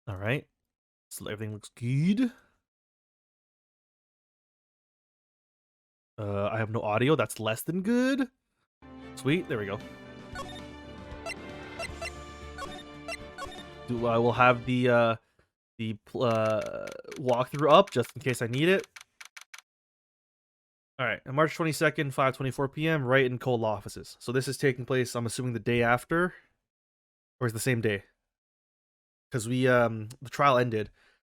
All right. So everything looks good. I have no audio. That's less than good. Sweet. There we go. I will have the walkthrough up just in case I need it. All right, on March 22nd, 5:24 p.m., Wright and Cole offices. So this is taking place, I'm assuming, the day after, or is the same day? Because the trial ended.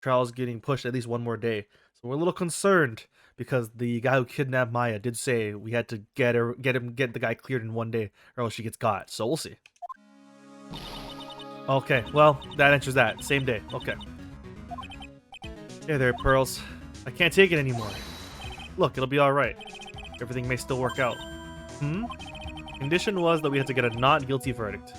Trial is getting pushed at least one more day, so we're a little concerned because the guy who kidnapped Maya did say we had to get the guy cleared in one day, or else she gets got. So we'll see. Okay, well that answers that. Same day. Okay. Hey there, Pearls. I can't take it anymore. Look, it'll be all right. Everything may still work out. Condition was that we had to get a not guilty verdict.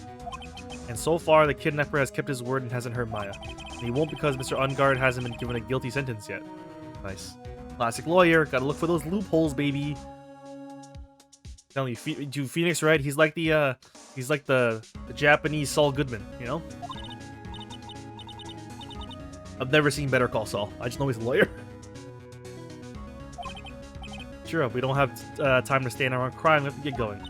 And so far, the kidnapper has kept his word and hasn't hurt Maya. And he won't because Mr. Ungard hasn't been given a guilty sentence yet. Nice. Classic lawyer. Gotta look for those loopholes, baby. Telling you, do Phoenix, right? He's like the Japanese Saul Goodman, you know? I've never seen Better Call Saul. I just know he's a lawyer. Sure, we don't have time to stand around crying. We have to get going.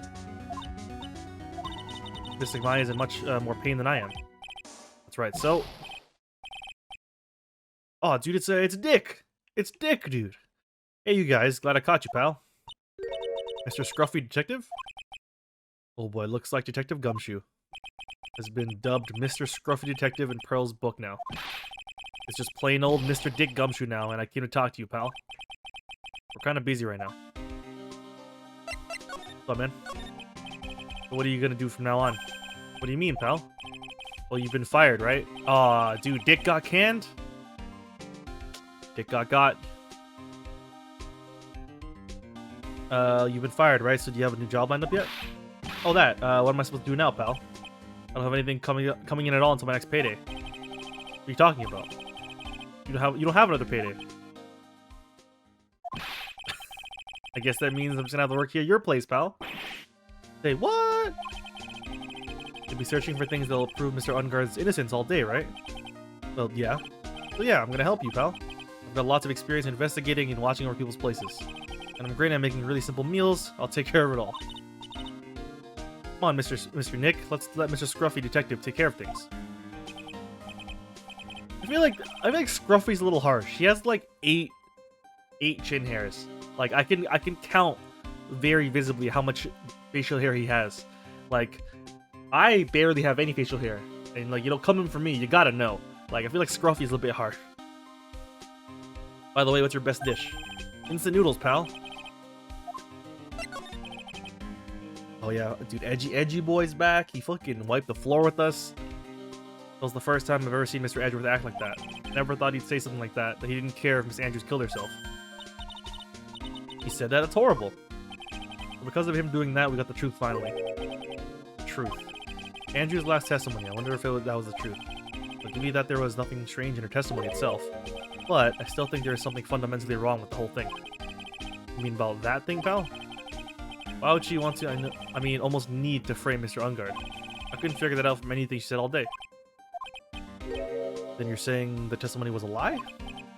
This Maya is in much more pain than I am. That's right. So, oh, dude, it's Dick. It's Dick, dude. Hey, you guys. Glad I caught you, pal. Mr. Scruffy Detective. Oh boy, looks like Detective Gumshoe has been dubbed Mr. Scruffy Detective in Pearl's book now. It's just plain old Mr. Dick Gumshoe now, and I came to talk to you, pal. We're kind of busy right now. What's up, man? So what are you gonna do from now on? What do you mean, pal? Well, you've been fired, right? Aw, dude, Dick got canned? Dick got. You've been fired, right? So do you have a new job lined up yet? Oh, that. What am I supposed to do now, pal? I don't have anything coming in at all until my next payday. What are you talking about? You don't have another payday. I guess that means I'm just gonna have to work here at your place, pal. Say what? You'll be searching for things that'll prove Mr. Ungard's innocence all day, right? Well, yeah. So yeah, I'm gonna help you, pal. I've got lots of experience investigating and watching over people's places. And I'm great at making really simple meals. I'll take care of it all. Come on, Mr. Nick. Let's let Mr. Scruffy Detective take care of things. I feel like Scruffy's a little harsh. He has like eight chin hairs. Like I can count very visibly how much facial hair he has. Like I barely have any facial hair, and like, you know, coming from me, you gotta know. Like I feel like Scruffy's a little bit harsh. By the way, what's your best dish? Instant noodles, pal. Oh yeah, dude, Edgy Boy's back. He fucking wiped the floor with us. That was the first time I've ever seen Mr. Edgeworth act like that. Never thought he'd say something like that he didn't care if Miss Andrews killed herself. He said that? It's horrible. But because of him doing that, we got the truth finally. Truth. Andrew's last testimony. I wonder if that was the truth. But give me that there was nothing strange in her testimony itself. But I still think there is something fundamentally wrong with the whole thing. You mean about that thing, pal? Why would she want to, almost need to frame Mr. Ungard? I couldn't figure that out from anything she said all day. Then you're saying the testimony was a lie?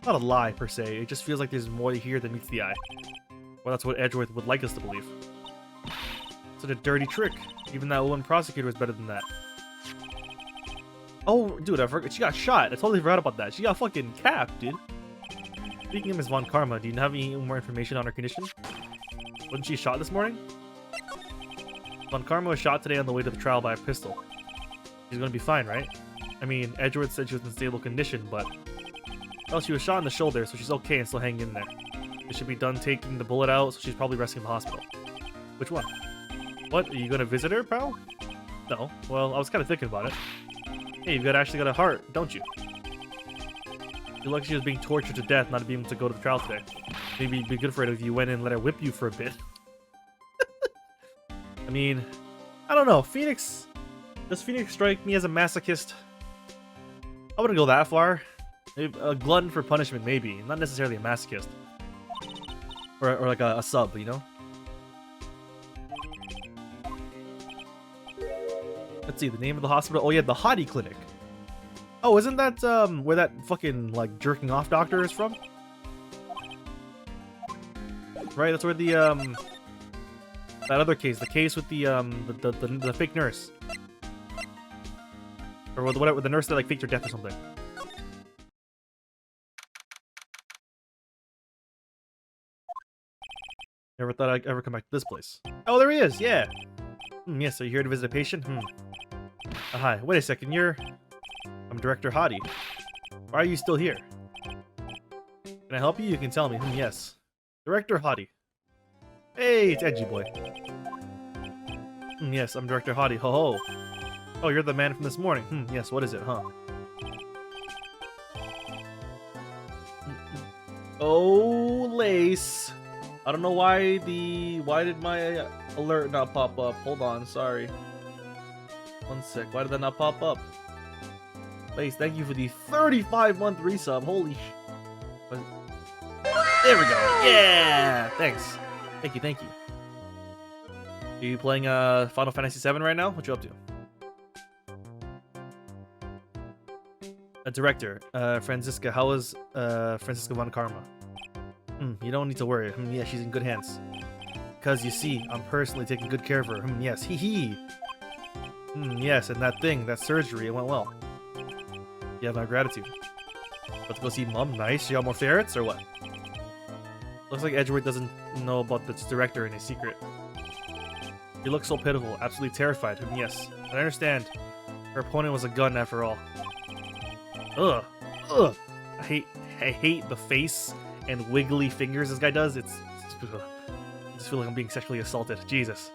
Not a lie, per se. It just feels like there's more here than meets the eye. Well, that's what Edgeworth would like us to believe. Such a dirty trick. Even that woman prosecutor was better than that. Oh, dude, I forgot. She got shot. I totally forgot about that. She got fucking capped, dude. Speaking of Ms. Von Karma, do you have any more information on her condition? Wasn't she shot this morning? Von Karma was shot today on the way to the trial by a pistol. She's gonna be fine, right? I mean, Edgeworth said she was in stable condition, but... Well, she was shot in the shoulder, so she's okay and still hanging in there. It should be done taking the bullet out, so she's probably resting in the hospital. Which one? What? Are you gonna visit her, pal? No. Well, I was kind of thinking about it. Hey, you've actually got a heart, don't you? You're lucky she was being tortured to death not being able to go to the trial today. Maybe it'd be good for it if you went in and let her whip you for a bit. I mean, I don't know. Does Phoenix strike me as a masochist? I wouldn't go that far. Maybe a glutton for punishment, maybe. Not necessarily a masochist. Or like a sub, you know? Let's see, the name of the hospital. Oh yeah, the Hottie Clinic. Oh, isn't that where that fucking like jerking off doctor is from? Right, that's where the that other case, the case with the fake nurse, or whatever, the nurse that like faked her death or something. Never thought I'd ever come back to this place. Oh, there he is. Yeah. Yes. Are you here to visit a patient? Hi. Wait a second. I'm Director Hottie. Why are you still here? Can I help you? You can tell me. Yes. Director Hottie. Hey, it's Edgy Boy. Yes, I'm Director Hottie. Ho ho. Oh, you're the man from this morning. Yes, what is it, huh? Oh, Lace. I don't know why did my alert not pop up? Hold on, sorry. One sec. Why did that not pop up? Lace, thank you for the 35-month resub. Holy sh... There we go. Yeah! Thanks. Thank you. Are you playing Final Fantasy VII right now? What you up to? A director, Franziska. How is Franziska von Karma? You don't need to worry. Yeah, she's in good hands. Because you see, I'm personally taking good care of her. Yes, hee. Yes, and that surgery, it went well. You have my gratitude. Let's go see Mom. Nice. You got more ferrets or what? Looks like Edgeworth doesn't know about this director in a secret. He looks so pitiful, absolutely terrified. Yes, I understand. Her opponent was a gun after all. Ugh. I hate the face and wiggly fingers this guy does. I just feel like I'm being sexually assaulted. Jesus.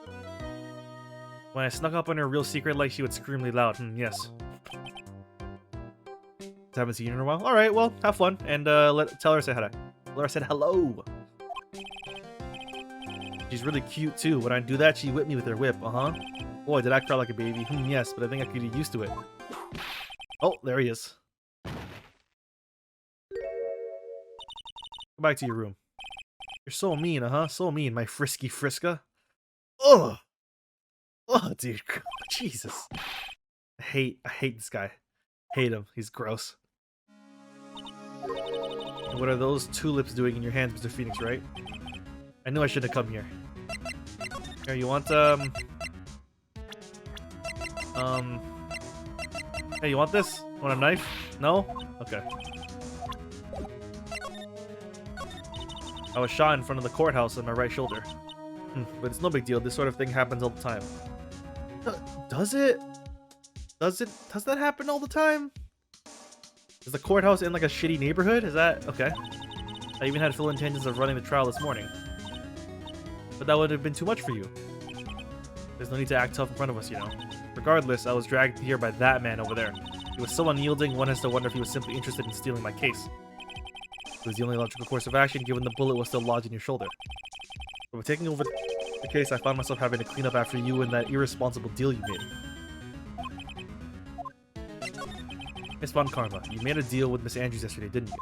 When I snuck up on her real secret, like she would scream really loud. Yes. Haven't seen you in a while. All right, well, have fun and tell her I said hi. Tell her I said hello. She's really cute too. When I do that, she whipped me with her whip. Boy, did I cry like a baby. Yes, but I think I could get used to it. Oh, there he is. Go back to your room. You're so mean, so mean, my frisky Friska. Ugh. Oh, dude. Jesus. I hate this guy. Hate him. He's gross. And what are those tulips doing in your hands, Mr. Phoenix, right? I knew I shouldn't have come here. Here, you want, hey, you want this? Want a knife? No? Okay. I was shot in front of the courthouse on my right shoulder. But it's no big deal. This sort of thing happens all the time. Does it? Does that happen all the time? Is the courthouse in like a shitty neighborhood? Is that okay? I even had full intentions of running the trial this morning. But that would have been too much for you. There's no need to act tough in front of us, you know. Regardless, I was dragged here by that man over there. He was so unyielding, one has to wonder if he was simply interested in stealing my case. It was the only logical course of action, given the bullet was still lodged in your shoulder. But with taking over the case, I found myself having to clean up after you and that irresponsible deal you made. Miss Von Karma, you made a deal with Miss Andrews yesterday, didn't you?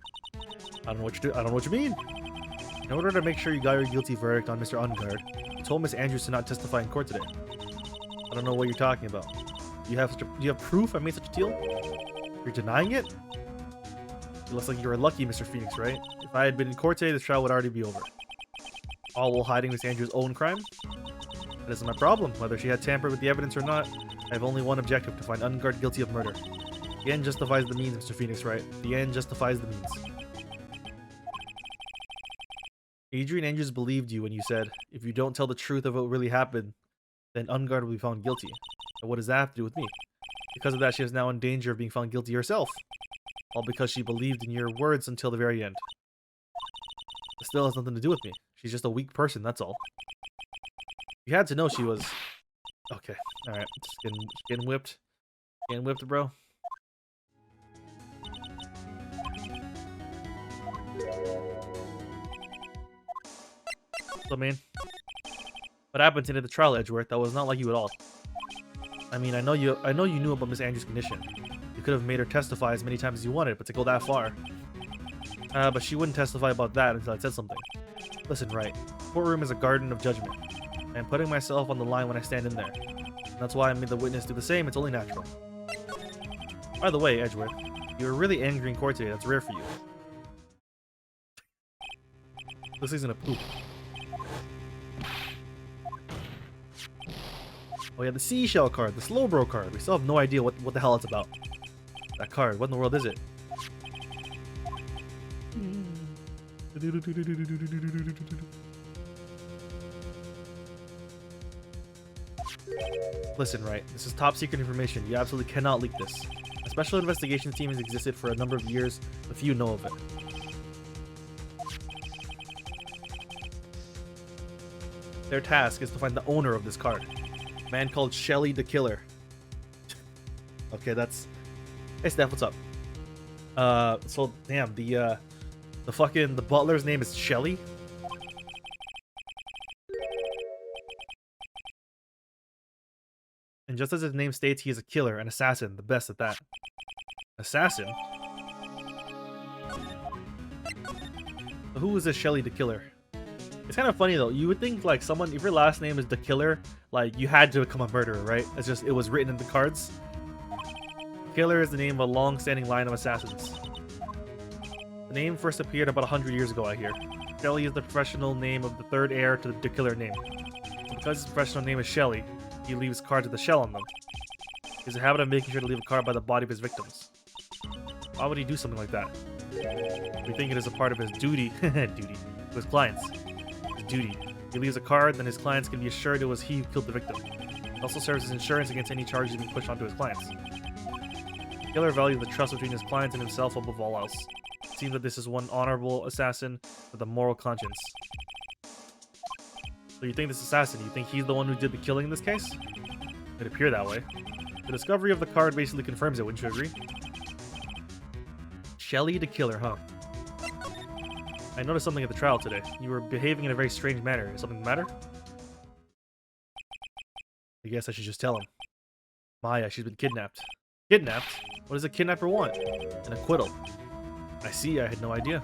I don't know what you mean. In order to make sure you got your guilty verdict on Mr. Ungard, you told Miss Andrews to not testify in court today. I don't know what you're talking about. Do you have proof I made such a deal? You're denying it? It looks like you were lucky, Mr. Phoenix, right? If I had been in court today, the trial would already be over. All while hiding Miss Andrews' own crime? That isn't my problem. Whether she had tampered with the evidence or not, I have only one objective: to find Ungard guilty of murder. The end justifies the means, Mr. Phoenix, right? The end justifies the means. Adrian Andrews believed you when you said, if you don't tell the truth of what really happened, then Ungard will be found guilty. And what does that have to do with me? Because of that, she is now in danger of being found guilty herself. All because she believed in your words until the very end. It still has nothing to do with me. She's just a weak person, that's all. You had to know she was... Okay, alright. Just getting whipped. Getting whipped, bro. So, man, what happened today at the trial, Edgeworth? That was not like you at all. I mean, I know you knew about Miss Andrews' condition. You could have made her testify as many times as you wanted, but to go that far. But she wouldn't testify about that until I said something. Listen, Wright. Courtroom is a garden of judgment. I am putting myself on the line when I stand in there. And that's why I made the witness do the same. It's only natural. By the way, Edgeworth, You were really angry in court today. That's rare for you. This thing's gonna poop. Oh yeah, the seashell card, the Slowbro card. We still have no idea what the hell it's about. That card, what in the world is it? Listen, Wright, this is top secret information. You absolutely cannot leak this. A special investigation team has existed for a number of years, but few know of it. Their task is to find the owner of this card. A man called Shelly the Killer. Okay, that's... Hey Steph, what's up? So damn, the butler's name is Shelly? And just as his name states, he is a killer, an assassin, the best at that. Assassin? So who is this Shelly the Killer? It's kind of funny though. You would think like someone, if your last name is the Killer, like you had to become a murderer, right? It's just, it was written in the cards. Killer is the name of a long-standing line of assassins. The name first appeared about 100 years ago, I hear. Shelly is the professional name of the third heir to the Killer name. Because his professional name is Shelly, he leaves cards with a shell on them. He has a habit of making sure to leave a card by the body of his victims. Why would he do something like that? We think it is a part of his duty, to his clients. His duty. He leaves a card, then his clients can be assured it was he who killed the victim. It also serves as insurance against any charges being pushed onto his clients. The killer values the trust between his clients and himself above all else. It seems that this is one honorable assassin with a moral conscience. So you think this assassin, you think he's the one who did the killing in this case? It appeared that way. The discovery of the card basically confirms it, wouldn't you agree? Shelly the Killer, huh? I noticed something at the trial today. You were behaving in a very strange manner. Is something the matter? I guess I should just tell him. Maya, she's been kidnapped. Kidnapped? What does a kidnapper want? An acquittal. I see, I had no idea.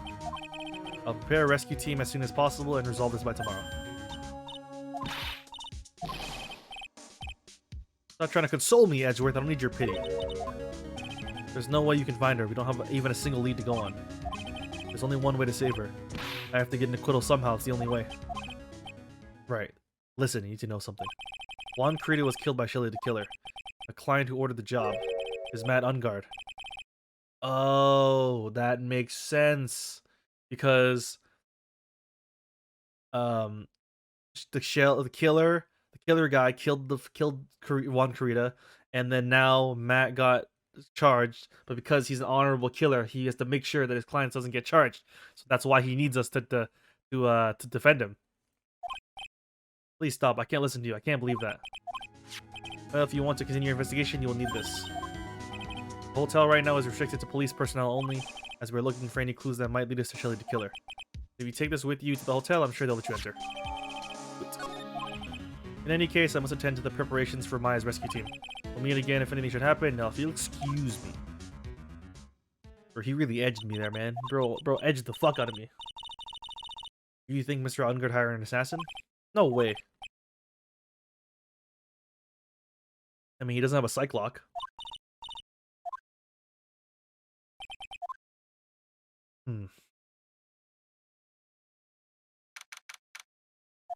I'll prepare a rescue team as soon as possible and resolve this by tomorrow. Stop trying to console me, Edgeworth. I don't need your pity. There's no way you can find her. We don't have even a single lead to go on. There's only one way to save her. I have to get an acquittal somehow. It's the only way. Right. Listen, you need to know something. Juan Carita was killed by Shelly the Killer. A client who ordered the job is Matt Ungard. Oh, that makes sense. Because the killer guy killed Juan Carita, and then now Matt got charged, but because he's an honorable killer, he has to make sure that his client doesn't get charged. So that's why he needs us to defend him. Please stop. I can't listen to you. I can't believe that. Well, if you want to continue your investigation, you will need this. The hotel right now is restricted to police personnel only, as we're looking for any clues that might lead us to Shelly the Killer. If you take this with you to the hotel, I'm sure they'll let you enter. In any case, I must attend to the preparations for Maya's rescue team. We'll meet again if anything should happen. Now, if you'll excuse me. Or he really edged me there, man. Bro edged the fuck out of me. Do you think Mr. Ungard hired an assassin? No way. I mean, he doesn't have a psych lock.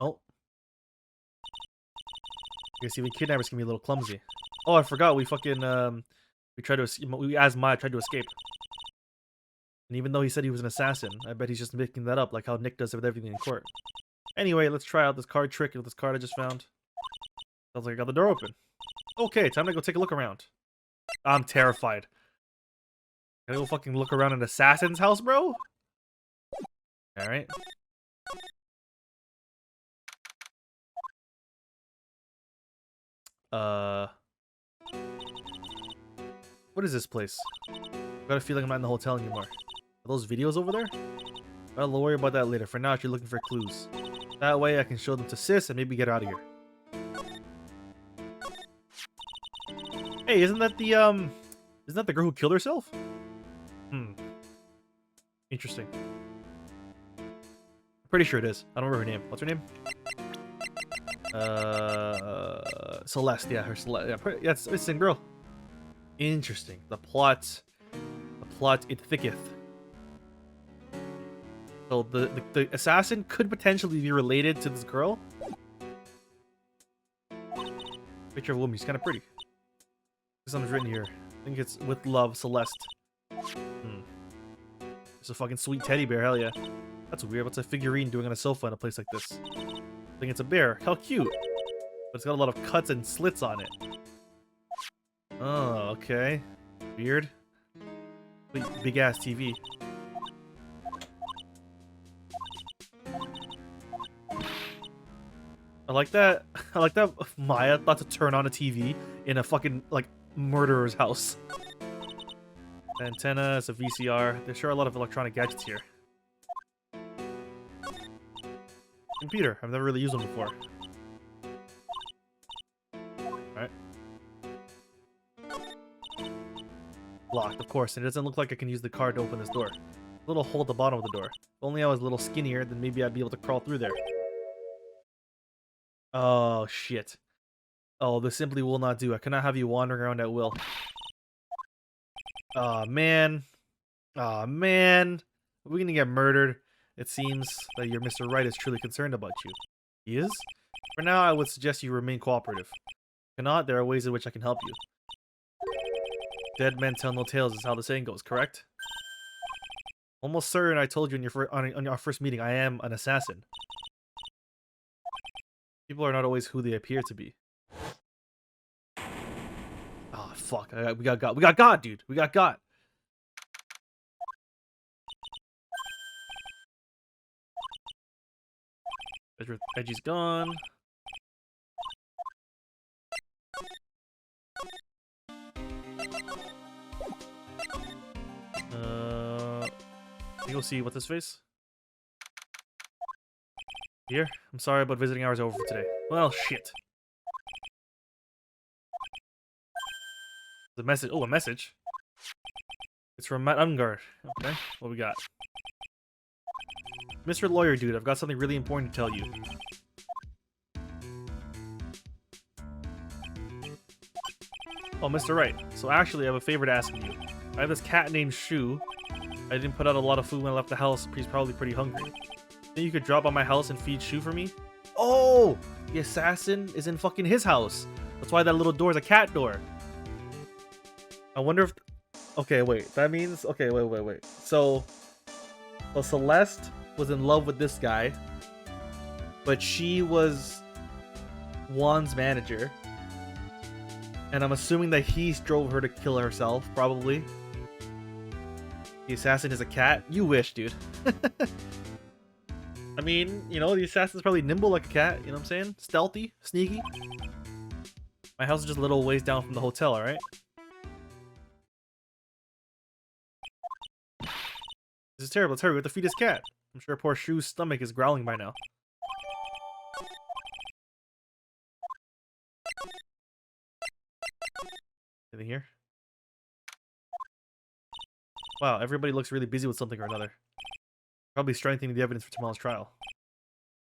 Oh. You see, we kidnappers can be a little clumsy. Oh, I forgot. We fucking we tried to we as Maya tried to escape. And even though he said he was an assassin, I bet he's just making that up, like how Nick does with everything in court. Anyway, let's try out this card trick with this card I just found. Sounds like I got the door open. Okay, time to go take a look around. I'm terrified. Gotta go fucking look around an assassin's house, bro? Alright. What is this place? I've got a feeling I'm not in the hotel anymore. Are those videos over there? I'll worry about that later. For now, you're looking for clues. That way I can show them to Sis and maybe get her out of here. Hey, isn't that the girl who killed herself? Interesting. I'm pretty sure it is. I don't remember her name. What's her name? Celeste. Yeah, her Celeste. Yeah, it's the same girl. Interesting. The plot plot it thicketh. So the assassin could potentially be related to this girl. Picture of a woman. She's kind of pretty. Something's written here. I think it's with love, Celeste. It's a fucking sweet teddy bear. Hell yeah. That's weird. What's a figurine doing on a sofa in a place like this? I think it's a bear. How cute. But it's got a lot of cuts and slits on it. Oh, okay. Weird. Big ass TV. I like that. I like that Maya thought to turn on a TV in a fucking, like, murderer's house. Antenna, it's a VCR. There's sure a lot of electronic gadgets here. Computer. I've never really used one before. Alright. Locked, of course, and it doesn't look like I can use the card to open this door. A little hole at the bottom of the door. If only I was a little skinnier, then maybe I'd be able to crawl through there. Oh, shit. Oh, this simply will not do. I cannot have you wandering around at will. Aw, man. Aw, man. We're gonna get murdered. It seems that your Mr. Wright is truly concerned about you. He is? For now, I would suggest you remain cooperative. If not, there are ways in which I can help you. Dead men tell no tales is how the saying goes, correct? Almost certain I told you on our first meeting I am an assassin. People are not always who they appear to be. Oh, fuck. We got God. We got God, dude. We got God. Edgy's gone. You'll see what's his face. Here, I'm sorry, but visiting hours are over for today. Well, shit. The message. Oh, a message. It's from Matt Ungard. Okay, what we got? Mr. Lawyer Dude, I've got something really important to tell you. Oh, Mr. Wright. So actually, I have a favor to ask of you. I have this cat named Shu. I didn't put out a lot of food when I left the house. He's probably pretty hungry. Think you could drop by my house and feed Shu for me? Oh! The assassin is in fucking his house. That's why that little door is a cat door. I wonder if... Okay, wait. That means... Okay, wait. So Celeste was in love with this guy. But she was Juan's manager. And I'm assuming that he drove her to kill herself, probably. The assassin is a cat? You wish, dude. I mean, you know, the assassin's probably nimble like a cat, you know what I'm saying? Stealthy, sneaky. My house is just a little ways down from the hotel, alright? This is terrible, it's hurry, we have to feed this cat. I'm sure poor Shu's stomach is growling by now. Anything here? Wow, everybody looks really busy with something or another. Probably strengthening the evidence for tomorrow's trial.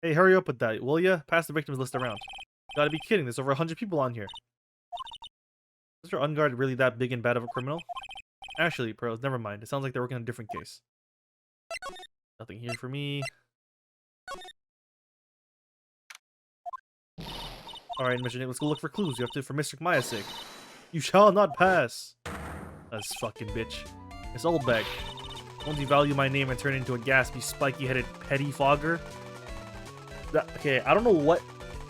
Hey, hurry up with that, will ya? Pass the victims list around. You gotta be kidding, there's over 100 people on here. Is Mr. Ungard really that big and bad of a criminal? Actually, pros, never mind. It sounds like they're working on a different case. Nothing here for me. Alright, Mission 8, let's go look for clues. You have to for Mr. Maya's sake. You shall not pass! That's fucking bitch. This old bag. Won't devalue my name and turn it into a gaspy, spiky-headed pettifogger? Okay, I don't know what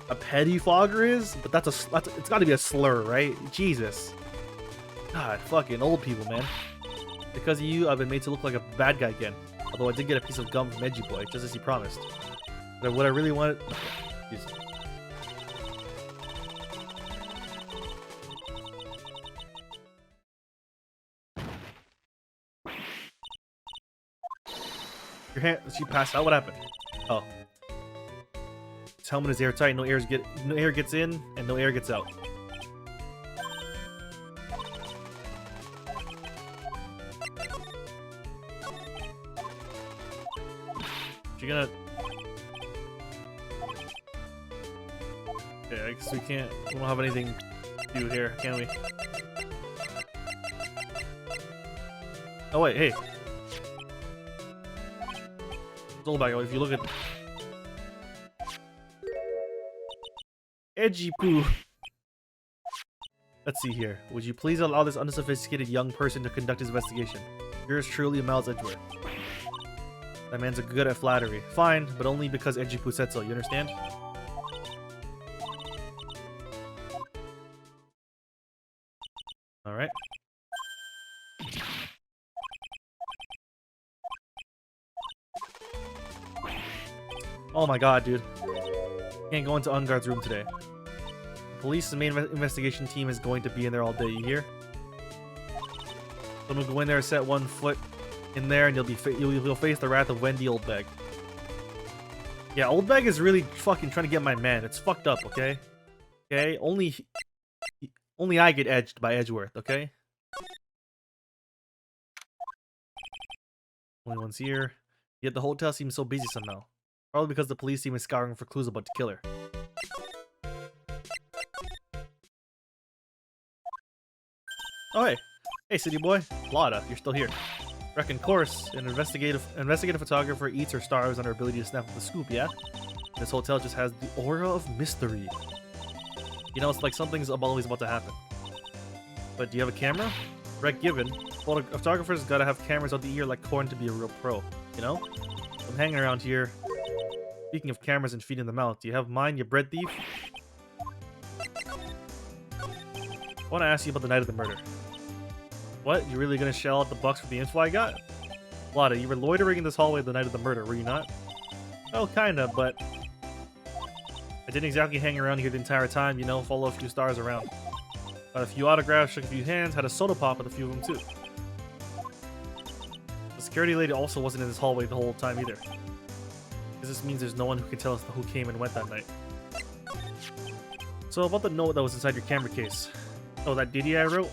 a pettifogger is, but that's it's gotta be a slur, right? Jesus. God, fucking old people, man. Because of you, I've been made to look like a bad guy again. Although I did get a piece of gum from Edgy Boy, just as he promised. But what I really wanted... Jesus. Your hand... She passed out? What happened? Oh. This helmet is airtight. No air gets in, and no air gets out. You're gonna... Okay, I guess we can't... We don't have anything to do here, can we? Oh wait, hey. Hold back. If you look at Edgy Poo. Let's see here. Would you please allow this unsophisticated young person to conduct his investigation? Yours truly, Miles Edgeworth. That man's good at flattery. Fine, but only because Edgy Poo said so. You understand? Alright. Oh my god, dude. Can't go into Unguard's room today. The police's main investigation team is going to be in there all day, you hear? Someone will go in there, set one foot in there, and you'll face the wrath of Wendy Oldbag. Yeah, Oldbag is really fucking trying to get my man. It's fucked up, okay? Okay? Only I get edged by Edgeworth, okay? Only one's here. Yet the hotel seems so busy somehow. Probably because the police team is scouring for clues about the killer. Oh hey. Hey city boy. Lada, you're still here. Reckon course, an investigative photographer eats or starves on her ability to snap up the scoop, yeah? This hotel just has the aura of mystery. You know, it's like something's always about to happen. But do you have a camera? Rec given. Photographers gotta have cameras out the ear like corn to be a real pro, you know? I'm hanging around here. Speaking of cameras and feet in the mouth, do you have mine, you bread thief? I want to ask you about the night of the murder. What? You really gonna shell out the bucks for the info I got? Lada, you were loitering in this hallway the night of the murder, were you not? Well, kinda, but I didn't exactly hang around here the entire time, you know, follow a few stars around. Got a few autographs, shook a few hands, had a soda pop with a few of them too. The security lady also wasn't in this hallway the whole time either. This means there's no one who can tell us who came and went that night. So about the note that was inside your camera case. Oh, that ditty I wrote?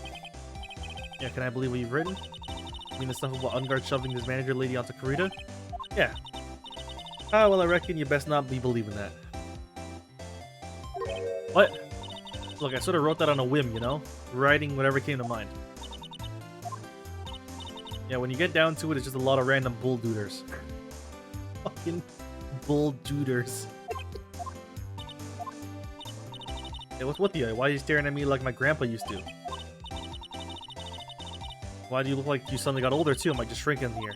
Yeah, can I believe what you've written? You mean the stuff about Unguard shoving his manager lady onto Karita? Yeah. Ah, well I reckon you best not be believing that. What? Look, I sort of wrote that on a whim, you know? Writing whatever came to mind. Yeah, when you get down to it, it's just a lot of random bull dooders. Fucking bull dooders. Hey, what's with you? Why are you staring at me like my grandpa used to? Why do you look like you suddenly got older too? I'm like just shrinking here.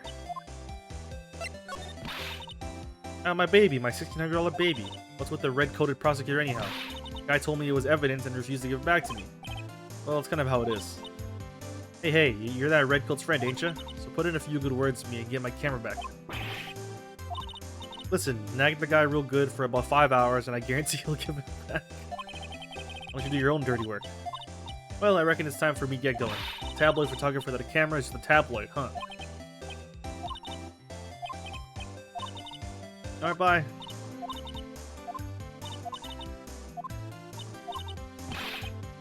Ah, my baby, my 1600-year-old baby. What's with the red-coated prosecutor anyhow? Guy told me it was evidence and refused to give it back to me. Well, it's kind of how it is. Hey, you're that redcoat's friend, ain't ya? So put in a few good words to me and get my camera back. Listen, nag the guy real good for about 5 hours and I guarantee he'll give it back. Why don't you do your own dirty work? Well, I reckon it's time for me to get going. Tabloid photographer that a camera is just a tabloid, huh? Alright, bye.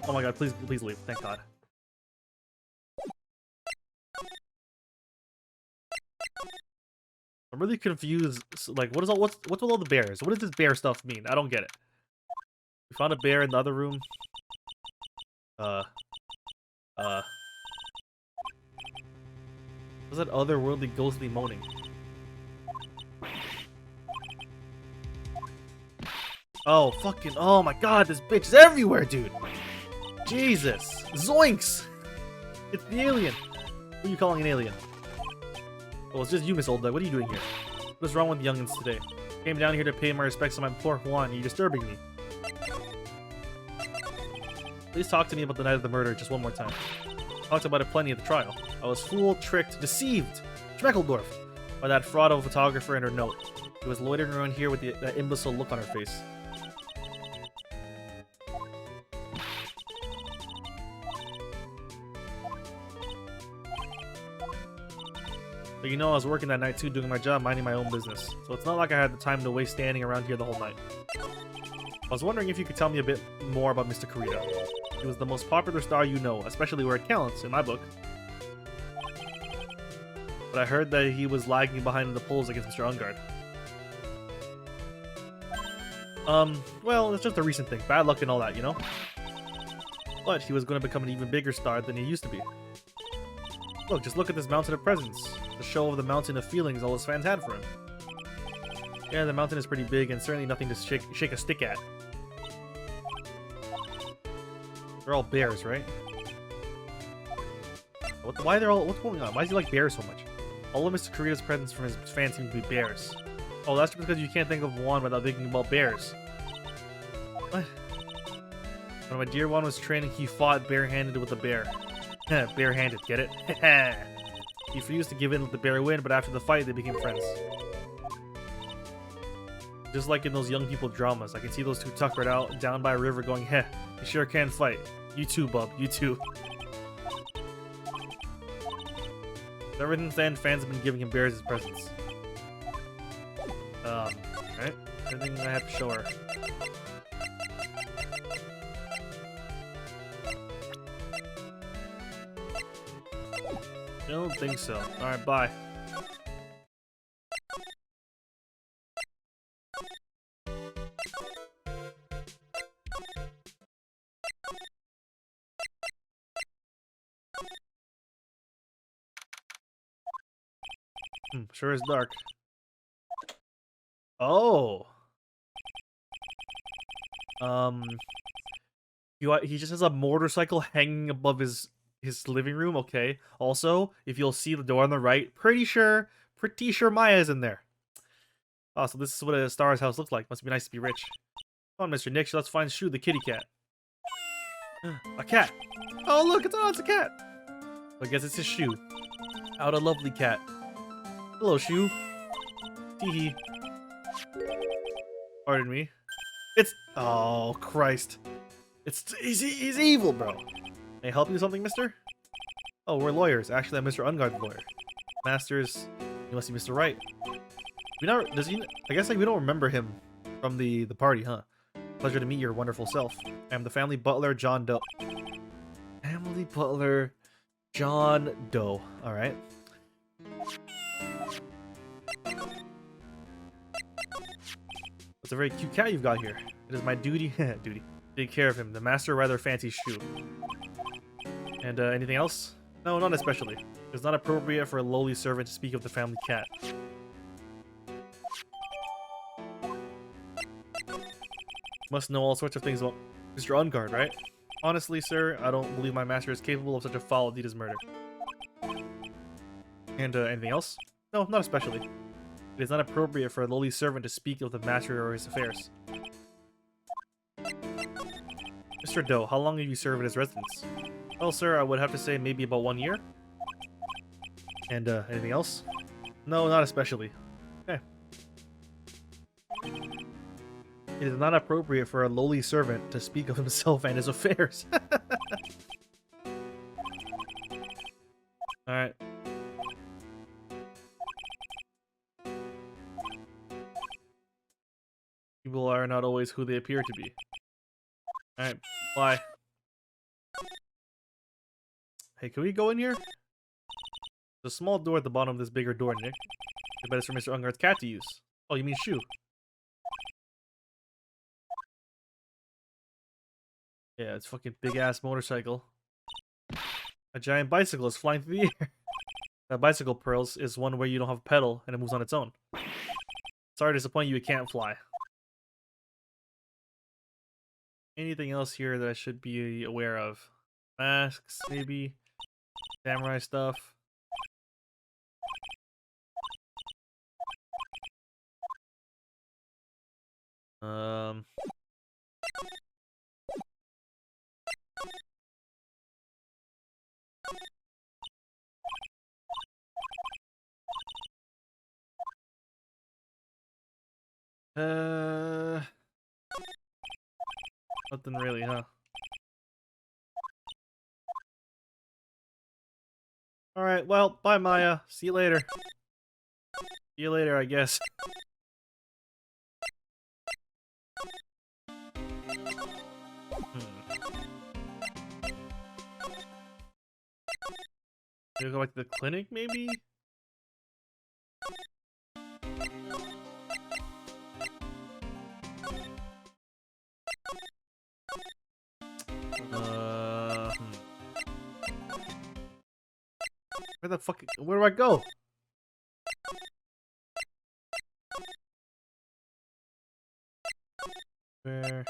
Oh my god, please leave. Thank god. I'm really confused. Like, what's with all the bears? What does this bear stuff mean? I don't get it. We found a bear in the other room. What's that otherworldly ghostly moaning? Oh, fucking, oh my god, this bitch is everywhere, dude! Jesus! Zoinks! It's the alien! Who are you calling an alien? Well, it's just you, Miss Oldbag. What are you doing here? What is wrong with the youngins today? Came down here to pay my respects to my poor Juan. You're disturbing me. Please talk to me about the night of the murder just one more time. Talked about it plenty at the trial. I was fooled, tricked, deceived, Schmeckledorf, by that fraud of a photographer and her note. She was loitering around here with that imbecile look on her face. But you know, I was working that night too, doing my job, minding my own business. So it's not like I had the time to waste standing around here the whole night. I was wondering if you could tell me a bit more about Mr. Karita. He was the most popular star you know, especially where it counts, in my book. But I heard that he was lagging behind in the polls against Mr. Unguard. Well, it's just a recent thing. Bad luck and all that, you know? But he was going to become an even bigger star than he used to be. Look, just look at this mountain of presents. The show of the mountain of feelings all his fans had for him. Yeah, the mountain is pretty big and certainly nothing to shake a stick at. They're all bears, right? Why they're all... What's going on? Why does he like bears so much? All of Mr. Kurita's presents from his fans seem to be bears. Oh, that's because you can't think of one without thinking about bears. What? When my dear one was training, he fought barehanded with a bear. Barehanded, get it? He refused to give in, let the bear win, but after the fight, they became friends. Just like in those young people dramas, I can see those two tuckered out down by a river going, heh, you sure can fight. You too, bub, you too. Ever since then, fans have been giving him bears as presents. Right? Anything I have to show her. I don't think so. Alright, bye. Sure is dark. Oh. He just has a motorcycle hanging above his living room. Okay. Also, if you'll see the door on the right, pretty sure Maya's in there. Oh, so this is what a Star's house looks like. Must be nice to be rich. Come on, Mr. Nick, let's find Shu, the kitty cat. A cat. Oh, look, it's a cat. I guess it's his Shu. Out a lovely cat. Hello, Shu. Teehee. Pardon me. It's... Oh, Christ. He's evil, bro. May I help you with something, mister? Oh, we're lawyers. Actually, I'm Mr. Ungard's lawyer. Masters, you must be Mr. Wright. I guess like we don't remember him from the party, huh? Pleasure to meet your wonderful self. I am the family butler, John Doe. Family butler, John Doe. All right. It's a very cute cat you've got here. It is my duty to take care of him. The master rather fancy Shu. And anything else? No, not especially. It's not appropriate for a lowly servant to speak of the family cat. Must know all sorts of things about Mr. Ungard, right? Honestly, sir, I don't believe my master is capable of such a foul deed as murder. And anything else? No, not especially. It is not appropriate for a lowly servant to speak of the master or his affairs. Mr. Doe, how long have you served at his residence? Well, sir, I would have to say maybe about 1 year. And anything else? No, not especially. Okay. It is not appropriate for a lowly servant to speak of himself and his affairs. Alright. People are not always who they appear to be. Alright, bye. Hey, can we go in here? There's a small door at the bottom of this bigger door, Nick. I bet it's for Mr. Ungard's cat to use. Oh, you mean Shu? Yeah, it's fucking big-ass motorcycle. A giant bicycle is flying through the air. That bicycle, Pearls, is one where you don't have a pedal and it moves on its own. Sorry to disappoint you, it can't fly. Anything else here that I should be aware of? Masks, maybe? Samurai stuff? Nothing really, huh? Alright, well, bye Maya. See you later. See you later, I guess. Maybe go back to the clinic, maybe? Where do I go? Where?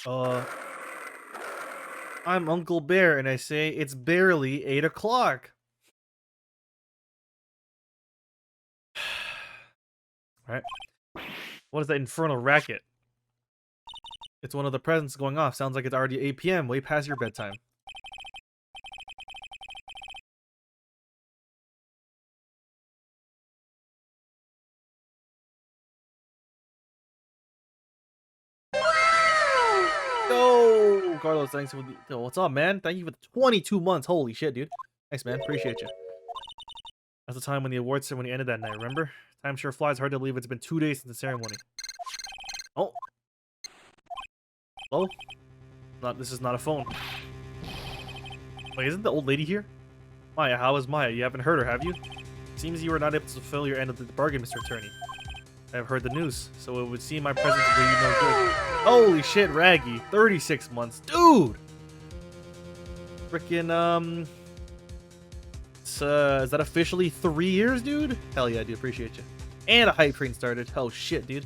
Oh. I'm Uncle Bear, and I say it's barely 8 o'clock. Right? What is that infernal racket? It's one of the presents going off. Sounds like it's already 8 p.m. Way past your bedtime. Go, Carlos. Thanks for the. What's up, man? Thank you for the 22 months. Holy shit, dude. Thanks, man. Appreciate you. That's the time when the awards ceremony ended that night. Remember? Time sure flies. Hard to believe it's been 2 days since the ceremony. Oh. Oh. This is not a phone. Wait, isn't the old lady here? Maya, how is Maya? You haven't heard her, have you? Seems you were not able to fulfill your end of the bargain, Mr. Attorney. I have heard the news, so it would seem my presence would do you no good. Holy shit, Raggy. 36 months. Dude! Frickin', is that officially 3 years, dude? Hell yeah, dude. Appreciate you. And a hype train started. Oh shit, dude.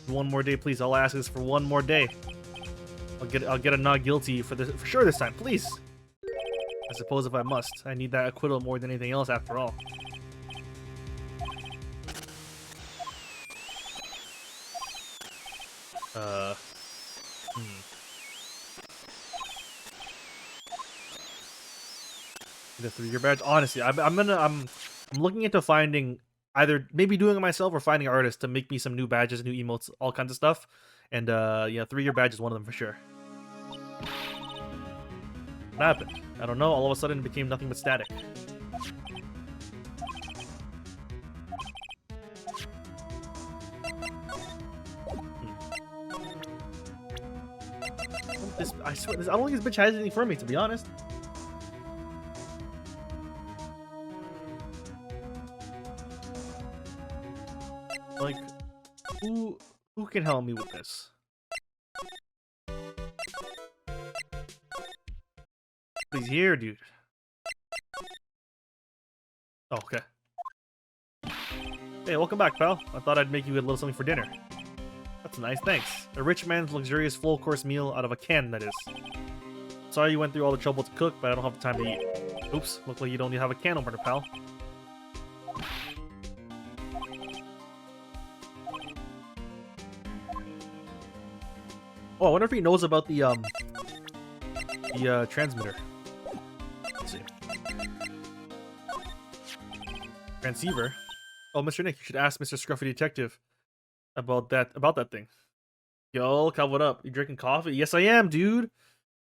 One more day, please. All I ask is for one more day. I'll get a not guilty for sure this time, please. I suppose if I must. I need that acquittal more than anything else, after all. The 3-year badge. Honestly, I'm looking into finding either maybe doing it myself or finding artists to make me some new badges, new emotes, all kinds of stuff. And yeah, 3-year badge is one of them for sure. What happened? I don't know. All of a sudden, it became nothing but static. I swear, I don't think this bitch has anything for me, to be honest. Like, who can help me with this? He's here, dude. Oh, okay. Hey, welcome back, pal. I thought I'd make you a little something for dinner. That's nice, thanks. A rich man's luxurious full-course meal out of a can, that is. Sorry you went through all the trouble to cook, but I don't have the time to eat. Oops, look like you don't even have a can opener, pal. Oh, I wonder if he knows about the transmitter. Let's see. Transceiver? Oh, Mr. Nick, you should ask Mr. Scruffy Detective about that thing. Yo, Cal, what up? You drinking coffee? Yes, I am, dude.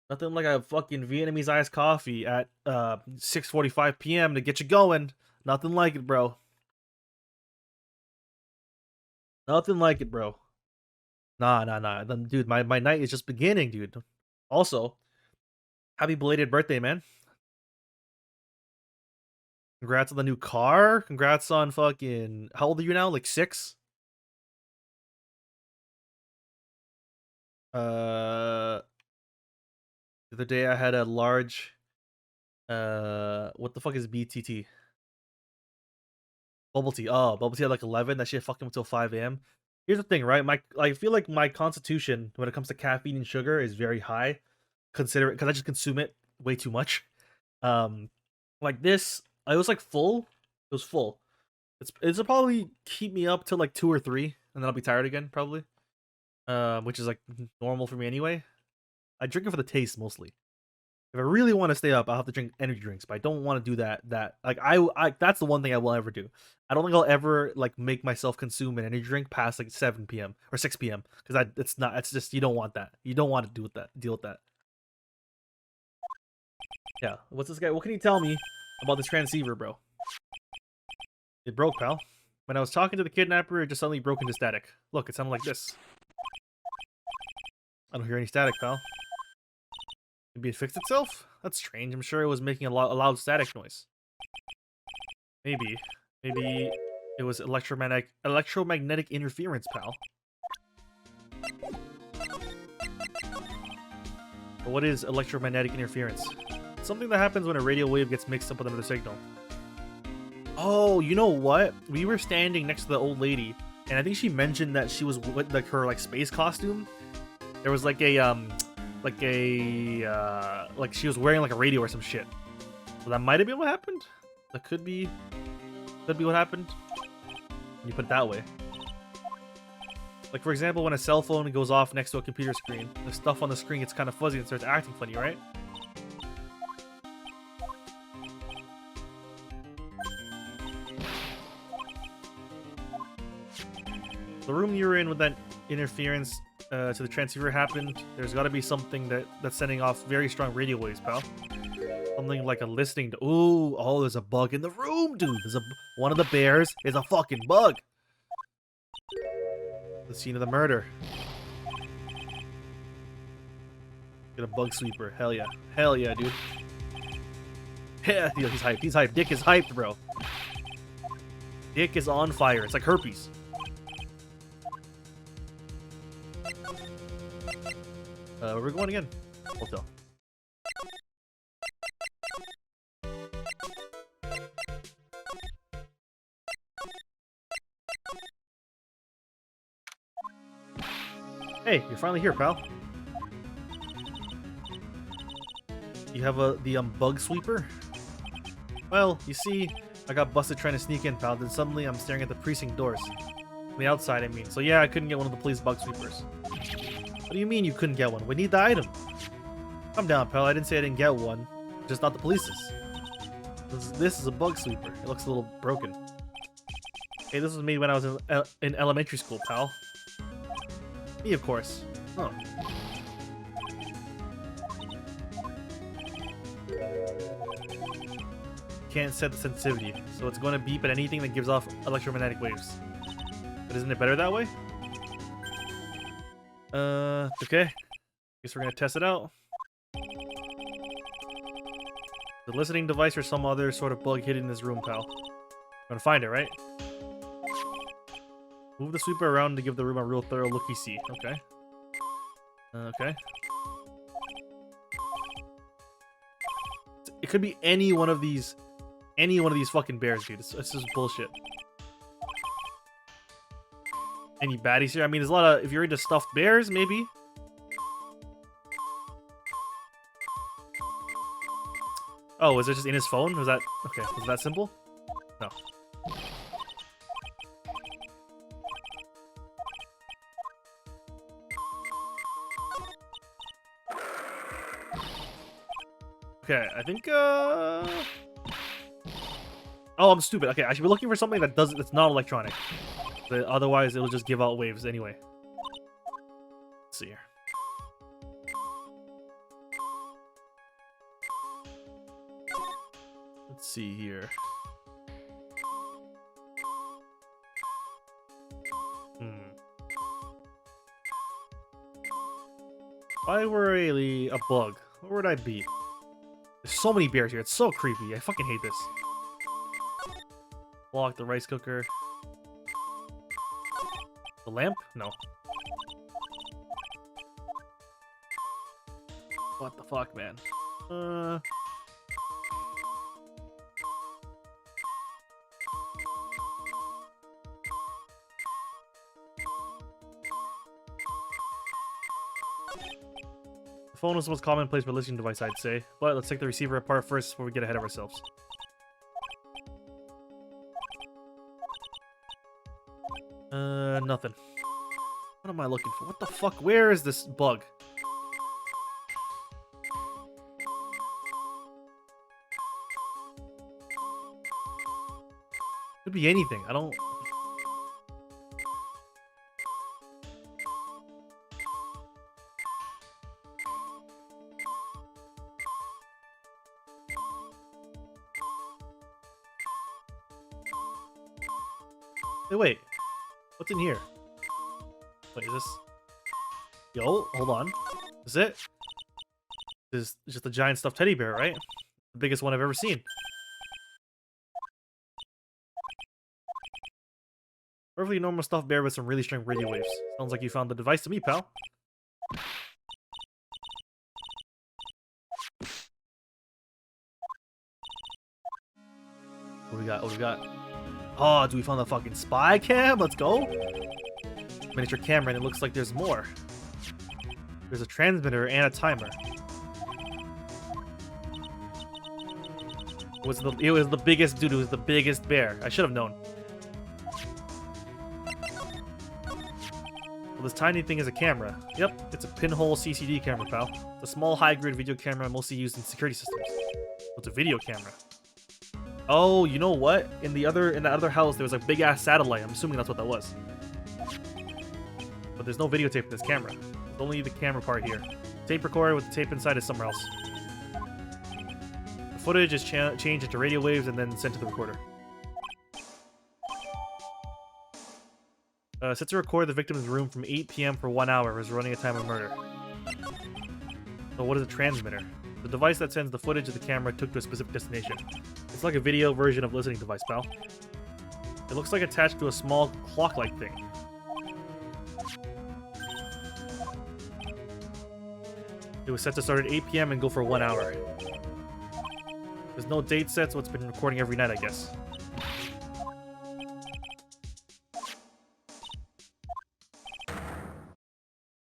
Nothing like a fucking Vietnamese iced coffee at 6:45 p.m. to get you going. Nothing like it, bro. Nothing like it, bro. Nah. Dude, my night is just beginning, dude. Also, happy belated birthday, man. Congrats on the new car. Congrats on fucking... How old are you now? Like 6? The other day I had a large... what the fuck is BTT? Bubble tea. Oh, bubble tea at like 11. That shit fucked him until 5 a.m. Here's the thing, right? I feel like my constitution when it comes to caffeine and sugar is very high. Consider it because I just consume it way too much. Like this, I was like full. It was full. It'll probably keep me up till like 2 or 3, and then I'll be tired again probably. Which is like normal for me anyway. I drink it for the taste mostly. If I really want to stay up, I'll have to drink energy drinks, but I don't want to do that. Like I that's the one thing I will ever do. I don't think I'll ever like make myself consume an energy drink past like 7 p.m. or 6 p.m. because it's just you don't want that. You don't want to deal with that. Yeah. What's this guy? What can you tell me about this transceiver, bro? It broke, pal. When I was talking to the kidnapper, it just suddenly broke into static. Look, it sounded like this. I don't hear any static, pal. Maybe it fixed itself? That's strange. I'm sure it was making a loud static noise. Maybe It was electromagnetic interference, pal. But what is electromagnetic interference? Something that happens when a radio wave gets mixed up with another signal. Oh, you know what? We were standing next to the old lady, and I think she mentioned that she was with like her like space costume. There was like a like she was wearing like a radio or some shit. So that might have been what happened. That could be what happened. When you put it that way. Like, for example, when a cell phone goes off next to a computer screen, the stuff on the screen gets kind of fuzzy and starts acting funny, right? The room you were in with that interference to the transceiver happened. There's got to be something that's sending off very strong radio waves, pal. Something like a listening to... Ooh, oh, there's a bug in the room, dude. One of the bears is a fucking bug. The scene of the murder. Get a bug sweeper. Hell yeah. Hell yeah, dude. Yeah, he's hyped. He's hyped. Dick is hyped, bro. Dick is on fire. It's like herpes. Where we going again? Hotel. Hey, you're finally here, pal. You have the bug sweeper? Well, you see, I got busted trying to sneak in, pal. Then suddenly I'm staring at the precinct doors. On the outside, I mean. So yeah, I couldn't get one of the police bug sweepers. What do you mean you couldn't get one? We need the item. Calm down, pal. I didn't say I didn't get one. Just not the police's. This is a bug sweeper. It looks a little broken. Hey, this was made when I was in elementary school, pal. Me, of course. Oh. Can't set the sensitivity, so it's going to beep at anything that gives off electromagnetic waves. But isn't it better that way? Okay. Guess we're gonna test it out. The listening device or some other sort of bug hidden in this room, pal. Gonna find it, right? Move the sweeper around to give the room a real thorough looky-see. Okay. Okay. It could be any one of these fucking bears, dude. It's just bullshit. Any baddies here? I mean, there's a lot of... If you're into stuffed bears, maybe. Oh, was it just in his phone? Was that... Okay, was it that simple? No. Okay, I think, Oh, I'm stupid. Okay, I should be looking for something that's not electronic. But otherwise, it'll just give out waves anyway. Let's see here. Let's see here. If I were a bug, where would I be? There's so many bears here. It's so creepy. I fucking hate this. Block the rice cooker. The lamp? No. What the fuck, man? The phone is the most commonplace for listening device, I'd say. But let's take the receiver apart first before we get ahead of ourselves. Nothing. What am I looking for? What the fuck? Where is this bug? Could be anything. I don't... Hey, wait. What's in here? Wait, is this... Yo, hold on. Is it? This is just a giant stuffed teddy bear, right? The biggest one I've ever seen. Perfectly normal stuffed bear with some really strong radio waves. Sounds like you found the device to me, pal. What do we got? What do we got? Oh, do we found the fucking spy cam? Let's go. Miniature camera, and it looks like there's more. There's a transmitter and a timer. It was the biggest dude. It was the biggest bear. I should have known. Well, this tiny thing is a camera. Yep, it's a pinhole CCD camera, pal. It's a small high-grade video camera mostly used in security systems. It's a video camera. Oh, you know what? In that other house, there was a big-ass satellite. I'm assuming that's what that was. But there's no videotape for this camera. There's only the camera part here. Tape recorder with the tape inside is somewhere else. The footage is changed into radio waves and then sent to the recorder. Set to record the victim's room from 8 p.m. for 1 hour is running a time of murder. So what is a transmitter? The device that sends the footage of the camera took to a specific destination. It's like a video version of listening device, pal. It looks like attached to a small clock-like thing. It was set to start at 8 p.m. and go for 1 hour. There's no date set, so it's been recording every night, I guess.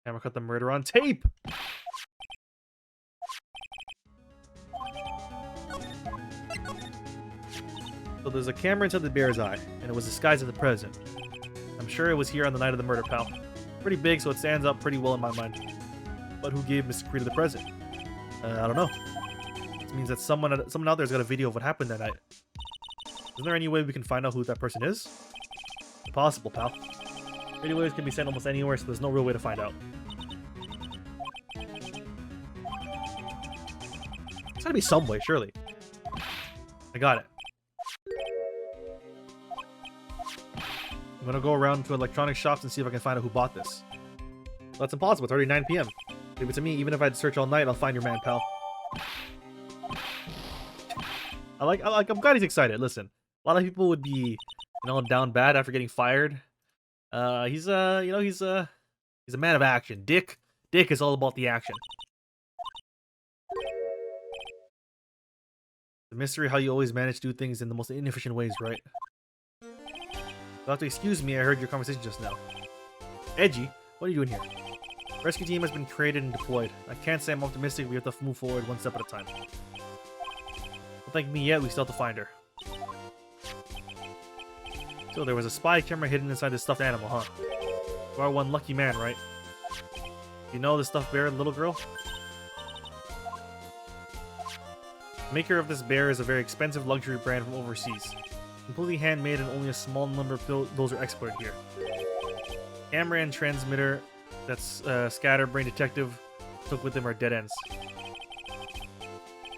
Camera caught the murder on tape! So there's a camera inside the bear's eye, and it was disguised as the president. I'm sure it was here on the night of the murder, pal. Pretty big, so it stands up pretty well in my mind. But who gave Mr. Krita the present? I don't know. This means that someone out there's got a video of what happened that night. Isn't there any way we can find out who that person is? Impossible, pal. Radio waves can be sent almost anywhere, so there's no real way to find out. There's gotta be some way, surely. I got it. I'm gonna go around to electronic shops and see if I can find out who bought this. Well, that's impossible. It's already 9 p.m. Give it to me. Even if I had to search all night, I'll find your man, pal. I'm glad he's excited. Listen, a lot of people would be, down bad after getting fired. He's a man of action. Dick is all about the action. The mystery how you always manage to do things in the most inefficient ways, right? You'll have to excuse me, I heard your conversation just now. Edgy, what are you doing here? Rescue team has been created and deployed. I can't say I'm optimistic, we have to move forward one step at a time. Don't thank me yet, we still have to find her. So there was a spy camera hidden inside this stuffed animal, huh? You are one lucky man, right? You know the stuffed bear, little girl? The maker of this bear is a very expensive luxury brand from overseas. Completely handmade and only a small number of those are exported here. Camera and transmitter that's Scatterbrain Detective took with him are dead ends.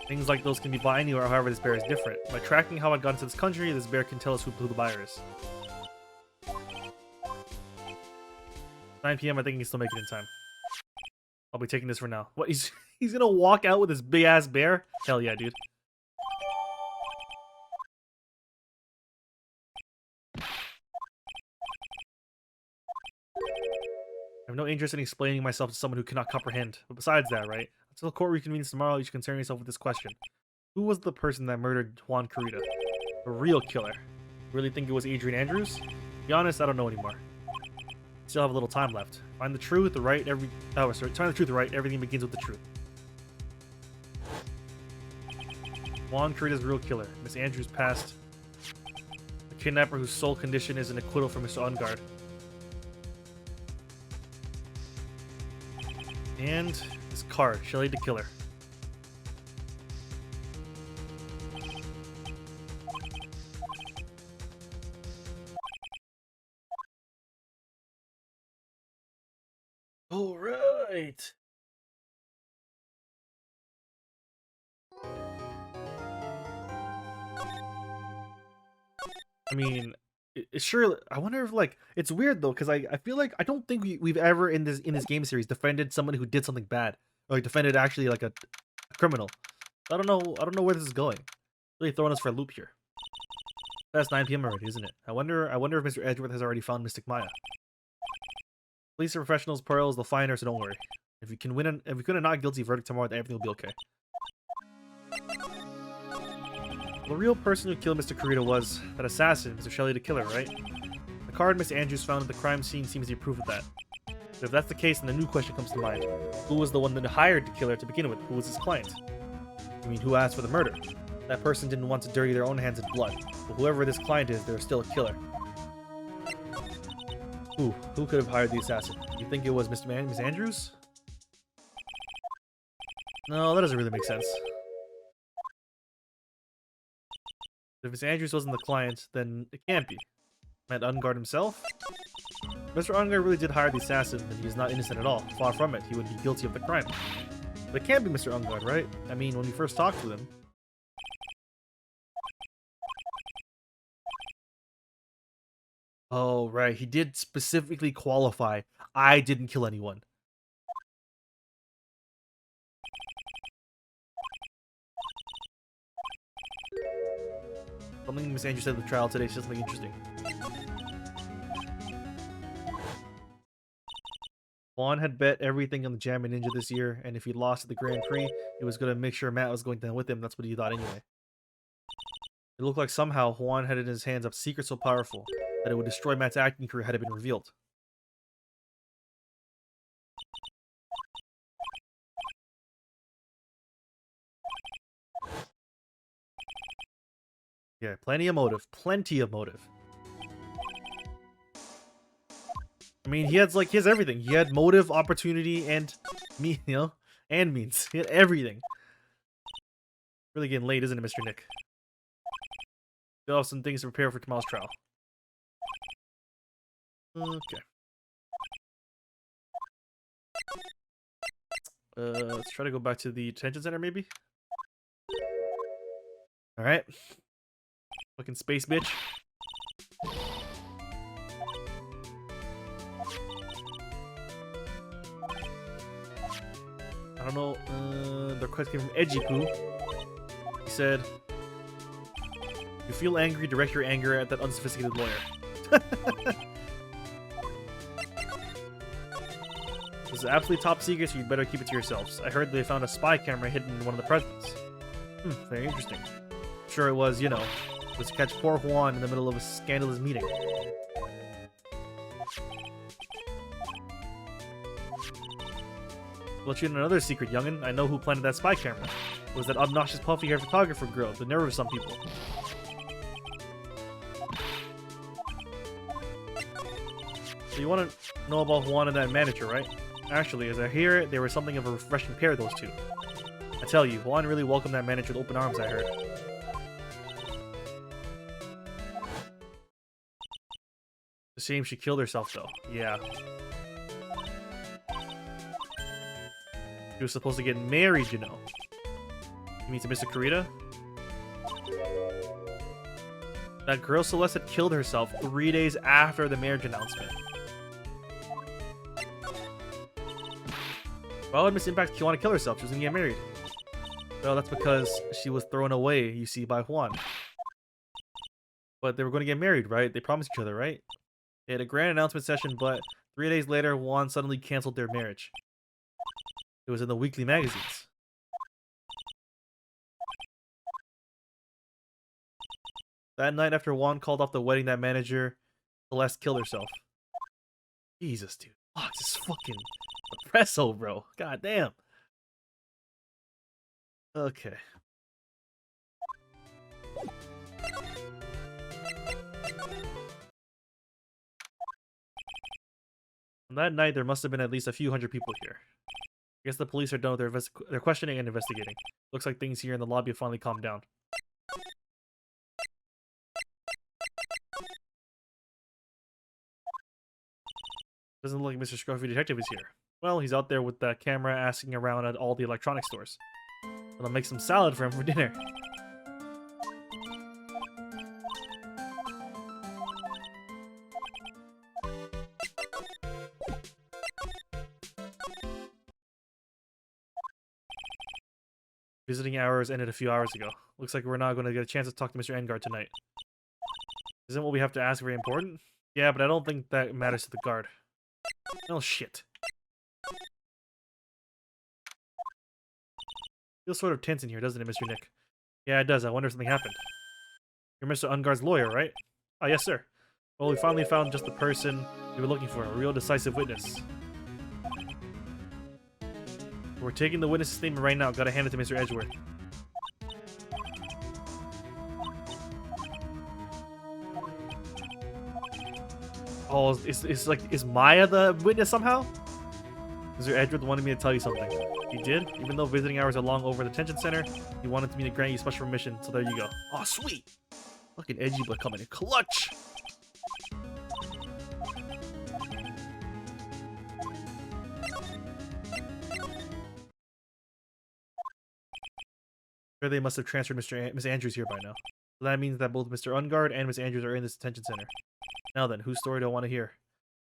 Things like those can be bought anywhere, however this bear is different. By tracking how it got into this country, this bear can tell us who the buyer is. 9 p.m. I think he can still make it in time. I'll be taking this for now. What, he's gonna walk out with this big ass bear? Hell yeah, dude. I have no interest in explaining myself to someone who cannot comprehend. But besides that, right? Until court reconvenes tomorrow, you should concern yourself with this question. Who was the person that murdered Juan Carita? The real killer. Really think it was Adrian Andrews? To be honest, I don't know anymore. Still have a little time left. Find the truth, find the truth, right? Everything begins with the truth. Juan Carita's real killer. Miss Andrews passed. The kidnapper whose sole condition is an acquittal for Mr. Ungard. And this card, Shelly the Killer. All right. I mean, it's sure. I wonder if it's weird though, because I feel like I don't think we've ever in this game series defended someone who did something bad, or defended actually like a criminal. I don't know where this is going. Really throwing us for a loop here. Past 9 p.m. already, isn't it? I wonder if Mr. Edgeworth has already found Mystic Maya. Police are professionals, pearls, they'll find her, so don't worry. If we can win a not guilty verdict tomorrow, then everything will be okay. The real person who killed Mr. Kurita was that assassin, Mr. Shelley the killer, right? The card Miss Andrews found at the crime scene seems to be proof of that. But if that's the case, then a new question comes to mind. Who was the one that hired the killer to begin with? Who was his client? I mean, who asked for the murder? That person didn't want to dirty their own hands in blood. But whoever this client is, they're still a killer. Who could have hired the assassin? You think it was Miss Andrews? No, that doesn't really make sense. If Miss Andrews wasn't the client, then it can't be. Matt Ungard himself? Mr. Ungard really did hire the assassin, and he is not innocent at all. Far from it, he would be guilty of the crime. But it can't be Mr. Ungard, right? I mean, when we first talked to him... Oh, right, he did specifically qualify. I didn't kill anyone. Something Miss Andrews said at the trial today is something interesting. Juan had bet everything on the Jammin' Ninja this year, and if he lost at the Grand Prix, he was going to make sure Matt was going down with him. That's what he thought anyway. It looked like somehow Juan had in his hands a secret so powerful that it would destroy Matt's acting career had it been revealed. Yeah, plenty of motive. Plenty of motive. I mean, he has everything. He had motive, opportunity, and and means. He had everything. Really getting late, isn't it, Mr. Nick? Still have some things to prepare for tomorrow's trial. Okay. Let's try to go back to the detention center, maybe? Alright. Fucking space bitch. I don't know. The request came from Edgy-Poo. He said, "You feel angry, direct your anger at that unsophisticated lawyer." This is absolutely top secret, so you'd better keep it to yourselves. I heard they found a spy camera hidden in one of the presidents. Very interesting. Sure it was, it was to catch poor Juan in the middle of a scandalous meeting. Let you in another secret, youngin'. I know who planted that spy camera. It was that obnoxious puffy-haired photographer girl, the nerve of some people. So you want to know about Juan and that manager, right? Actually, as I hear it, they were something of a refreshing pair, those two. I tell you, Juan really welcomed that manager with open arms, I heard. It's a shame she killed herself, though. Yeah. She was supposed to get married, You mean to Mr. Kurita? That girl Celeste had killed herself 3 days after the marriage announcement. Why would Miss Impact want to kill herself? She was gonna get married. Well, that's because she was thrown away, you see, by Juan. But they were going to get married, right? They promised each other, right? They had a grand announcement session, but 3 days later, Juan suddenly canceled their marriage. It was in the weekly magazines. That night after Juan called off the wedding, that manager, Celeste, killed herself. Jesus, dude. Fuck, this is fucking depresso, bro. God damn. Okay. On that night, there must have been at least a few hundred people here. I guess the police are done with their questioning and investigating. Looks like things here in the lobby have finally calmed down. Doesn't look like Mr. Scruffy Detective is here. Well, he's out there with that camera asking around at all the electronic stores. I'll make some salad for him for dinner. Visiting hours ended a few hours ago. Looks like we're not going to get a chance to talk to Mr. Engard tonight. Isn't what we have to ask very important? Yeah, but I don't think that matters to the guard. Oh, shit. Feels sort of tense in here, doesn't it, Mr. Nick? Yeah, it does. I wonder if something happened. You're Mr. Ungar's lawyer, right? Oh, yes, sir. Well, we finally found just the person we were looking for, a real decisive witness. We're taking the witness's statement right now. Gotta hand it to Mr. Edgeworth. Oh, is Maya the witness somehow? Mr. Edgeworth wanted me to tell you something. He did? Even though visiting hours are long over at the detention center, he wanted me to grant you special permission, so there you go. Oh, sweet! Fucking edgy boy coming in clutch! Sure, they must have transferred Miss Andrews here by now. So that means that both Mr. Ungard and Miss Andrews are in this detention center. Now then, whose story do I want to hear?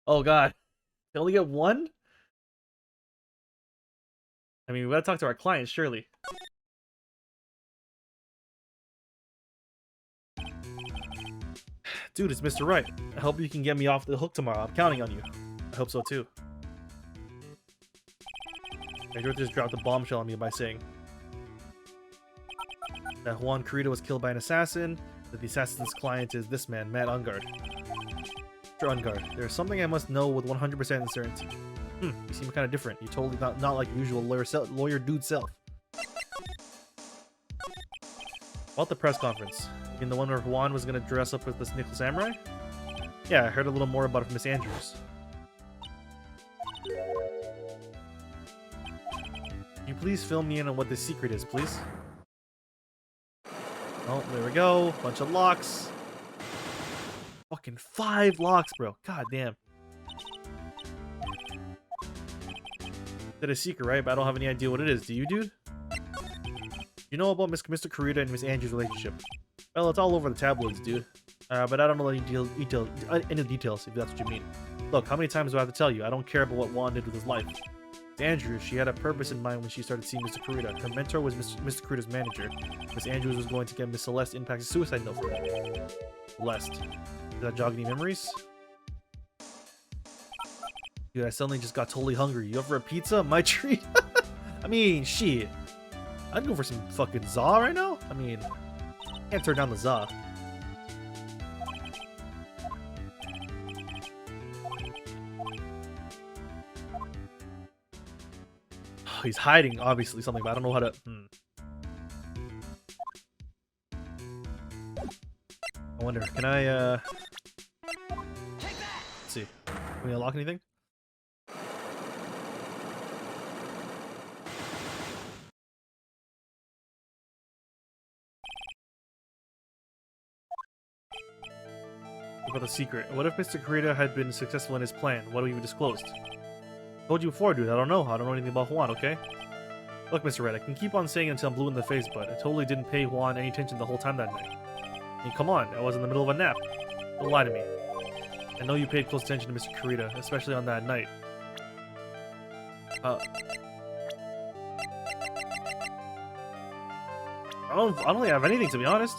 Oh god. They only get one? I mean, we gotta talk to our clients, surely. Dude, it's Mr. Wright. I hope you can get me off the hook tomorrow. I'm counting on you. I hope so too. Edgeworth just dropped a bombshell on me by saying that Juan Corrida was killed by an assassin, that the assassin's client is this man, Matt Ungard. Mr. Ungard, there's something I must know with 100% certainty. You seem kind of different. You're totally not like usual lawyer dude self. About the press conference. You mean the one where Juan was gonna dress up with this Nickel Samurai? Yeah, I heard a little more about it from Miss Andrews. Can you please fill me in on what this secret is, please? Oh, there we go. Bunch of locks. Fucking 5 locks, bro. God damn. That a secret, right? But I don't have any idea what it is. Do you, dude? You know about Mr. Corrida and Miss Andrews' relationship? Well, it's all over the tabloids, dude. But I don't know any details, if that's what you mean. Look, how many times do I have to tell you? I don't care about what Juan did with his life. Miss Andrews, she had a purpose in mind when she started seeing Mr. Corrida. Her mentor was Mr. Corrida's manager. Miss Andrews was going to get Miss Celeste Impact's suicide note for her. Celeste. Did that jog any memories? Dude, I suddenly just got totally hungry. You up for a pizza? My treat? I mean, shit. I'd go for some fucking za right now. I mean, can't turn down the za. He's hiding, obviously, something, but I don't know how to... I wonder, can I, Let's see. Can we unlock anything? What about the secret? What if Mr. Corrida had been successful in his plan? What have we disclosed? Told you before, dude. I don't know anything about Juan, okay? Look, Mr. Red, I can keep on saying it until I'm blue in the face, but I totally didn't pay Juan any attention the whole time that night. I mean, come on, I was in the middle of a nap. Don't lie to me. I know you paid close attention to Mr. Corrida, especially on that night. I don't really have anything, to be honest.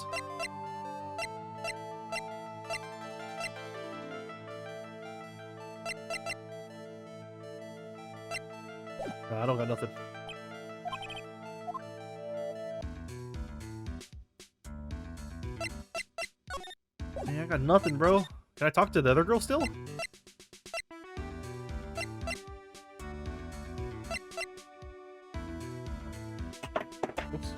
I don't got nothing. Man, I got nothing, bro. Can I talk to the other girl still? Oops.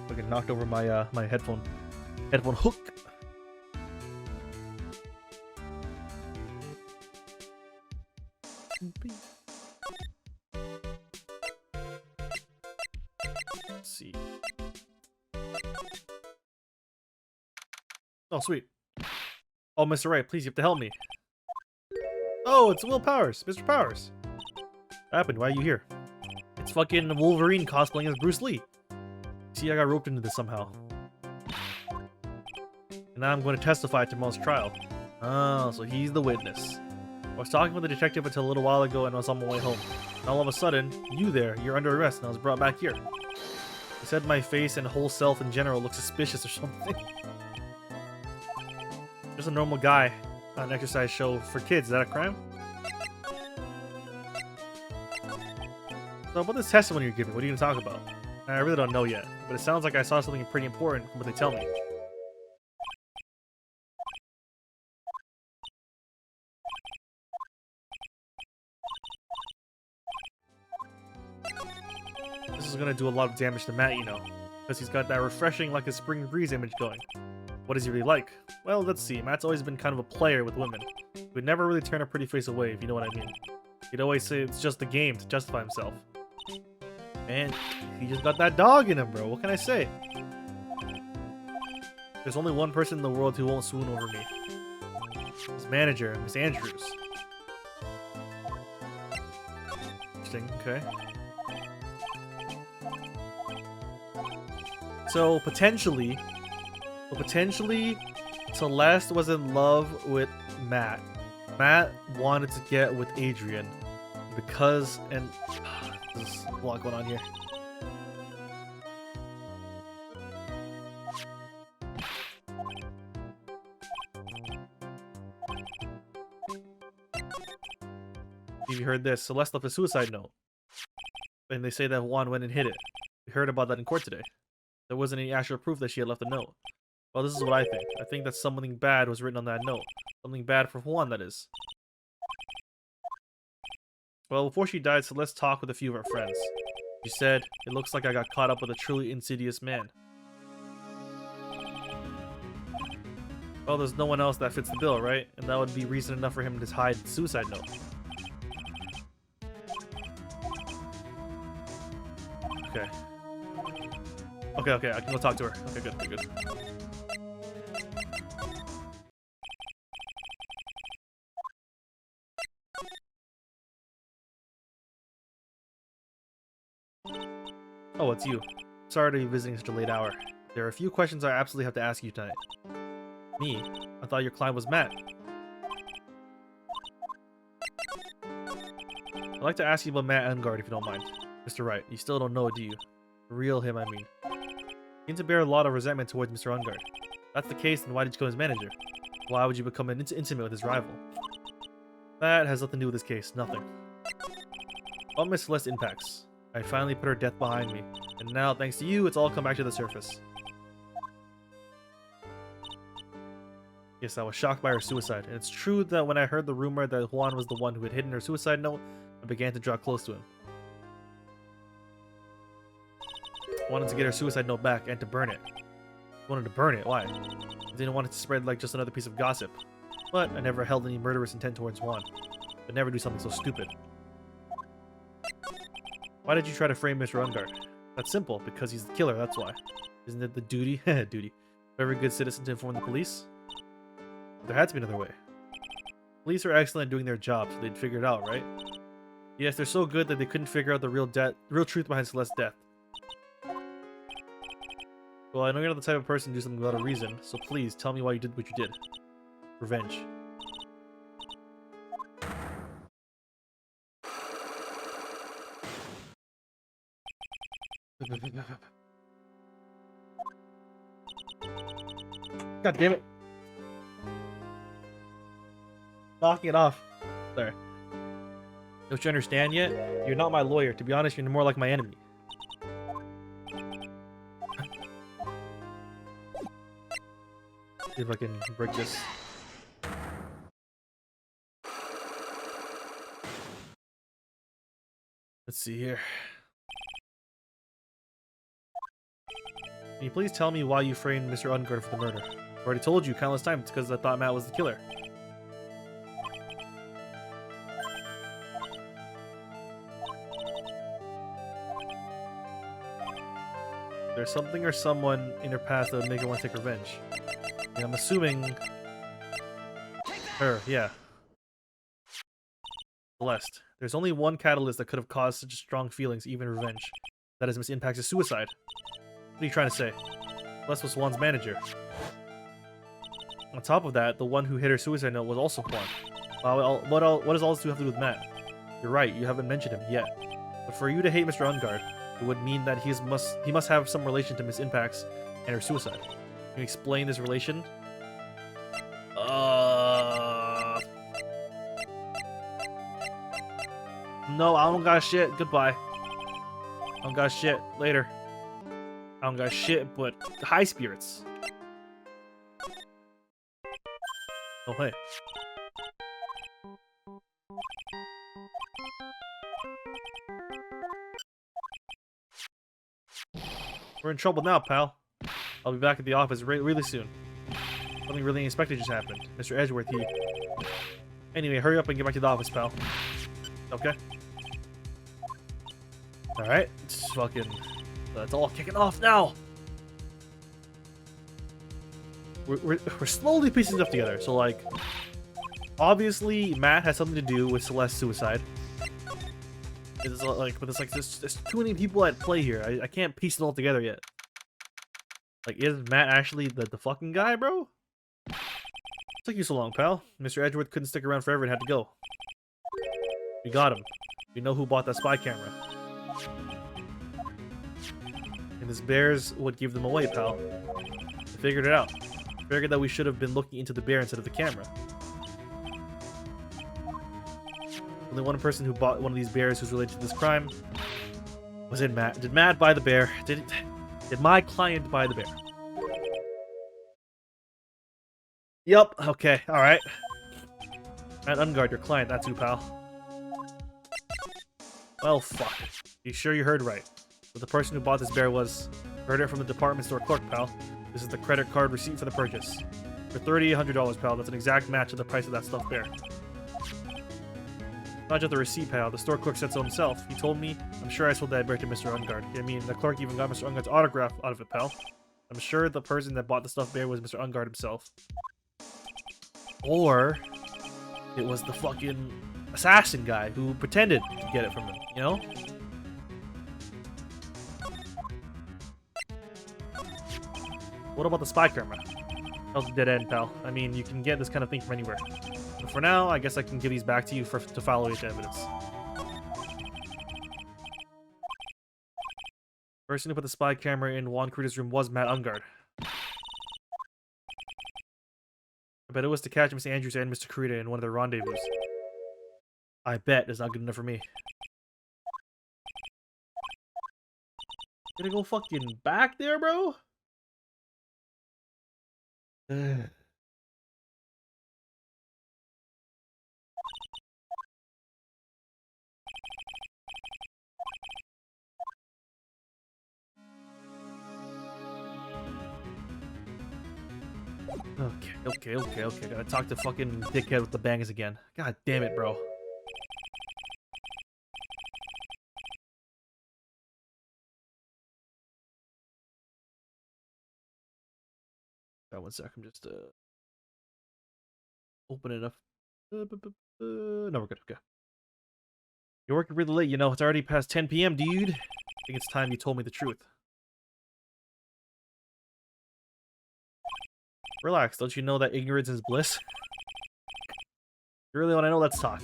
Fucking knocked over my my headphone hook. Let's see. Oh, sweet. Oh, Mr. Wright, please, you have to help me. Oh, it's Will Powers. Mr. Powers. What happened? Why are you here? It's fucking Wolverine cosplaying as Bruce Lee. See, I got roped into this somehow. And now I'm going to testify at tomorrow's trial. Oh, so he's the witness. I was talking with the detective until a little while ago and I was on my way home. And all of a sudden, you're under arrest and I was brought back here. He said my face and whole self in general look suspicious or something. Just a normal guy on an exercise show for kids. Is that a crime? So about this testimony you're giving, what are you going to talk about? I really don't know yet, but it sounds like I saw something pretty important from what they tell me. This is going to do a lot of damage to Matt, you know, because he's got that refreshing like a spring breeze image going. What is he really like? Well, let's see. Matt's always been kind of a player with women. He would never really turn a pretty face away, if you know what I mean. He'd always say it's just a game to justify himself. And he just got that dog in him, bro. What can I say? There's only one person in the world who won't swoon over me. His manager, Miss Andrews. Interesting, okay. So potentially, Celeste was in love with Matt. Matt wanted to get with Adrian because, and there's a lot going on here. You heard this? Celeste left a suicide note, and they say that Juan went and hid it. We heard about that in court today. There wasn't any actual proof that she had left a note. Well, this is what I think. I think that something bad was written on that note. Something bad for Juan, that is. Well, before she died, Celeste talked with a few of her friends. She said, "It looks like I got caught up with a truly insidious man." Well, there's no one else that fits the bill, right? And that would be reason enough for him to hide the suicide note. Okay. Okay, I can go talk to her. Okay, good. Oh, it's you. Sorry to be visiting such a late hour. There are a few questions I absolutely have to ask you tonight. Me? I thought your client was Matt. I'd like to ask you about Matt Engard if you don't mind. Mr. Wright, you still don't know, do you? The real him, I mean. You seem to bear a lot of resentment towards Mr. Engard. If that's the case, then why did you become his manager? Why would you become intimate with his rival? That has nothing to do with this case, nothing. About Miss Celeste impacts. I finally put her death behind me, and now, thanks to you, it's all come back to the surface. Yes, I was shocked by her suicide, and it's true that when I heard the rumor that Juan was the one who had hidden her suicide note, I began to draw close to him. I wanted to get her suicide note back and to burn it. I wanted to burn it, why? I didn't want it to spread like just another piece of gossip. But I never held any murderous intent towards Juan. I'd never do something so stupid. Why did you try to frame Mr. Engard? That's simple, because he's the killer, that's why. Isn't it the duty of every good citizen to inform the police? There had to be another way. Police are excellent at doing their job, so they'd figure it out, right? Yes, they're so good that they couldn't figure out the real truth behind Celeste's death. Well, I know you're not the type of person to do something without a reason, so please tell me why you did what you did. Revenge. God damn it. Knocking it off. There. Don't you understand yet? You're not my lawyer. To be honest, you're more like my enemy. See if I can break this. Let's see here. Can you please tell me why you framed Mr. Engard for the murder? I've already told you countless times it's because I thought Matt was the killer. There's something or someone in her past that would make her want to take revenge. And I'm assuming... her, yeah. Celeste. There's only one catalyst that could have caused such strong feelings, even revenge. That is Miss Impact's suicide. What are you trying to say? Celeste was Juan's manager. On top of that, the one who hit her suicide note was also Juan. What does all this have to do with Matt? You're right, you haven't mentioned him yet. But for you to hate Mr. Engard, it would mean that he must have some relation to Miss Impact's and her suicide. Can you explain this relation? No, I don't got shit. Goodbye. I don't got shit. Later. I don't got shit, but high spirits. Oh, hey. We're in trouble now, pal. I'll be back at the office really soon. Something really unexpected just happened. Mr. Edgeworth, he... Anyway, hurry up and get back to the office, pal. Okay? Alright. It's fucking... It's all kicking off now! We're slowly piecing stuff together. So, like... Obviously, Matt has something to do with Celeste's suicide. It's like, but it's like, there's too many people at play here. I can't piece it all together yet. Like, is Matt actually the fucking guy, bro? Took you so long, pal. Mr. Edgeworth couldn't stick around forever and had to go. We got him. We know who bought that spy camera. And his bears would give them away, pal. I figured it out. I figured that we should have been looking into the bear instead of the camera. Only one person who bought one of these bears who's related to this crime was it Matt. Did Matt buy the bear? Did my client buy the bear? Yup. Okay. All right. Matt Ungard, your client. That's who, pal. Well, fuck. You sure you heard right? But the person who bought this bear was... Heard it from the department store clerk, pal. This is the credit card receipt for the purchase. For $3,800, pal. That's an exact match of the price of that stuffed bear. Not just the receipt, pal. The store clerk said so himself. He told me, I'm sure I sold that bear to Mr. Ungard. I mean, the clerk even got Mr. Ungard's autograph out of it, pal. I'm sure the person that bought the stuffed bear was Mr. Ungard himself. Or it was the fucking assassin guy who pretended to get it from him, you know? What about the spy camera? That was a dead end, pal. I mean, you can get this kind of thing from anywhere. But for now, I guess I can give these back to you to file away the evidence. The person who put the spy camera in Juan Carita's room was Matt Ungard. I bet it was to catch Mr. Andrews and Mr. Carita in one of their rendezvous. I bet it's not good enough for me. Gonna go fucking back there, bro? Okay. Gotta talk to fucking dickhead with the bangs again. God damn it, bro. One sec, I'm just open it up. No, we're good. Okay. You're working really late, you know. It's already past 10 p.m., dude. I think it's time you told me the truth. Relax, don't you know that ignorance is bliss? You really want to know? Let's talk.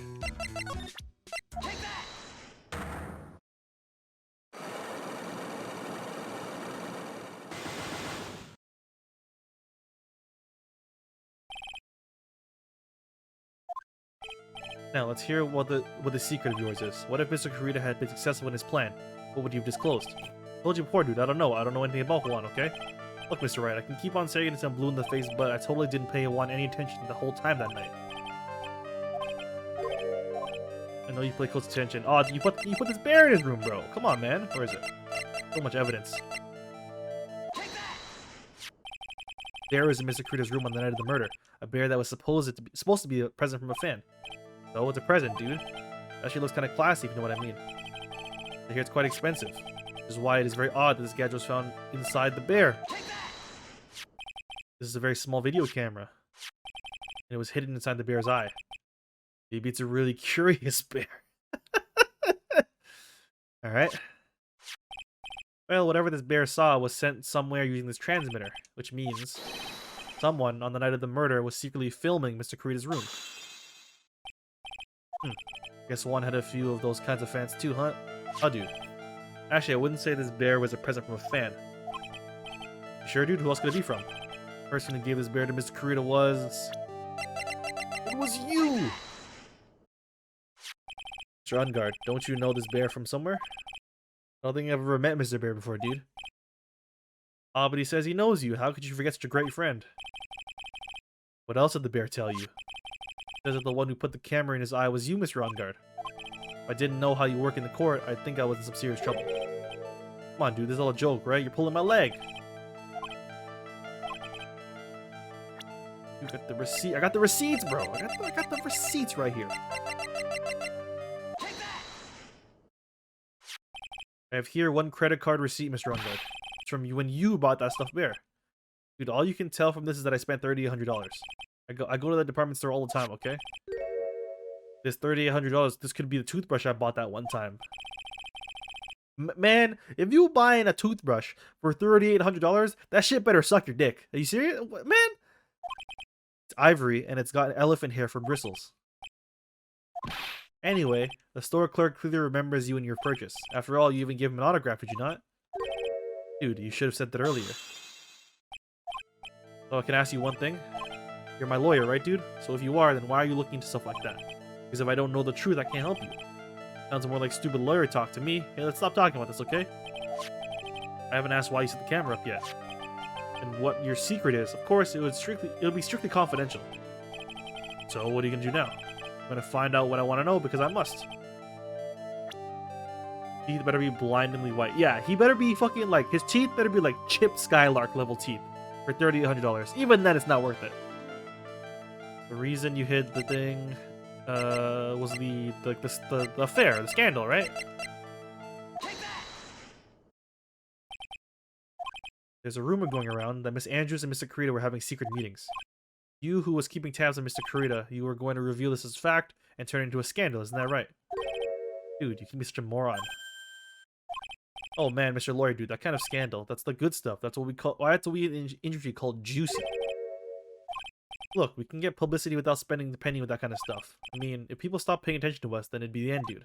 Now, let's hear what the secret of yours is. What if Mr. Carita had been successful in his plan? What would you have disclosed? I told you before, dude. I don't know anything about Juan, okay? Look, Mr. Wright, I can keep on saying it until I'm blue in the face, but I totally didn't pay Juan any attention the whole time that night. I know you play close attention. Oh, you put this bear in his room, bro. Come on, man. Where is it? So much evidence. Bear was in Mr. Carita's room on the night of the murder. A bear that was supposed to be a present from a fan. So it's a present, dude. Actually looks kind of classy, if you know what I mean. I hear it's quite expensive. Which is why it is very odd that this gadget was found inside the bear. This is a very small video camera. And it was hidden inside the bear's eye. Maybe it's a really curious bear. Alright. Well, whatever this bear saw was sent somewhere using this transmitter. Which means someone on the night of the murder was secretly filming Mr. Carita's room. Guess one had a few of those kinds of fans too, huh? Oh, dude. Actually, I wouldn't say this bear was a present from a fan. You sure, dude? Who else could it be from? The person who gave this bear to Mr. Carita was... It was you! Mr. Ungard, don't you know this bear from somewhere? I don't think I've ever met Mr. Bear before, dude. Ah, but he says he knows you. How could you forget such a great friend? What else did the bear tell you? He says that the one who put the camera in his eye was you, Mr. Ungard. If I didn't know how you work in the court, I'd think I was in some serious trouble. Come on, dude, this is all a joke, right? You're pulling my leg. You got the receipt. I got the receipts, bro. I got the receipts right here. I have here one credit card receipt, Mr. Ungard. It's from when you bought that stuffed bear. Dude, all you can tell from this is that I spent $3,800. I go to the department store all the time, okay? This $3,800, this could be the toothbrush I bought that one time. Man, if you buying a toothbrush for $3,800, that shit better suck your dick. Are you serious? Man? It's ivory, and it's got elephant hair for bristles. Anyway, the store clerk clearly remembers you and your purchase. After all, you even gave him an autograph, did you not? Dude, you should have said that earlier. So I can ask you one thing? You're my lawyer, right, dude? So if you are, then why are you looking into stuff like that? Because if I don't know the truth, I can't help you. Sounds more like stupid lawyer talk to me. Hey, let's stop talking about this, okay? I haven't asked why you set the camera up yet. And what your secret is. Of course, it'll be strictly confidential. So what are you gonna do now? I'm gonna find out what I want to know because I must. Teeth better be blindingly white. Yeah, he better be fucking like, his teeth better be like Chip Skylark level teeth for $3,800. Even then, it's not worth it. The reason you hid the thing was the affair, the scandal, right? There's a rumor going around that Miss Andrews and Mr. Kurita were having secret meetings. You, who was keeping tabs on Mr. Kurita, you were going to reveal this as fact and turn it into a scandal, isn't that right? Dude, you can be such a moron. Oh man, Mr. Lawyer, dude, that kind of scandal, that's the good stuff. That's what we call, that's what we in industry call juicy. Look, we can get publicity without spending the penny with that kind of stuff. I mean, if people stop paying attention to us, then it'd be the end, dude.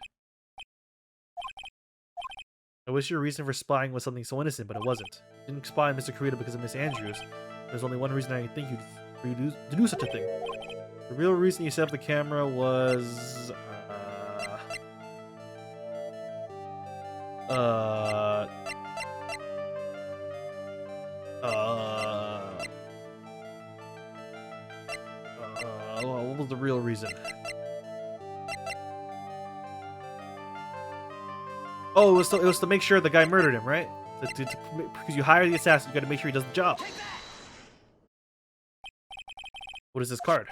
I wish your reason for spying was something so innocent, but it wasn't. You didn't spy on Mr. Kurita because of Miss Andrews. There's only one reason I think you'd do such a thing. The real reason you set up the camera was... what was the real reason? Oh, it was to make sure the guy murdered him, right? Because you hire the assassin, you gotta make sure he does the job. What is this card?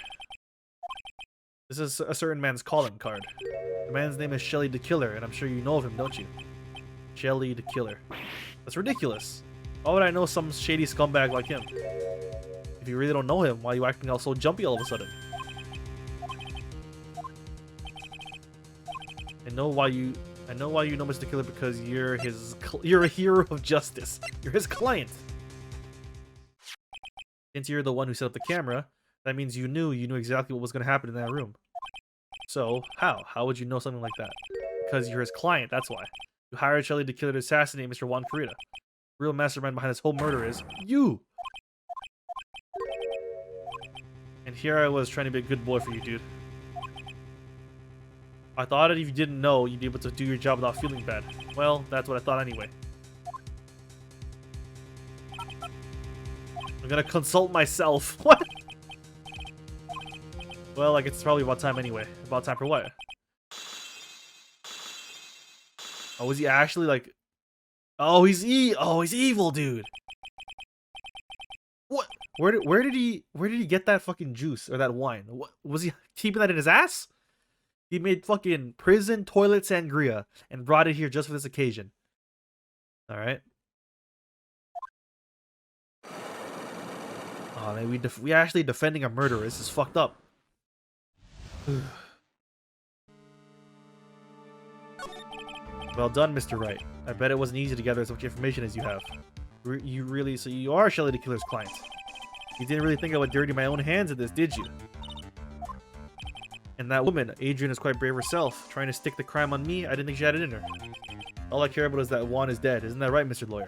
This is a certain man's calling card. The man's name is Shelly the Killer, and I'm sure you know of him, don't you? Shelly the Killer. That's ridiculous. Why would I know some shady scumbag like him? If you really don't know him, why are you acting all so jumpy all of a sudden? I know why you know Mr. Killer because you're a hero of justice. You're his client. Since you're the one who set up the camera, that means you knew exactly what was going to happen in that room. So, how would you know something like that? Because you're his client, that's why. You hired Shelly the Killer to assassinate Mr. Juan Kurita. The real mastermind behind this whole murder is you. And here I was trying to be a good boy for you, dude. I thought that if you didn't know, you'd be able to do your job without feeling bad. Well, that's what I thought anyway. I'm gonna consult myself. What? Well, like, it's probably about time anyway. About time for what? Oh, was he actually like... Oh, he's evil, dude. What? Where did he get that fucking juice or that wine? What was he keeping that in his ass? He made fucking prison toilet sangria and brought it here just for this occasion. All right. Oh man, we actually defending a murderer. This is fucked up. Well done, Mr. Wright. I bet it wasn't easy to gather as much information as you have. So you are Shelly the Killer's client. You didn't really think I would dirty my own hands at this, did you? And that woman, Adrian, is quite brave herself. Trying to stick the crime on me, I didn't think she had it in her. All I care about is that Juan is dead. Isn't that right, Mr. Lawyer?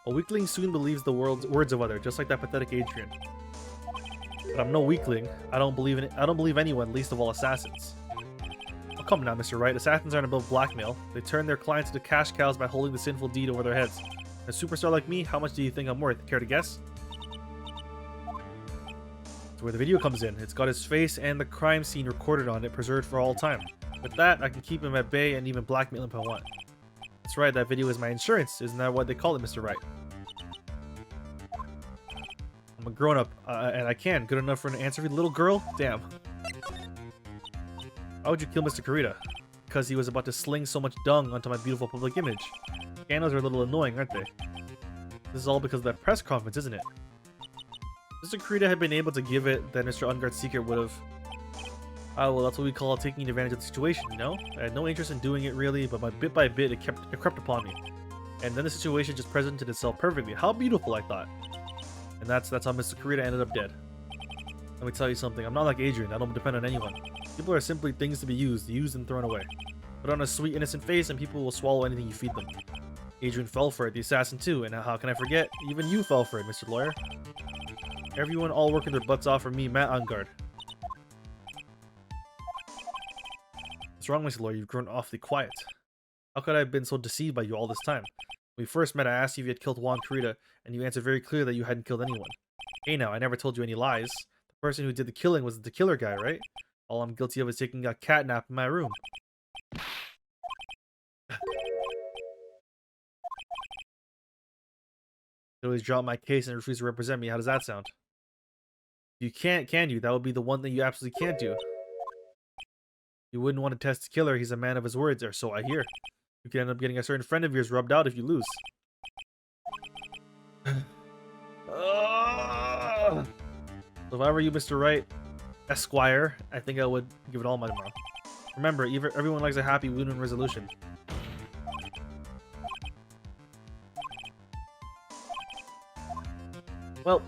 A weakling soon believes the words of others, just like that pathetic Adrian. But I'm no weakling. I don't believe anyone, least of all assassins. Oh, come now, Mr. Wright. Assassins aren't above blackmail. They turn their clients into cash cows by holding the sinful deed over their heads. A superstar like me, how much do you think I'm worth? Care to guess? That's where the video comes in. It's got his face and the crime scene recorded on it, preserved for all time. With that, I can keep him at bay and even blackmail him if I want. That's right, that video is my insurance. Isn't that what they call it, Mr. Wright? I'm a grown-up, and I can. Good enough for an answer for the little girl? Damn. Why would you kill Mr. Kurita? Because he was about to sling so much dung onto my beautiful public image. Scandals are a little annoying, aren't they? This is all because of that press conference, isn't it? If Mr. Kurita had been able to give it, then Mr. Unguard's secret would have... well, that's what we call taking advantage of the situation, you know? I had no interest in doing it, really, but bit by bit, it crept upon me. And then the situation just presented itself perfectly. How beautiful, I thought. And that's how Mr. Kurita ended up dead. Let me tell you something. I'm not like Adrian. I don't depend on anyone. People are simply things to be used and thrown away. Put on a sweet, innocent face, and people will swallow anything you feed them. Adrian fell for it, the assassin too, and how can I forget? Even you fell for it, Mr. Lawyer. Everyone all working their butts off for me, Matt Ungard. What's wrong, Mr. Lawyer? You've grown awfully quiet. How could I have been so deceived by you all this time? When we first met, I asked you if you had killed Juan Kurita, and you answered very clearly that you hadn't killed anyone. Hey now, I never told you any lies. The person who did the killing was the killer guy, right? All I'm guilty of is taking a catnap in my room. You always drop my case and refuse to represent me. How does that sound? You can't, can you? That would be the one thing you absolutely can't do. You wouldn't want to test the killer. He's a man of his words, or so I hear. You could end up getting a certain friend of yours rubbed out if you lose. So if I were you, Mr. Wright, Esquire, I think I would give it all my tomorrow. Remember, everyone likes a happy win-win resolution. Well.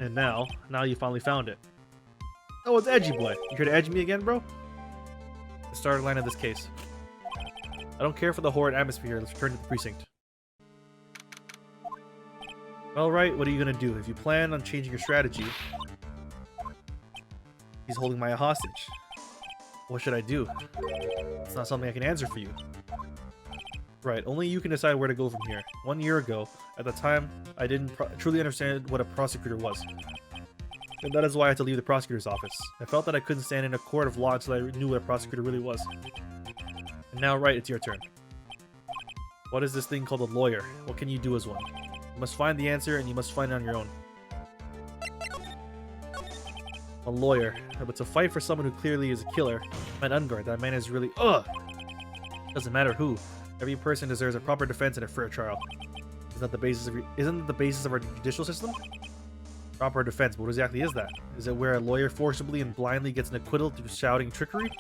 And now you finally found it. Oh, it's Edgy Boy. You here to edge me again, bro? The starting line of this case. I don't care for the horrid atmosphere. Let's return to the precinct. Well, Wright, what are you gonna do? If you plan on changing your strategy... He's holding my hostage. What should I do? It's not something I can answer for you. Right, only you can decide where to go from here. 1 year ago, at the time, I didn't truly understand what a prosecutor was. And that is why I had to leave the prosecutor's office. I felt that I couldn't stand in a court of law until I knew what a prosecutor really was. And now, Wright, it's your turn. What is this thing called a lawyer? What can you do as one? You must find the answer, and you must find it on your own. A lawyer. But to fight for someone who clearly is a killer, Matt Ungard, that man is really... Ugh! Doesn't matter who. Every person deserves a proper defense and a fair trial. Isn't that the basis of our judicial system? Proper defense, but what exactly is that? Is it where a lawyer forcibly and blindly gets an acquittal through shouting trickery?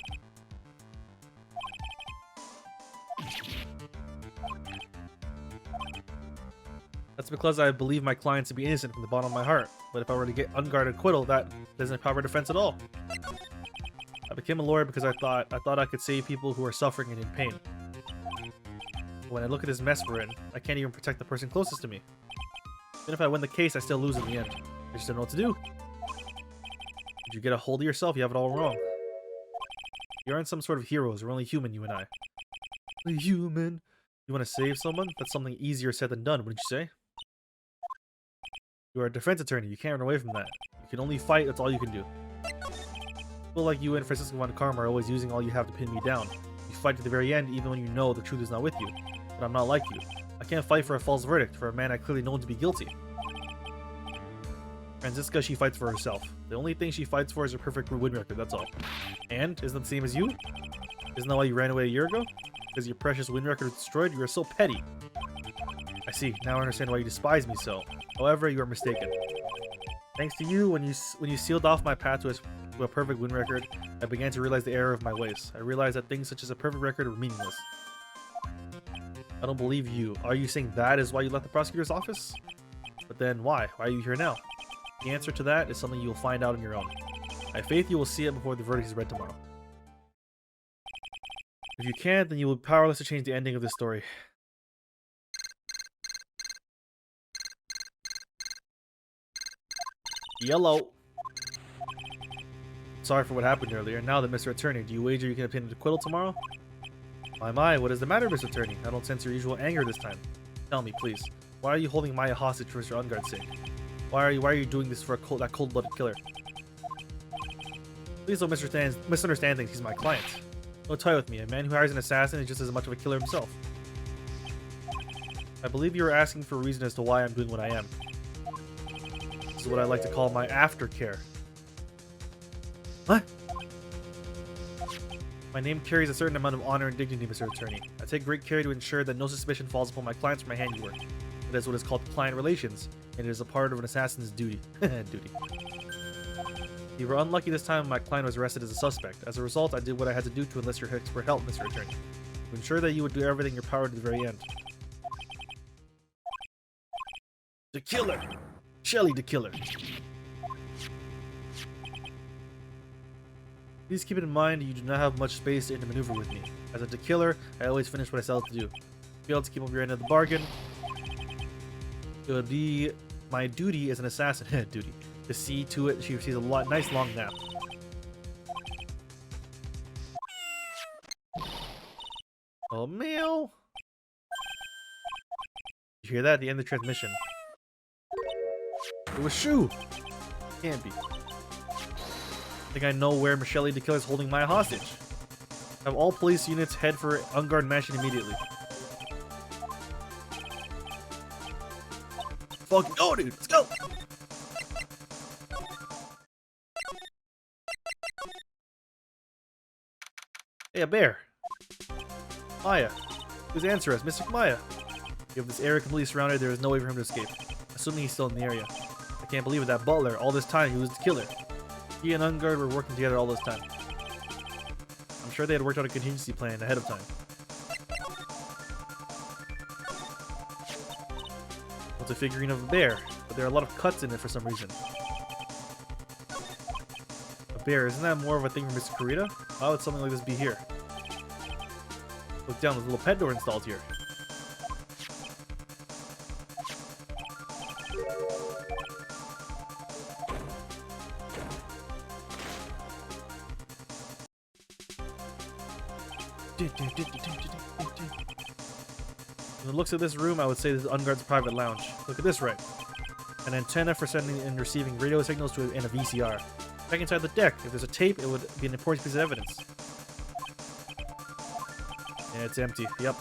That's because I believe my clients to be innocent from the bottom of my heart. But if I were to get unguarded acquittal, that isn't proper defense at all. I became a lawyer because I thought I could save people who are suffering and in pain. When I look at this mess we're in, I can't even protect the person closest to me. Even if I win the case, I still lose in the end. I just don't know what to do. Did you get a hold of yourself? You have it all wrong. You aren't some sort of heroes. We're only human, you and I. Human. You want to save someone? That's something easier said than done, wouldn't you say? You are a defense attorney. You can't run away from that. You can only fight. That's all you can do. People like you and Francisco Von Karma are always using all you have to pin me down. You fight to the very end, even when you know the truth is not with you. But I'm not like you. I can't fight for a false verdict for a man I clearly know to be guilty. Francisca, she fights for herself. The only thing she fights for is her perfect win record, that's all. And? Isn't that the same as you? Isn't that why you ran away a year ago? Because your precious win record was destroyed? You are so petty. I see. Now I understand why you despise me so. However, you are mistaken. Thanks to you, when you sealed off my path to a perfect win record, I began to realize the error of my ways. I realized that things such as a perfect record were meaningless. I don't believe you. Are you saying that is why you left the prosecutor's office? But then why? Why are you here now? The answer to that is something you'll find out on your own. I have faith you will see it before the verdict is read tomorrow. If you can't, then you will be powerless to change the ending of this story. Yellow. Sorry for what happened earlier. Now then, Mr. Attorney, do you wager you can obtain an acquittal tomorrow? My, what is the matter, Mr. Attorney? I don't sense your usual anger this time. Tell me, please. Why are you holding Maya hostage for Mr. Ungard's sake? Why are you doing this for that cold-blooded killer? Please don't misunderstand things. He's my client. Don't toy with me. A man who hires an assassin is just as much of a killer himself. I believe you are asking for a reason as to why I'm doing what I am. This is what I like to call my aftercare. What? My name carries a certain amount of honor and dignity, Mr. Attorney. I take great care to ensure that no suspicion falls upon my clients for my handiwork. It is what is called client relations, and it is a part of an assassin's duty. You were unlucky this time. My client was arrested as a suspect. As a result, I did what I had to do to enlist your expert help, Mr. Attorney, to ensure that you would do everything in your power to the very end. The killer! Shelly the killer! Please keep in mind you do not have much space to maneuver with me. As a killer, I always finish what I set out to do. If you fail to keep up your end of the bargain, it would be my duty as an assassin to see to it she receives a nice long nap. Oh, meow! You hear that? At the end of the transmission. It was Shu! Can't be. I think I know where Michelle the Killer is holding my hostage. Have all police units head for Ungard Mansion immediately. Fucking go, dude! Let's go! Hey, a bear! Maya! Please answer us, Mr. Maya! You have this area completely surrounded, there is no way for him to escape. Assuming he's still in the area. I can't believe it, that butler, all this time, he was the killer. He and Ungard were working together all this time. I'm sure they had worked out a contingency plan ahead of time. What's a figurine of a bear? But there are a lot of cuts in it for some reason. A bear, isn't that more of a thing for Mr. Kurita? Why would something like this be here? Look down, there's a little pet door installed here. From the looks of this room, I would say this is Ungard's private lounge. Look at this, right? An antenna for sending and receiving radio signals to and a VCR. Back inside the deck, if there's a tape, it would be an important piece of evidence. Yeah, it's empty. Yep.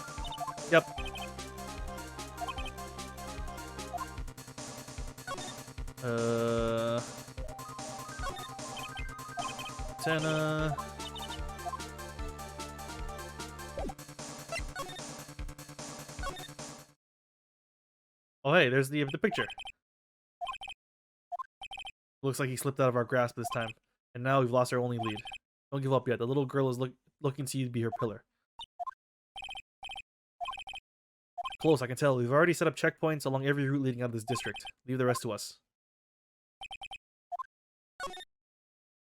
Yep. Antenna. Oh hey, there's the picture. Looks like he slipped out of our grasp this time. And now we've lost our only lead. Don't give up yet. The little girl is looking to you to be her pillar. Close, I can tell. We've already set up checkpoints along every route leading out of this district. Leave the rest to us.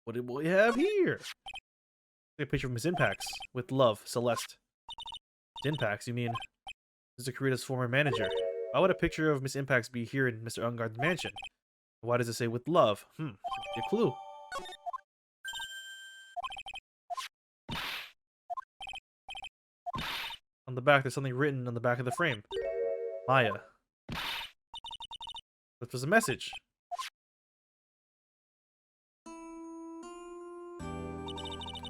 What did we have here? A picture of Miss Impax. With love, Celeste. Miss Impax, you mean Mr. Kurita's former manager. Why would a picture of Miss Impax be here in Mr. Ungard's mansion? Why does it say with love? A clue. On the back, there's something written on the back of the frame. Maya. This was a message. I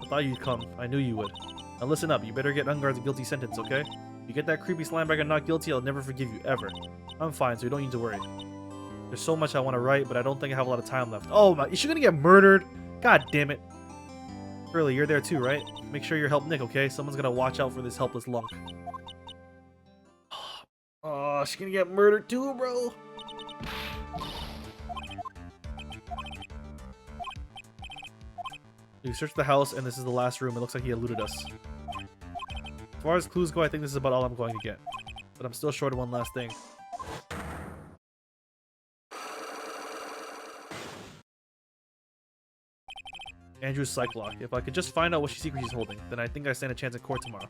thought you'd come. I knew you would. Now listen up. You better get Ungard's guilty sentence, okay? If you get that creepy slime bag and not guilty, I'll never forgive you, ever. I'm fine, so you don't need to worry. There's so much I want to write, but I don't think I have a lot of time left. Oh my, is she gonna get murdered? God damn it. Curly, you're there too, right? Make sure you help Nick, okay? Someone's gonna watch out for this helpless lunk. Oh, she's gonna get murdered too, bro. We searched the house, and this is the last room. It looks like he eluded us. As far as clues go, I think this is about all I'm going to get. But I'm still short of one last thing. Andrew's psych lock. If I could just find out what secret she's holding, then I think I stand a chance in court tomorrow.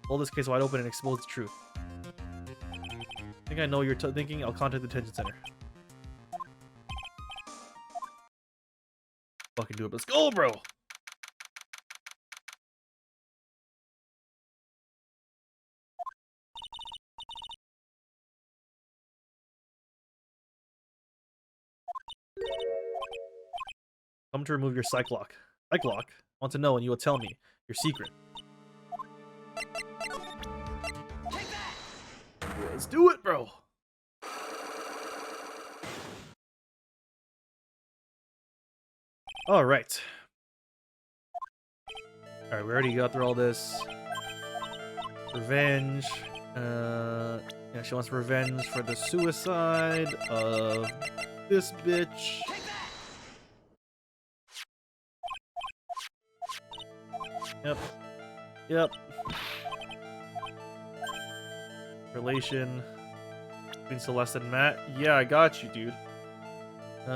Hold this case wide open and expose the truth. I think I know you're thinking. I'll contact the detention center. Fucking do it. Let's go, bro. Come to remove your psych lock. Psych lock? Want to know and you will tell me your secret. Let's do it, bro. All right. All right, we already got through all this. Revenge. Yeah, she wants revenge for the suicide of this bitch. Yep. Yep. Relation between Celeste and Matt. Yeah, I got you, dude. This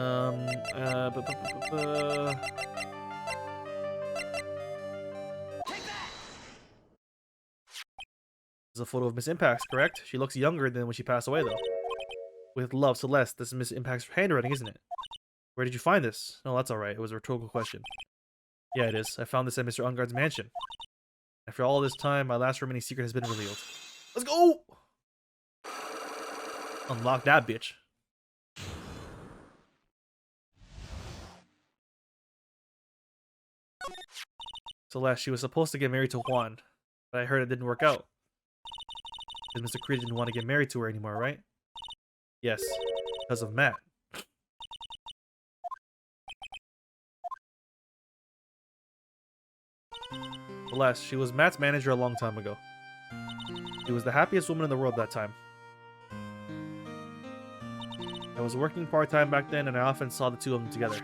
is a photo of Miss Impact's, correct? She looks younger than when she passed away, though. With love, Celeste. This is Miss Impact's handwriting, isn't it? Where did you find this? No, that's alright. It was a rhetorical question. Yeah, it is. I found this at Mr. Ungard's mansion. After all this time, my last remaining secret has been revealed. Let's go! Unlock that bitch. Celeste, she was supposed to get married to Juan, but I heard it didn't work out. Because Mr. Creed didn't want to get married to her anymore, right? Yes, because of Matt. Celeste, she was Matt's manager a long time ago. She was the happiest woman in the world that time. I was working part-time back then, and I often saw the two of them together.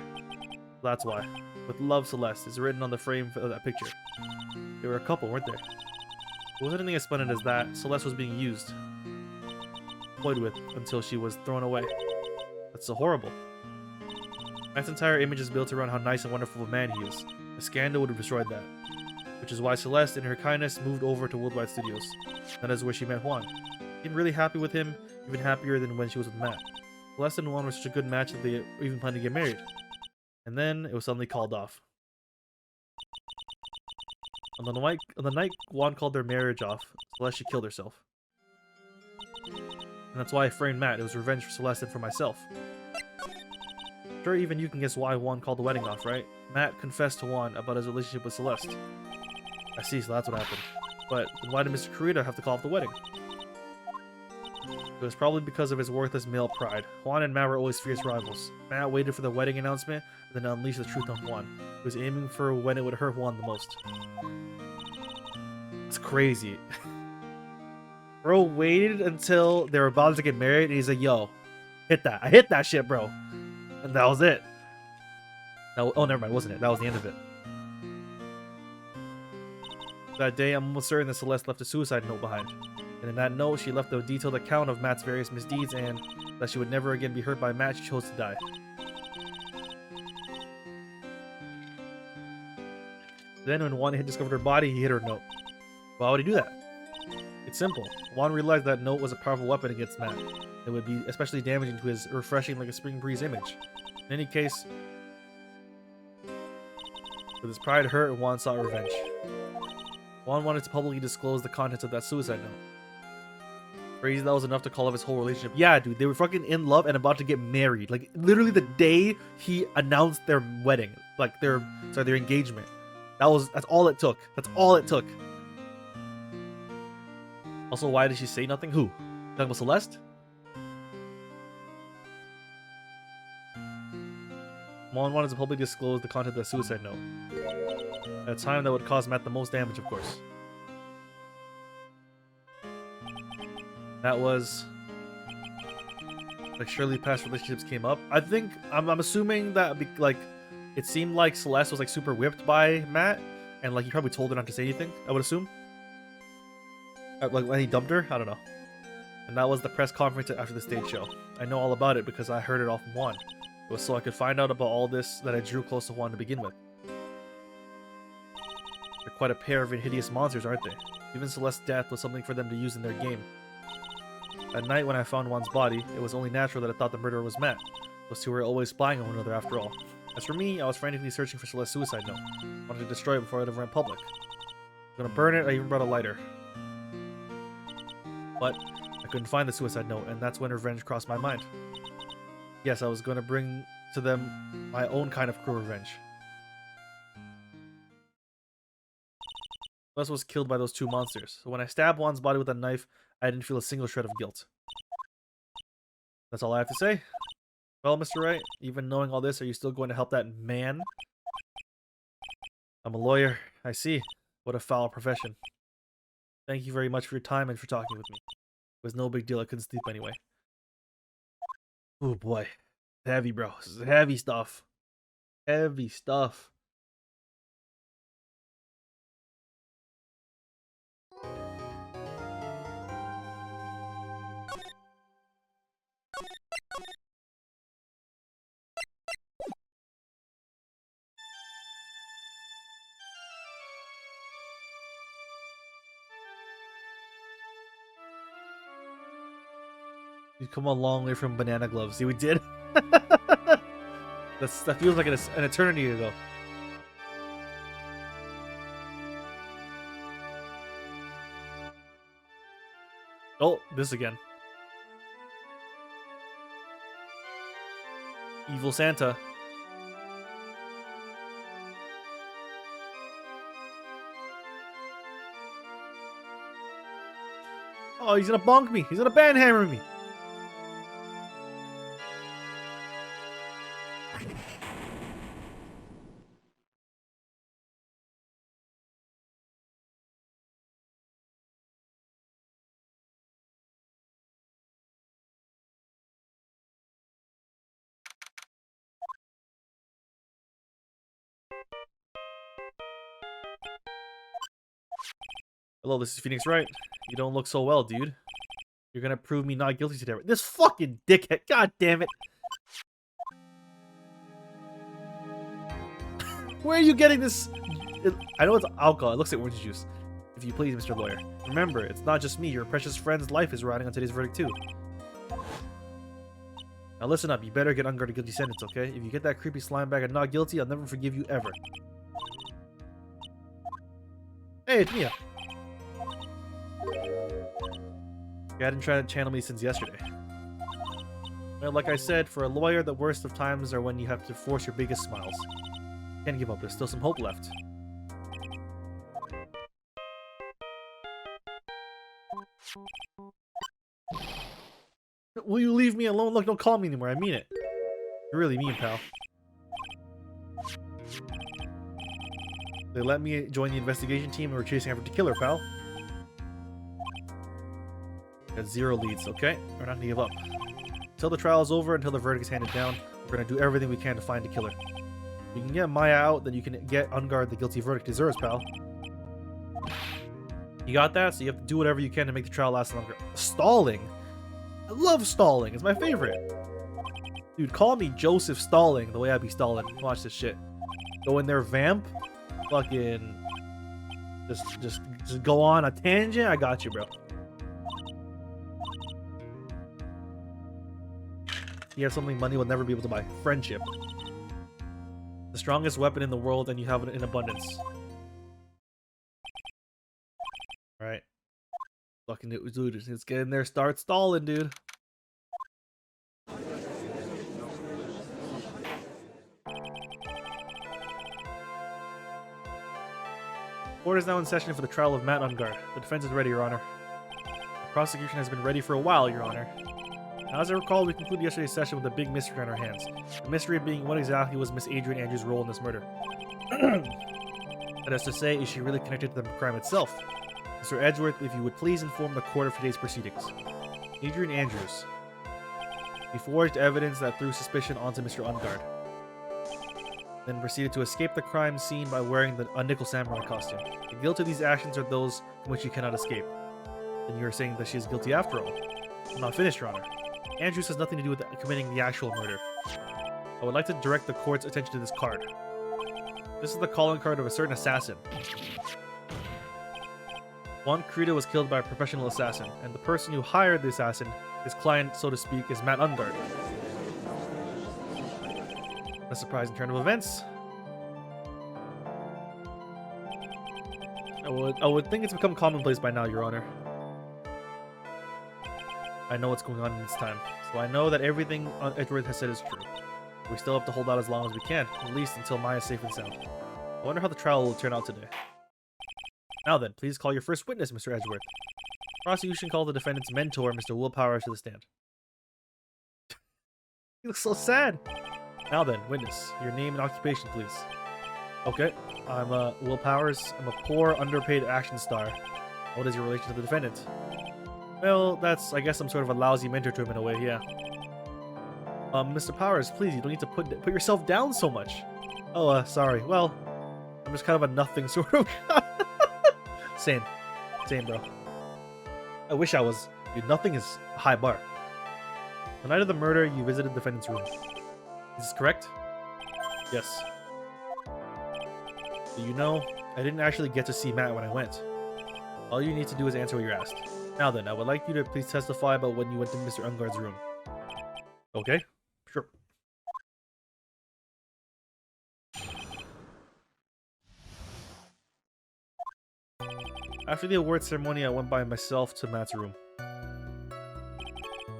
That's why. With love, Celeste is written on the frame of that picture. They were a couple, weren't they? It wasn't anything as splendid as that. Celeste was being used. Toyed with until she was thrown away. That's so horrible. Matt's entire image is built around how nice and wonderful of a man he is. A scandal would have destroyed that. Which is why Celeste, in her kindness, moved over to Worldwide Studios. That is where she met Juan. She seemed really happy with him, even happier than when she was with Matt. Celeste and Juan were such a good match that they even planned to get married. And then, it was suddenly called off. On the night Juan called their marriage off, Celeste, she killed herself. And that's why I framed Matt. It was revenge for Celeste and for myself. Sure, even you can guess why Juan called the wedding off, right? Matt confessed to Juan about his relationship with Celeste. I see, so that's what happened. But then why did Mr. Kurita have to call off the wedding? It was probably because of his worthless male pride. Juan and Matt were always fierce rivals. Matt waited for the wedding announcement, and then unleashed the truth on Juan. He was aiming for when it would hurt Juan the most. It's crazy. Bro waited until they were about to get married, and he's like, yo, hit that. I hit that shit, bro. And that was it. Oh, never mind, wasn't it? That was the end of it. That day, I'm almost certain that Celeste left a suicide note behind. And in that note, she left a detailed account of Matt's various misdeeds and that she would never again be hurt by Matt. She chose to die. Then when Juan had discovered her body, he hid her note. Why would he do that? It's simple. Juan realized that note was a powerful weapon against Matt. It would be especially damaging to his refreshing like a spring breeze image. In any case, with his pride hurt, Juan sought revenge. Juan wanted to publicly disclose the contents of that suicide note. Crazy that was enough to call off his whole relationship. Yeah, dude, they were fucking in love and about to get married. Like, literally the day he announced their wedding. Like, their engagement. That's all it took. That's all it took. Also, why did she say nothing? Who? Talking about Celeste? Juan wanted to publicly disclose the content of the suicide note. At a time that would cause Matt the most damage, of course. That was like surely past relationships came up. I think I'm assuming that like it seemed like Celeste was like super whipped by Matt, and like he probably told her not to say anything. I would assume. Like when he dumped her, I don't know. And that was the press conference after the stage show. I know all about it because I heard it all from Juan. It was so I could find out about all this that I drew close to Juan to begin with. quite a pair of hideous monsters, aren't they? Even Celeste's death was something for them to use in their game. At night when I found Juan's body, it was only natural that I thought the murderer was Matt. Those two were always spying on one another after all. As for me, I was frantically searching for Celeste's suicide note. I wanted to destroy it before it ever went public. I was gonna burn it, I even brought a lighter. But I couldn't find the suicide note, and that's when revenge crossed my mind. Yes, I was going to bring to them my own kind of cruel revenge. Celeste was killed by those two monsters, so when I stabbed Juan's body with a knife, I didn't feel a single shred of guilt. That's all I have to say. Well, Mr. Wright, even knowing all this, are you still going to help that man? I'm a lawyer. I see. What a foul profession. Thank you very much for your time and for talking with me. It was no big deal. I couldn't sleep anyway. Oh boy. Heavy, bro. This is heavy stuff. Heavy stuff. We've come a long way from banana gloves. See, we did. That feels like an eternity ago. Oh, this again. Evil Santa. Oh, he's gonna bonk me. He's gonna banhammer me. Hello, this is Phoenix Wright. You don't look so well, dude. You're gonna prove me not guilty today. This fucking dickhead. God damn it. Where are you getting this? I know it's alcohol. It looks like orange juice. If you please, Mr. Lawyer. Remember, it's not just me. Your precious friend's life is riding on today's verdict, too. Now listen up. You better get unguarded guilty sentence, okay? If you get that creepy slime bag and not guilty, I'll never forgive you ever. Hey, it's Mia. You hadn't tried to channel me since yesterday. Well, like I said, for a lawyer, the worst of times are when you have to force your biggest smiles. Can't give up. There's still some hope left. Will you leave me alone? Look, don't call me anymore. I mean it. You're really mean, pal. They let me join the investigation team and we're chasing after the killer, pal. Got 0 leads, okay? We're not gonna give up. Until the trial is over, until the verdict is handed down, we're gonna do everything we can to find the killer. If you can get Maya out, then you can get unguard the guilty verdict deserves, pal. You got that? So you have to do whatever you can to make the trial last longer. Stalling? I love stalling. It's my favorite. Dude, call me Joseph Stalling the way I be stalling. Watch this shit. Go in there, vamp. Fucking... Just go on a tangent. I got you, bro. You have something money will never be able to buy. Friendship. The strongest weapon in the world, and you have it in abundance. Alright. Fucking dude, let's get in there, start stalling, dude. Court is now in session for the trial of Matt Unguard. The defense is ready, Your Honor. The prosecution has been ready for a while, Your Honor. Now, as I recall, we concluded yesterday's session with a big mystery on our hands. The mystery being what exactly was Miss Adrian Andrews' role in this murder. That is to say, is she really connected to the crime itself? Mr. Edgeworth, if you would please inform the court of today's proceedings. Adrian Andrews. He forged evidence that threw suspicion onto Mr. Unguard. Then proceeded to escape the crime scene by wearing a nickel samurai costume. The guilt of these actions are those from which you cannot escape. Then you are saying that she is guilty after all. I'm not finished, Your Honor. Andrews has nothing to do with committing the actual murder. I would like to direct the court's attention to this card. This is the calling card of a certain assassin. Juan Crida was killed by a professional assassin, and the person who hired the assassin, his client, so to speak, is Matt Ungard. A surprising turn of events. I would think it's become commonplace by now, Your Honor. I know what's going on in this time, so I know that everything Edward has said is true. We still have to hold out as long as we can, at least until Maya's safe and sound. I wonder how the trial will turn out today. Now then, please call your first witness, Mr. Edgeworth. Prosecution called the defendant's mentor, Mr. Willpower, to the stand. He looks so sad. Now then, witness, your name and occupation, please. Okay, I'm Will Powers. I'm a poor, underpaid action star. What is your relation to the defendant? Well, that's, I guess, I'm sort of a lousy mentor to him in a way, yeah. Mr. Powers, please, you don't need to put yourself down so much. Oh, sorry. Well, I'm just kind of a nothing sort of guy. Same, bro. I wish I was. Dude, nothing is a high bar. The night of the murder, you visited the defendant's room. Is this correct? Yes. Do you know, I didn't actually get to see Matt when I went. All you need to do is answer what you're asked. Now then, I would like you to please testify about when you went to Mr. Ungard's room. Okay, sure. After the award ceremony, I went by myself to Matt's room.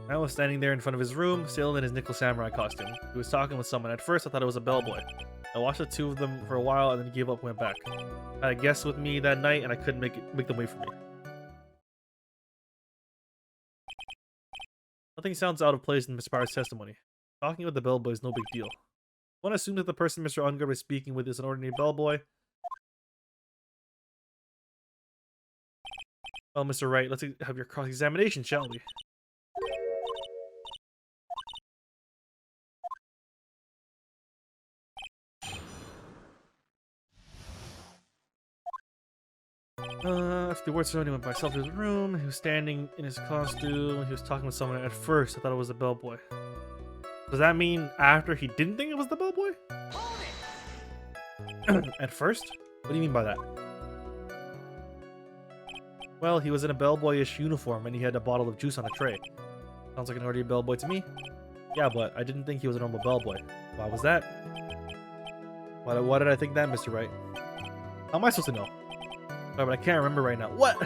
Matt was standing there in front of his room, still in his nickel samurai costume. He was talking with someone. At first, I thought it was a bellboy. I watched the two of them for a while and then gave up and went back. I had a guest with me that night and I couldn't make them wait for me. Nothing sounds out of place in Mr. Powers' testimony. Talking with the bellboy is no big deal. One assumes that the person Mr. Ungard was speaking with is an ordinary bellboy. Well, Mr. Wright, let's have your cross-examination, shall we? After the award ceremony, went by myself to his room. He was standing in his costume. He was talking with someone. At first, I thought it was a bellboy. Does that mean after he didn't think it was the bellboy? At first? What do you mean by that? Well, he was in a bellboyish uniform and he had a bottle of juice on a tray. Sounds like an ordinary bellboy to me. Yeah, but I didn't think he was a normal bellboy. Why was that? Why did I think that, Mr. Wright? How am I supposed to know? Oh, but I can't remember right now. What?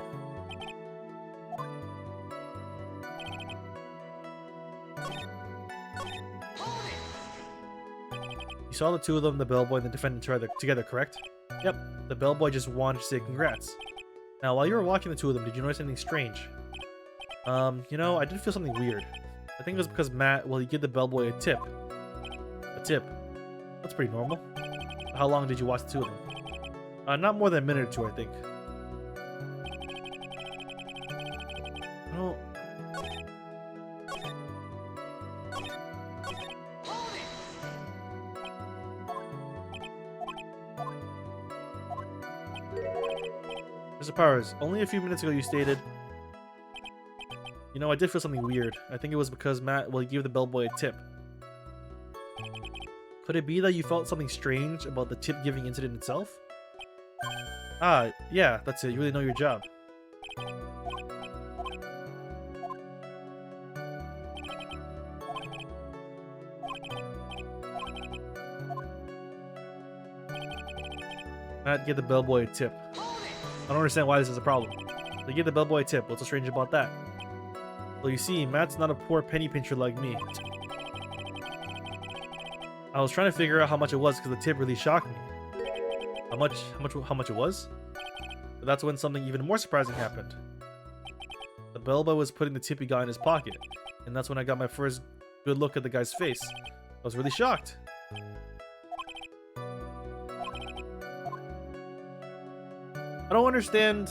You saw the two of them, the bellboy and the defendant together, correct? Yep. The bellboy just wanted to say congrats. Now, while you were watching the two of them, did you notice anything strange? You know, I did feel something weird. I think it was because Matt, well, he gave the bellboy a tip. A tip. That's pretty normal. How long did you watch the two of them? Not more than a minute or two, I think. Well... Mr. Powers, only a few minutes ago you stated... You know, I did feel something weird. I think it was because Matt, well, he gave the bellboy a tip. Could it be that you felt something strange about the tip-giving incident itself? Ah, yeah, that's it. You really know your job. Matt gave the bellboy a tip. I don't understand why this is a problem. They gave the bellboy a tip. What's so strange about that? Well, you see, Matt's not a poor penny pincher like me. I was trying to figure out how much it was because the tip really shocked me. How much it was? But that's when something even more surprising happened. The bellboy was putting the tip he got in his pocket, and that's when I got my first good look at the guy's face. I was really shocked. I don't understand.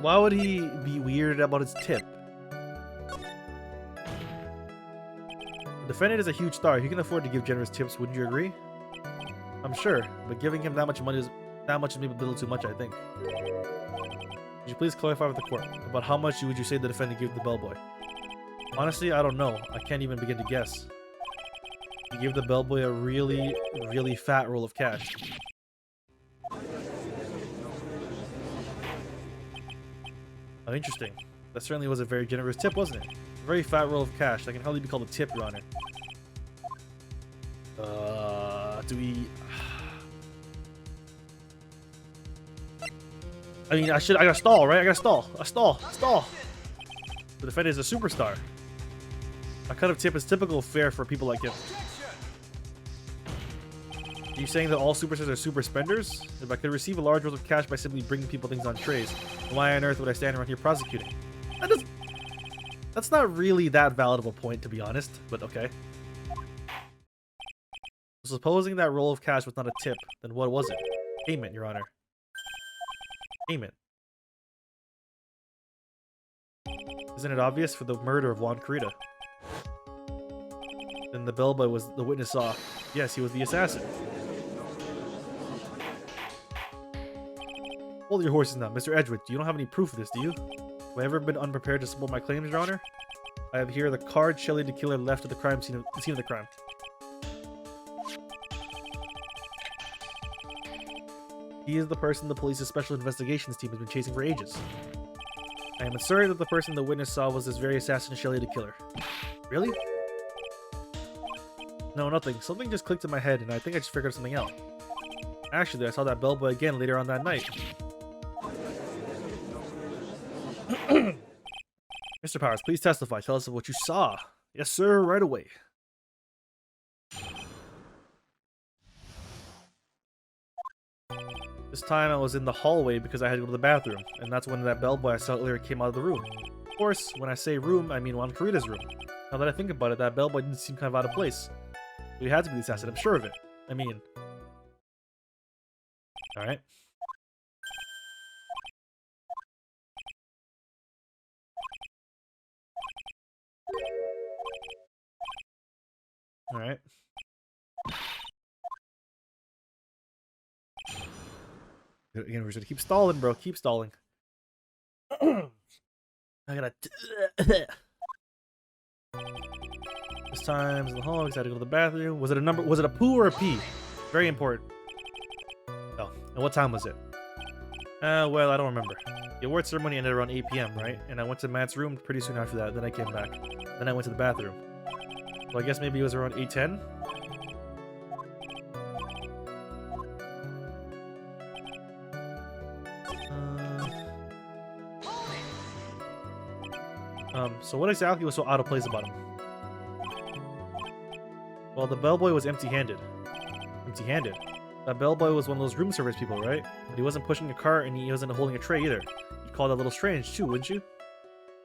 Why would he be weird about his tip? The defendant is a huge star. He can afford to give generous tips, wouldn't you agree? I'm sure, but giving him that much money is maybe a little too much, I think. Would you please clarify with the court about how much would you say the defendant gave the bellboy? Honestly, I don't know. I can't even begin to guess. He gave the bellboy a really, really fat roll of cash. Oh, interesting. That certainly was a very generous tip, wasn't it? A very fat roll of cash. That can hardly be called a tip, Your Honor. Do we... I mean, I gotta stall, right? I gotta stall. Stall. The defendant is a superstar. A cut of tip is typical fare for people like him. Are you saying that all superstars are super spenders? If I could receive a large roll of cash by simply bringing people things on trays, why on earth would I stand around here prosecuting? That's not really that valid of a point, to be honest, but okay. Supposing that roll of cash was not a tip, then what was it? Payment, Your Honor. Payment. Isn't it obvious? For the murder of Juan Carita. Then the bellboy was the witness saw. Yes, he was the assassin. Hold your horses now. Mr. Edgewood, you don't have any proof of this, do you? Have I ever been unprepared to support my claims, Your Honor? I have here the card Shelley the killer left at the crime scene of the crime. He is the person the police's special investigations team has been chasing for ages. I am asserting that the person the witness saw was this very assassin Shelley the killer. Really? No, nothing. Something just clicked in my head and I think I just figured something out. Actually, I saw that bellboy again later on that night. Mr. Powers, please testify. Tell us what you saw. Yes, sir, right away. This time I was in the hallway because I had to go to the bathroom, and that's when that bellboy I saw earlier came out of the room. Of course, when I say room, I mean Juan Carita's room. Now that I think about it, that bellboy didn't seem kind of out of place. So he had to be the assassin, I'm sure of it. I mean... Alright. Alright. Again, we're just gonna keep stalling, bro. Keep stalling. I gotta... This time's in the hall. I had to go to the bathroom. Was it a number? Was it a poo or a pee? Very important. Oh, and what time was it? Well, I don't remember. The award ceremony ended around 8 p.m., right? And I went to Matt's room pretty soon after that. Then I came back. Then I went to the bathroom. So I guess maybe it was around 8:10. So what exactly was so out of place about him? Well, the bellboy was empty-handed. Empty-handed? That bellboy was one of those room service people, right? But he wasn't pushing a cart and he wasn't holding a tray either. You'd call that a little strange too, wouldn't you?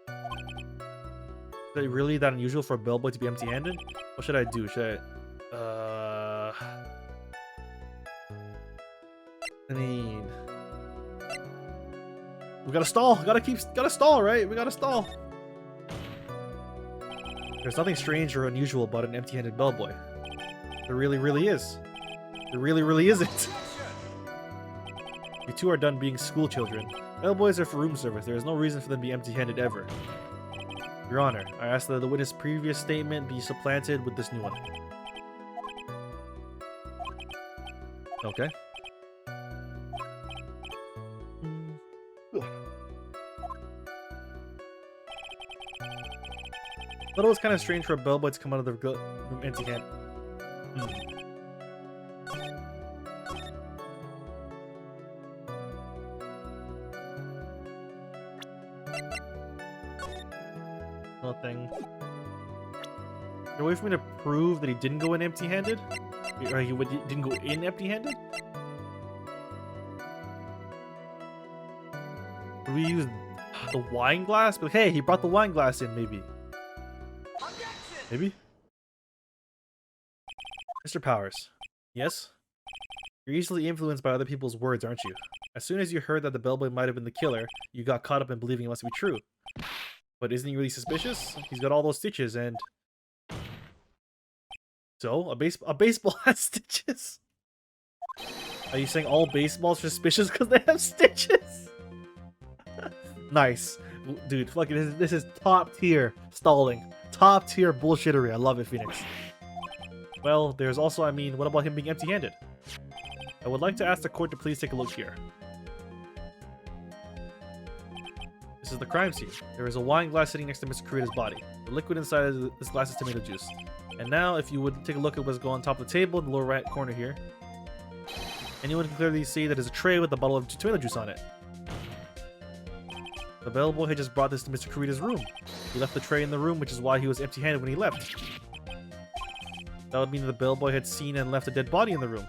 Is it really that unusual for a bellboy to be empty-handed? What should I do? Should I... I mean... We gotta stall! Gotta stall, right? We gotta stall! There's nothing strange or unusual about an empty-handed bellboy. There really is. There really isn't. You two are done being school children. Bellboys are for room service. There is no reason for them to be empty-handed ever. Your Honor, I ask that the witness' previous statement be supplanted with this new one. Okay. I thought it was kind of strange for a bellboy to come out of the room empty-handed. Nothing. Is there a way for me to prove that he didn't go in empty-handed? Or he didn't go in empty-handed? Do we use the wine glass? But hey, he brought the wine glass in, maybe. Maybe? Mr. Powers. Yes? You're easily influenced by other people's words, aren't you? As soon as you heard that the bellboy might have been the killer, you got caught up in believing it must be true. But isn't he really suspicious? He's got all those stitches and... So? A baseball has stitches? Are you saying all baseballs are suspicious because they have stitches? Nice. Dude, fucking this is top tier stalling. Top tier bullshittery. I love it, Phoenix. Well, there's also, I mean, what about him being empty-handed? I would like to ask the court to please take a look here. This This is the crime scene. There is a wine glass sitting next to Mr. Kurita's body. The liquid inside of this glass is tomato juice. And now, if you would take a look at what's going on top of the table in the lower right corner here, anyone can clearly see that there's a tray with a bottle of tomato juice on it. The bellboy had just brought this to Mr. Kurita's room. He left the tray in the room, which is why he was empty-handed when he left. That would mean that the bellboy had seen and left a dead body in the room.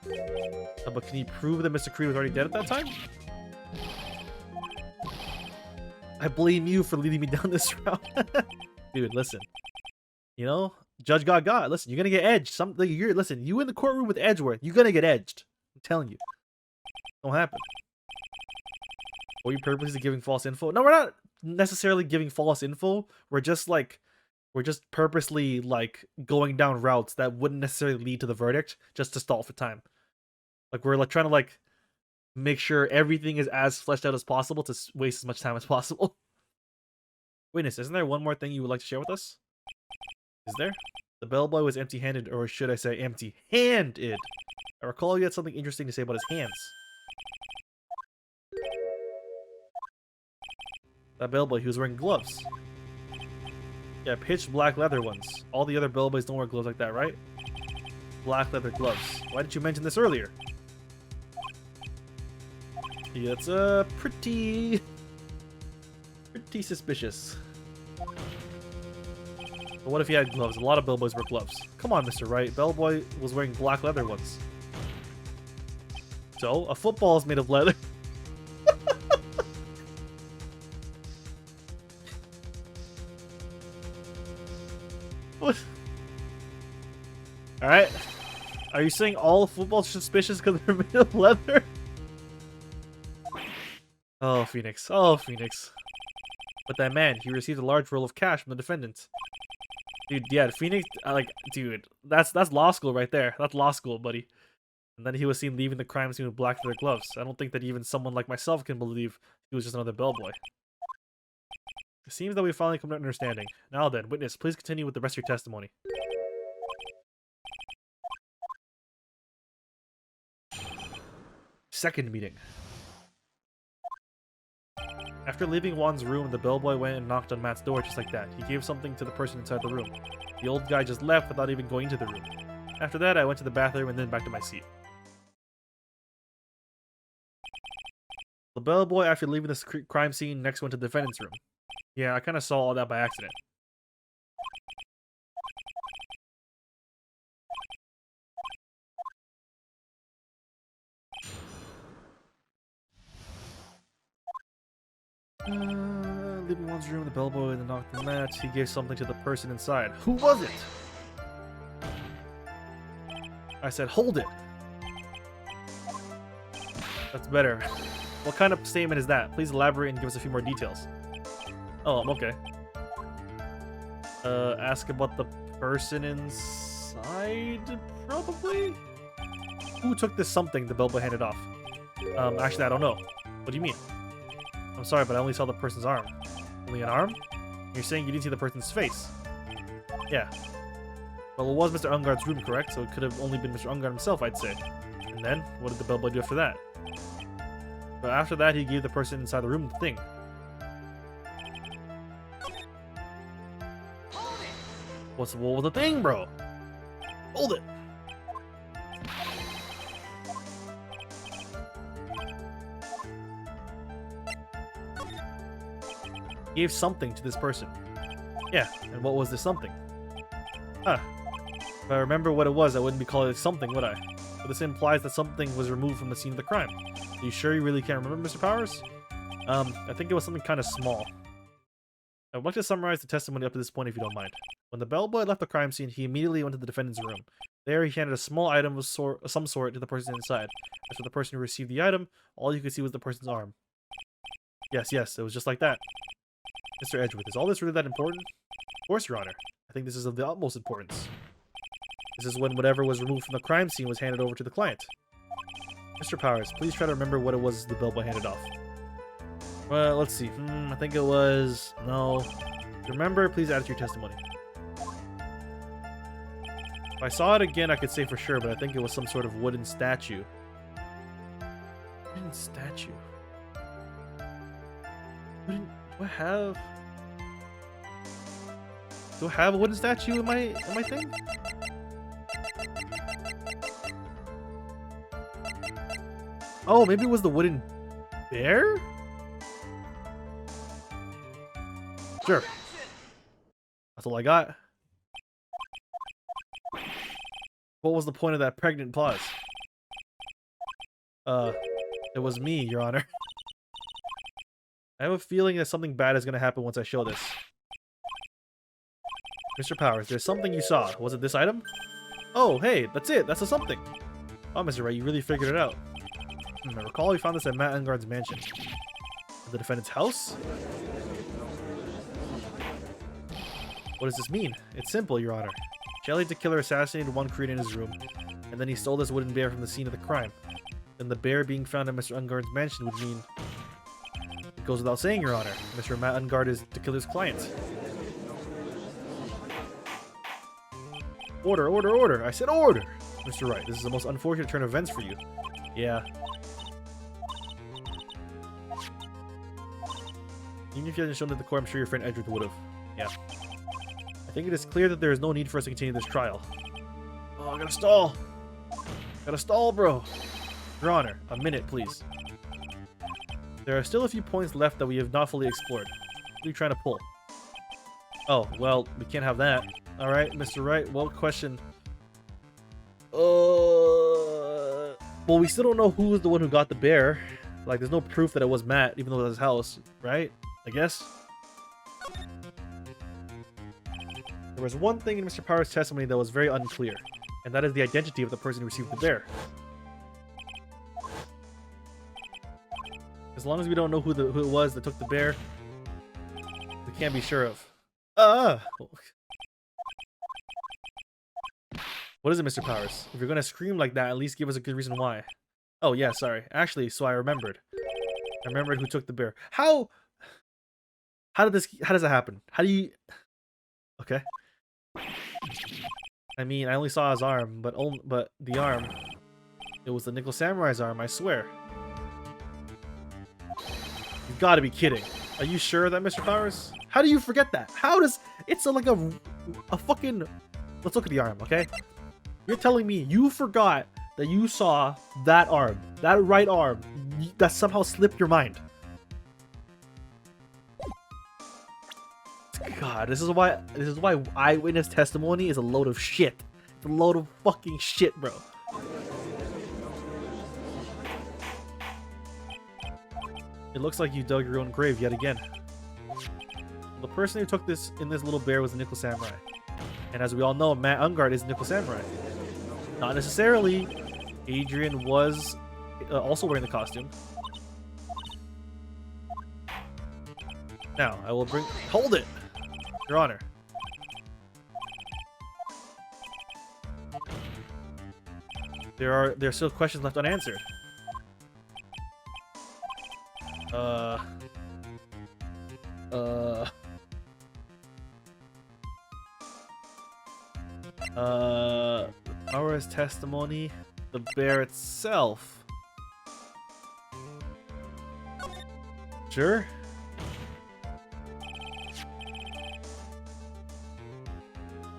But can he prove that Mr. Kurita was already dead at that time? I blame you for leading me down this route. Dude, listen. You know, Judge got. Listen, you're gonna get edged. Listen, you in the courtroom with Edgeworth, you're gonna get edged. I'm telling you. Don't happen. Are you purposely giving false info? No, we're not necessarily giving false info. We're just purposely like going down routes that wouldn't necessarily lead to the verdict just to stall for time. Like we're like trying to like make sure everything is as fleshed out as possible to waste as much time as possible. Witness, isn't there one more thing you would like to share with us? Is there? The bellboy was empty-handed, or should I say empty-handed. I recall you had something interesting to say about his hands. That bellboy, he was wearing gloves. Yeah, pitch black leather ones. All the other bellboys don't wear gloves like that, right? Black leather gloves. Why didn't you mention this earlier? Yeah, it's pretty suspicious. But what if he had gloves? A lot of bellboys wear gloves. Come on, Mr. Wright. Bellboy was wearing black leather ones. So, a football is made of leather. What? Alright. Are you saying all footballs are suspicious because they're made of leather? Oh, Phoenix. Oh, Phoenix. But that man, he received a large roll of cash from the defendant. Dude, yeah, Phoenix, dude, that's law school right there. That's law school, buddy. And then he was seen leaving the crime scene with black leather gloves. I don't think that even someone like myself can believe he was just another bellboy. It seems that we finally come to an understanding. Now then, witness, please continue with the rest of your testimony. Second meeting. After leaving Juan's room, the bellboy went and knocked on Matt's door just like that. He gave something to the person inside the room. The old guy just left without even going into the room. After that, I went to the bathroom and then back to my seat. The bellboy, after leaving this crime scene, next went to the defendant's room. Yeah, I kind of saw all that by accident. Leaving Juan's room, the bellboy and then knocked on Matt. He gave something to the person inside. Who was it? I said, hold it. That's better. What kind of statement is that? Please elaborate and give us a few more details. Oh, okay. Ask about the person inside, probably? Who took this something the bellboy handed off? Actually, I don't know. What do you mean? I'm sorry, but I only saw the person's arm. Only an arm? You're saying you didn't see the person's face? Yeah. Well, it was Mr. Ungard's room, correct? So it could have only been Mr. Ungard himself, I'd say. And then, what did the bellboy do after that? But after that, he gave the person inside the room the thing. What was the thing, bro? Hold it! He gave something to this person. Yeah, and what was this something? Huh. If I remember what it was, I wouldn't be calling it something, would I? But this implies that something was removed from the scene of the crime. Are you sure you really can't remember, Mr. Powers? I think it was something kind of small. I would like to summarize the testimony up to this point if you don't mind. When the bellboy left the crime scene, he immediately went to the defendant's room. There, he handed a small item of some sort to the person inside. As for the person who received the item, all you could see was the person's arm. Yes, it was just like that. Mr. Edgeworth, is all this really that important? Of course, Your Honor. I think this is of the utmost importance. This is when whatever was removed from the crime scene was handed over to the client. Mr. Powers, please try to remember what it was the bellboy handed off. Well, let's see. I think it was... No. If you remember, please add it to your testimony. If I saw it again, I could say for sure, but I think it was some sort of wooden statue. Wooden statue? Do I have? Do I have a wooden statue in my thing? Oh, maybe it was the wooden bear? Sure. That's all I got. What was the point of that pregnant pause? It was me, Your Honor. I have a feeling that something bad is gonna happen once I show this. Mr. Powers, there's something you saw. Was it this item? Oh, hey, that's it. That's a something. Oh, Mr. Wright, you really figured it out. I recall we found this at Matt Engarde's mansion. At the defendant's house? What does this mean? It's simple, Your Honor. Jelly the killer assassinated one Korean in his room, and then he stole this wooden bear from the scene of the crime. Then the bear being found at Mr. Engarde's mansion would mean... It goes without saying, Your Honor. Mr. Matt Engarde is the killer's client. Order, order, order! I said order! Mr. Wright, this is the most unfortunate turn of events for you. Yeah. Even if you hadn't shown it to the court, I'm sure your friend Edward would have. Yeah. I think it is clear that there is no need for us to continue this trial. Oh, I gotta stall! Gotta stall, bro! Your Honor, a minute, please. There are still a few points left that we have not fully explored. What are you trying to pull? Oh, well, we can't have that. Alright, Mr. Wright, what question? Well, we still don't know who was the one who got the bear. Like, there's no proof that it was Matt, even though it was his house, right? I guess? There was one thing in Mr. Powers' testimony that was very unclear, and that is the identity of the person who received the bear. As long as we don't know who it was that took the bear, we can't be sure of. What is it, Mr. Powers? If you're gonna scream like that, at least give us a good reason why. Oh, yeah, sorry. Actually, so I remembered. I remembered who took the bear. How does that happen? How do you... Okay. I mean, I only saw his arm, but the arm... It was the Nickel Samurai's arm, I swear. You've got to be kidding. Are you sure of that, Mr. Powers? How do you forget that? How does... It's like a fucking... Let's look at the arm, okay? You're telling me you forgot that you saw that arm, that right arm, that somehow slipped your mind. God, this is why eyewitness testimony is a load of shit. It's a load of fucking shit, bro. It looks like you dug your own grave yet again. The person who took this in this little bear was the Nickel Samurai. And as we all know, Matt Engarde is the Nickel Samurai. Not necessarily. Adrian was also wearing the costume. Now, I will bring... Hold it! Your Honor. There are still questions left unanswered. Powers' testimony, the bear itself. Sure.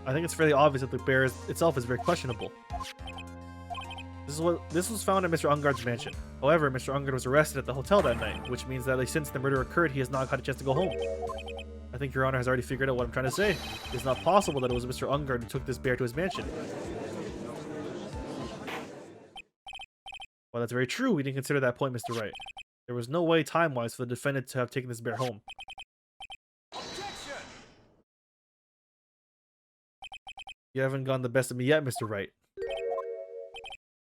I think it's fairly obvious that the bear itself is very questionable. This was found at Mr. Engarde's mansion. However, Mr. Engarde was arrested at the hotel that night, which means that since the murder occurred, he has not had a chance to go home. I think Your Honor has already figured out what I'm trying to say. It's not possible that it was Mr. Engarde who took this bear to his mansion. Well, that's very true. We didn't consider that point, Mr. Wright. There was no way, time-wise, for the defendant to have taken this bear home. Objection! You haven't gotten the best of me yet, Mr. Wright.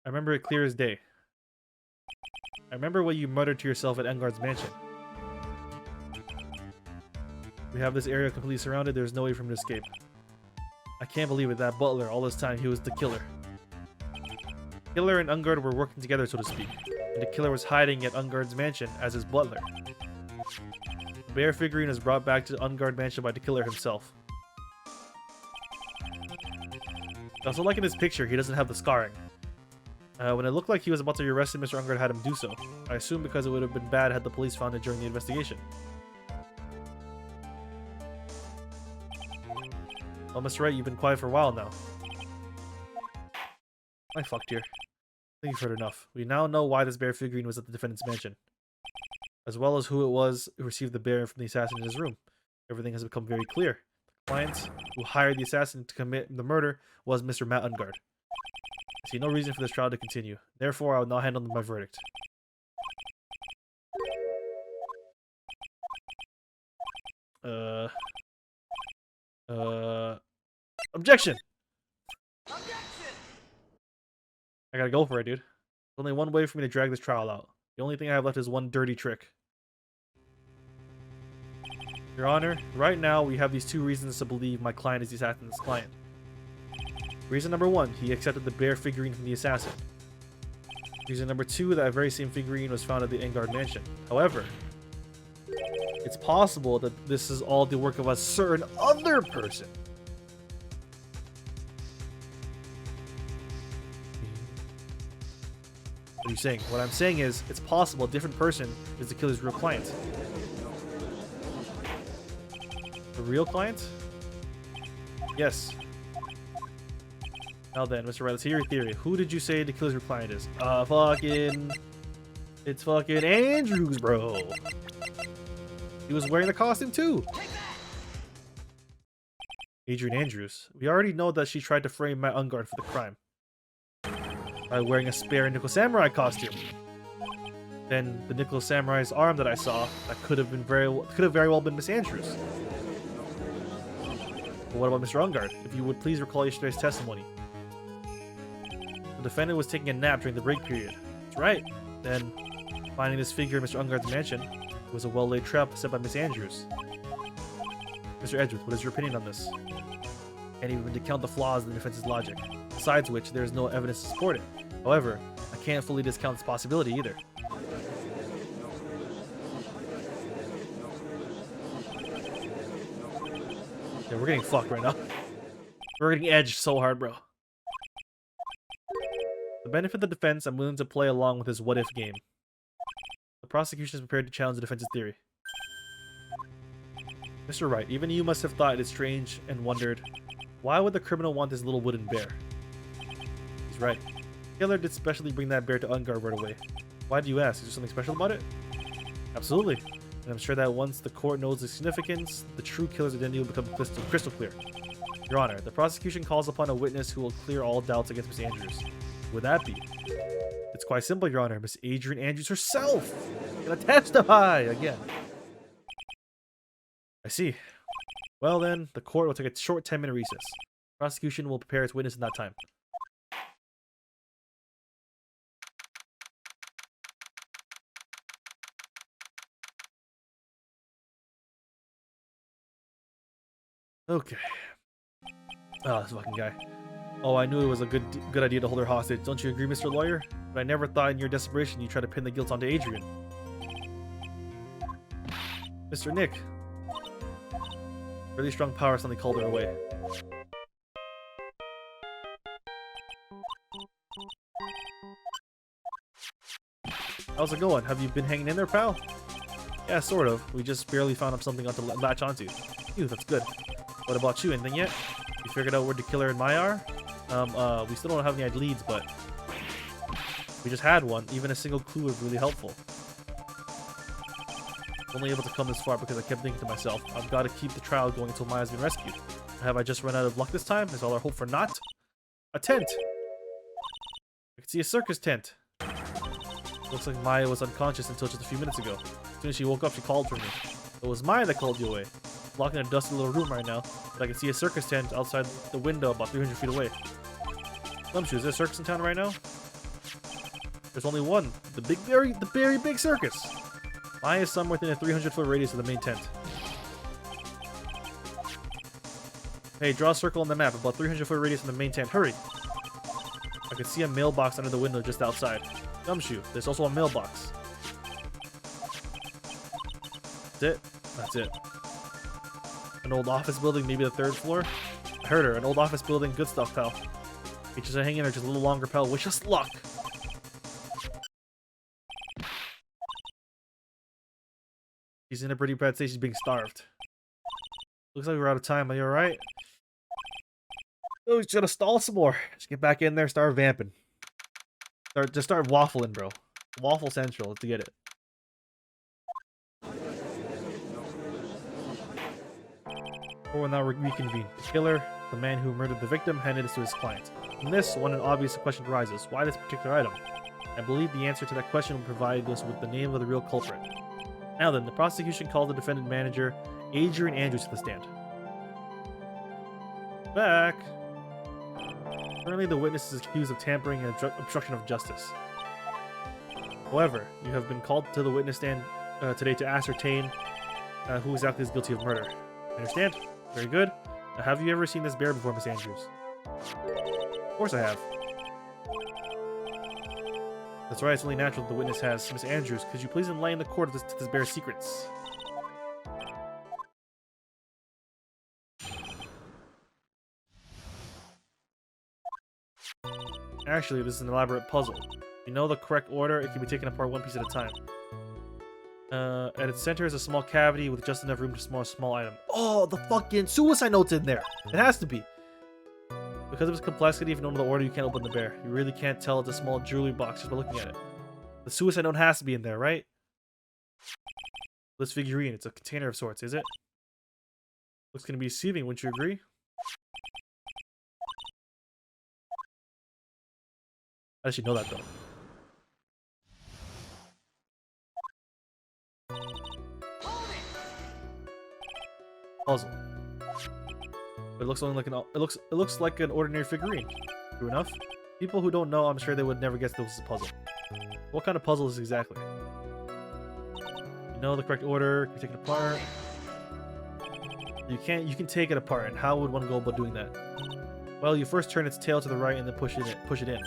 I remember it clear as day. I remember what you muttered to yourself at Engarde's mansion. We have this area completely surrounded. There's no way for him to escape. I can't believe it. That butler, all this time, he was the killer. Killer and Engarde were working together, so to speak. And the killer was hiding at Engarde's mansion as his butler. The bear figurine was brought back to Engarde mansion by the killer himself. Also, like in this picture, he doesn't have the scarring. When it looked like he was about to be arrested, Mr. Engarde had him do so. I assume because it would have been bad had the police found it during the investigation. Well, Mr. Wright, you've been quiet for a while now. I fucked here. I think you've heard enough. We now know why this bear figurine was at the defendant's mansion, as well as who it was who received the bear from the assassin in his room. Everything has become very clear. The client who hired the assassin to commit the murder was Mr. Matt Ungard. I see no reason for this trial to continue. Therefore, I will now handle my verdict. Objection! Objection! I gotta go for it, dude. There's only one way for me to drag this trial out. The only thing I have left is one dirty trick. Your Honor, right now we have these two reasons to believe my client is the assassin's client. Reason number one, he accepted the bear figurine from the assassin. Reason number two, that very same figurine was found at the Engard mansion. However, it's possible that this is all the work of a certain other person. What are you saying? What I'm saying is, it's possible a different person is the killer's real client. The real client? Yes. Now then, Mr. Wright, let's hear your theory. Who did you say the killer's real client is? It's fucking Andrews, bro. He was wearing the costume too. Adrian Andrews. We already know that she tried to frame Matt Ungard for the crime by wearing a spare Nickel Samurai costume. Then the Nickel Samurai's arm that I saw that could have very well been Miss Andrews. But what about Mr. Ungard? If you would please recall yesterday's testimony. The defendant was taking a nap during the break period. That's right. Then, finding this figure in Mr. Ungard's mansion, it was a well-laid trap set by Miss Andrews. Mr. Edgeworth, what is your opinion on this? Can't even discount the flaws in the defense's logic. Besides which, there is no evidence to support it. However, I can't fully discount this possibility either. Yeah, we're getting fucked right now. We're getting edged so hard, bro. To benefit the defense, I'm willing to play along with this what-if game. The prosecution is prepared to challenge the defense's theory. Mr. Wright, even you must have thought it strange and wondered, why would the criminal want this little wooden bear? He's right. Killer did specially bring that bear to Ungard right away. Why do you ask? Is there something special about it? Absolutely. And I'm sure that once the court knows the significance, the true killer's identity will become crystal clear. Your Honor, the prosecution calls upon a witness who will clear all doubts against Miss Andrews. Who would that be? It's quite simple, Your Honor. Miss Adrian Andrews herself! Gonna testify again. I see. Well then, the court will take a short 10-minute recess. Prosecution will prepare its witness in that time. Okay. Oh, this fucking guy. Oh, I knew it was a good idea to hold her hostage. Don't you agree, Mr. Lawyer? But I never thought in your desperation you'd try to pin the guilt onto Adrian. Mr. Nick. Really strong power suddenly called her away. How's it going? Have you been hanging in there, pal? Yeah, sort of. We just barely found up something to latch onto. Phew, that's good. What about you? Anything yet? You figured out where the killer and Maya are? We still don't have any leads, but we just had one. Even a single clue was really helpful. Only able to come this far because I kept thinking to myself, I've got to keep the trial going until Maya's been rescued. Have I just run out of luck this time? Is all our hope for naught? A tent! I can see a circus tent. Looks like Maya was unconscious until just a few minutes ago. As soon as she woke up, she called for me. It was Maya that called you away. I'm locked in a dusty little room right now, but I can see a circus tent outside the window about 300 feet away. Gumshoe, is there a circus in town right now? There's only one. The very big circus. Maya is somewhere within a 300-foot radius of the main tent. Hey, draw a circle on the map, about 300-foot radius from the main tent. Hurry! I can see a mailbox under the window just outside. Gumshoe, there's also a mailbox. That's it. That's it. An old office building, maybe the 3rd floor? I heard her. An old office building. Good stuff, pal. You just hang in there just a little longer, pal. Wish us luck! She's in a pretty bad state. She's being starved. Looks like we're out of time. Are you alright? Oh, he's gonna stall some more. Just get back in there, start vamping. Start waffling, bro. Waffle Central to get it. Or will now reconvene. The killer, the man who murdered the victim, handed this to his client. From this, one obvious question arises. Why this particular item? I believe the answer to that question will provide us with the name of the real culprit. Now then, the prosecution called the defendant manager, Adrian Andrews, to the stand. Back. Currently, the witness is accused of tampering and obstruction of justice. However, you have been called to the witness stand today to ascertain who exactly is guilty of murder. Understand? Very good. Now, have you ever seen this bear before, Miss Andrews? Of course I have. That's right, it's only natural that the witness has. Miss Andrews, could you please enlighten the court of this bear's secrets? Actually, this is an elaborate puzzle. If you know the correct order, it can be taken apart one piece at a time. At its center is a small cavity with just enough room to store a small item. Oh, the fucking suicide note's in there! It has to be! Because of its complexity, if you don't know the order, you can't open the bear. You really can't tell it's a small jewelry box just by looking at it. The suicide note has to be in there, right? This figurine, it's a container of sorts, is it? Looks gonna be deceiving, wouldn't you agree? How does she know that, though? Puzzle. But it looks only like it looks like an ordinary figurine. True enough. People who don't know, I'm sure they would never guess this is a puzzle. What kind of puzzle is this exactly? You know the correct order. You take it apart. You can take it apart. And how would one go about doing that? Well, you first turn its tail to the right and then push it in.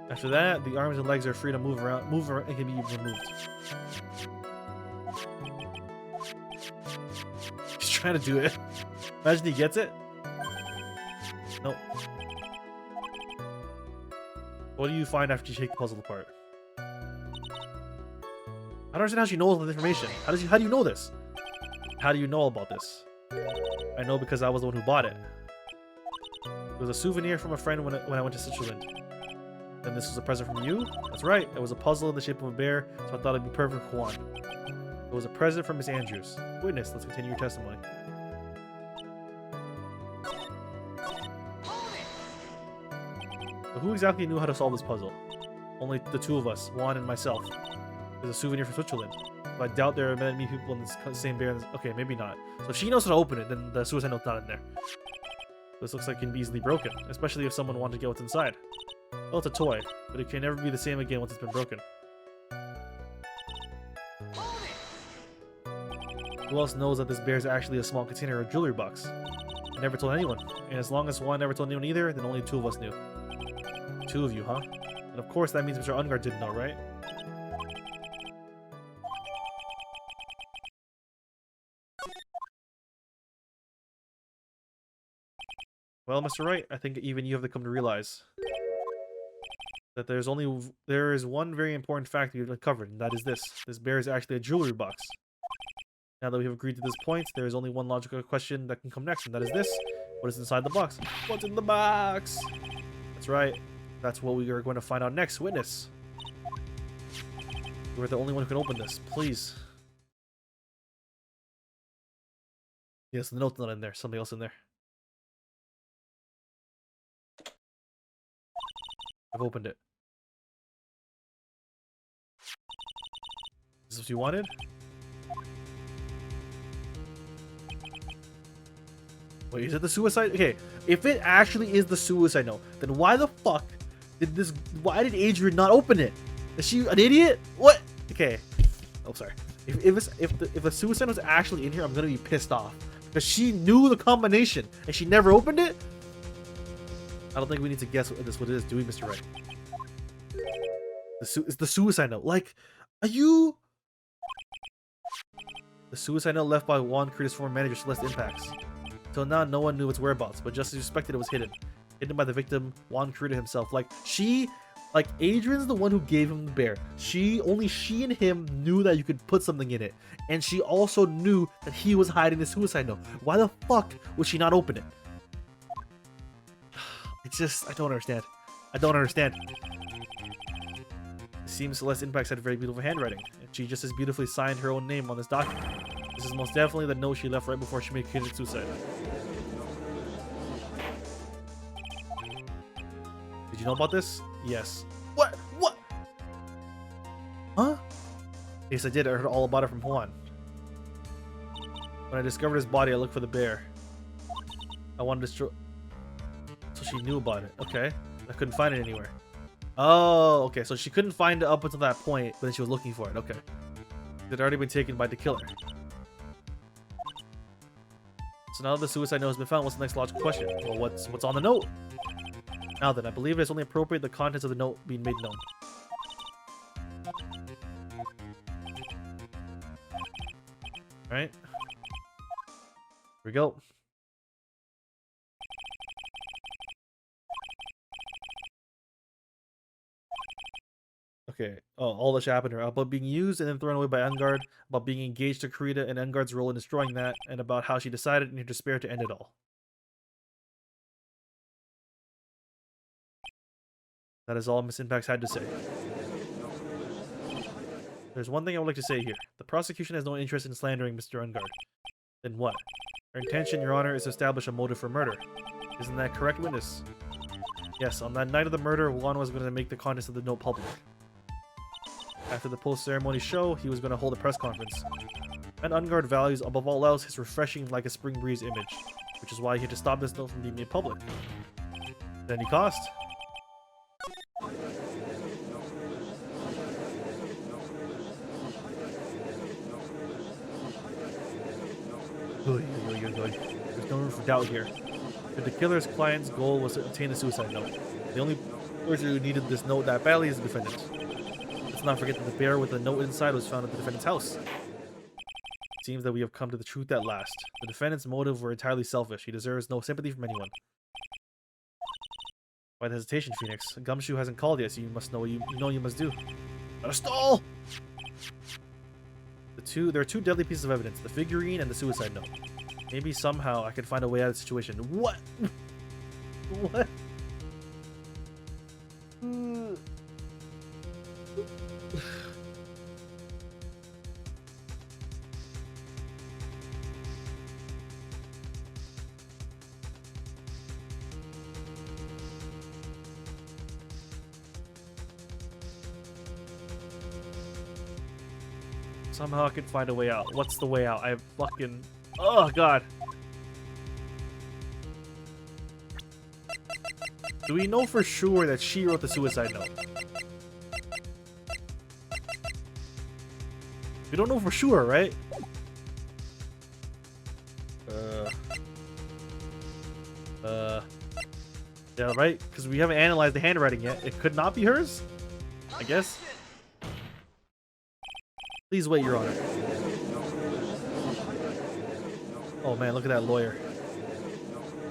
After that, the arms and legs are free to move around and can be removed. He's trying to do it. Imagine he gets it. Nope. What do you find after you take the puzzle apart? I don't understand how she knows all the information. How do you know this? How do you know about this? I know because I was the one who bought it. It was a souvenir from a friend when I went to Switzerland. And this was a present from you? That's right. It was a puzzle in the shape of a bear, so I thought it'd be perfect for Juan. It was a present from Miss Andrews. Witness, let's continue your testimony. So who exactly knew how to solve this puzzle? Only the two of us, Juan and myself. It was a souvenir from Switzerland. But I doubt there are many people in this same bear. Okay, maybe not. So if she knows how to open it, then the suicide note's not in there. This looks like it can be easily broken, especially if someone wanted to get what's inside. Well, it's a toy, but it can never be the same again once it's been broken. Who else knows that this bear is actually a small container or jewelry box? I never told anyone, and as long as Juan never told anyone either, then only two of us knew. Two of you, huh? And of course that means Mr. Ungard didn't know, right? Well, Mr. Wright, I think even you have to come to realize that there is one very important fact you've uncovered, and that is this. This bear is actually a jewelry box. Now that we have agreed to this point, there is only one logical question that can come next, and that is this. What is inside the box? What's in the box? That's right. That's what we are going to find out next. Witness. You're the only one who can open this. Please. Yes, the note's not in there. Something else in there. I've opened it. Is this what you wanted? Wait, is it the suicide? Okay, if it actually is the suicide note, then why the fuck why did Adrian not open it? Is she an idiot? What? Okay. Oh, sorry. If the suicide note's actually in here, I'm gonna be pissed off. Because she knew the combination and she never opened it? I don't think we need to guess what it is, do we, Mr. Wright? It's the suicide note. Like, are you... The suicide note left by Juan Curtis' former manager, Celeste Impacts. Till now, no one knew its whereabouts, but just as suspected, it was hidden. Hidden by the victim, Juan Curtis himself. Like, Adrian's the one who gave him the bear. Only she and him knew that you could put something in it. And she also knew that he was hiding the suicide note. Why the fuck would she not open it? It's just, I don't understand. I don't understand. It seems Celeste Impact had very beautiful handwriting, and she just as beautifully signed her own name on this document. This is most definitely the note she left right before she committed suicide. Did you know about this? Yes. What? What? Huh? Yes, I did. I heard all about it from Juan. When I discovered his body, I looked for the bear. I wanted to destroy... So she knew about it. Okay. I couldn't find it anywhere. Oh, okay. So she couldn't find it up until that point, but then she was looking for it. Okay. It had already been taken by the killer. So now that the suicide note has been found, what's the next logical question? Well, what's on the note? Now then, I believe it's only appropriate the contents of the note being made known. Alright. Here we go. Okay. Oh, all that happened here. About being used and then thrown away by Ungard, about being engaged to Kurita and Ungard's role in destroying that, and about how she decided in her despair to end it all. That is all Miss Impacts had to say. There's one thing I would like to say here. The prosecution has no interest in slandering Mr. Ungard. Then what? Our intention, Your Honor, is to establish a motive for murder. Isn't that correct, witness? Yes, on that night of the murder, Juan was going to make the contents of the note public. After the post-ceremony show, he was going to hold a press conference. And Ungard values, above all else, his refreshing like a spring breeze image, which is why he had to stop this note from being made public. At any cost? There's no room for doubt here. If the killer's client's goal was to obtain the suicide note, the only person who needed this note that badly is the defendant. Let's not forget that the bear with the note inside was found at the defendant's house. It seems that we have come to the truth at last. The defendant's motive were entirely selfish. He deserves no sympathy from anyone. Why the hesitation, Phoenix? Gumshoe hasn't called yet, so you must know what you know you must do. Not a stall! There are two deadly pieces of evidence, the figurine and the suicide note. Maybe somehow I could find a way out of the situation. What? What? Somehow I could find a way out. What's the way out? I fucking... Oh, God. Do we know for sure that she wrote the suicide note? We don't know for sure, right? Yeah, right? Because we haven't analyzed the handwriting yet. It could not be hers? I guess. Please wait, Your Honor. Oh man, look at that lawyer.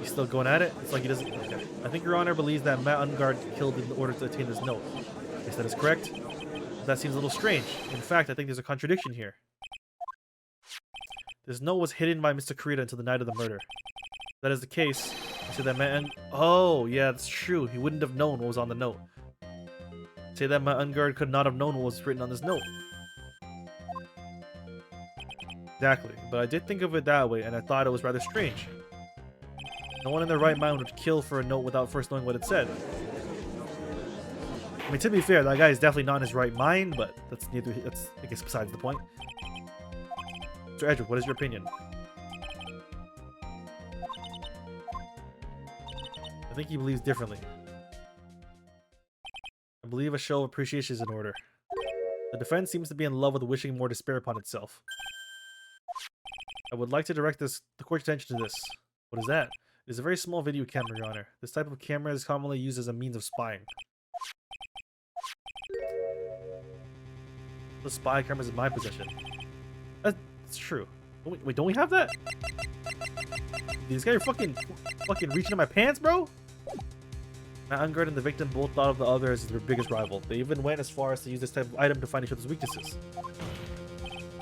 He's still going at it? It's like he doesn't... Okay. I think Your Honor believes that Matt Ungard killed in order to attain this note. Yes, that is correct. That seems a little strange. In fact, I think there's a contradiction here. This note was hidden by Mr. Kurita until the night of the murder. If that is the case, I say that Matt Oh, yeah, that's true. He wouldn't have known what was on the note. Say that Matt Ungard could not have known what was written on this note. Exactly, but I did think of it that way, and I thought it was rather strange. No one in their right mind would kill for a note without first knowing what it said. I mean, to be fair, that guy is definitely not in his right mind, but that's I guess besides the point. Mr. Edgewood, what is your opinion? I think he believes differently. I believe a show of appreciation is in order. The defense seems to be in love with wishing more despair upon itself. I would like to direct the court's attention to this. What is that? It is a very small video camera, Your Honor. This type of camera is commonly used as a means of spying. The spy camera is in my possession. That's true. Wait, don't we have that? These guys are fucking reaching in my pants, bro? Matt Ungard and the victim both thought of the other as their biggest rival. They even went as far as to use this type of item to find each other's weaknesses.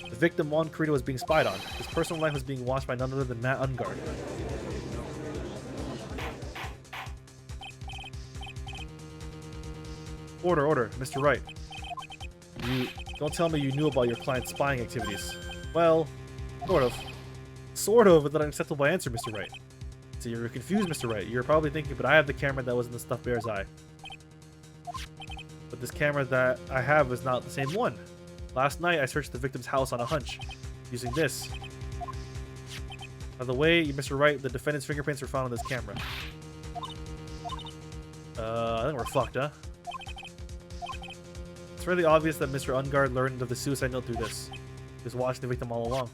The victim, Juan Kurita, was being spied on. His personal life was being watched by none other than Matt Ungard. Order, Mr. Wright. You don't tell me you knew about your client's spying activities. Well, sort of. Sort of is an unacceptable answer, Mr. Wright. So you're confused, Mr. Wright. You're probably thinking, but I have the camera that was in the stuffed bear's eye. But this camera that I have is not the same one. Last night, I searched the victim's house on a hunch, using this. By the way, Mr. Wright, the defendant's fingerprints were found on this camera. I think we're fucked, huh? It's really obvious that Mr. Ungard learned of the suicide note through this. He was watching the victim all along.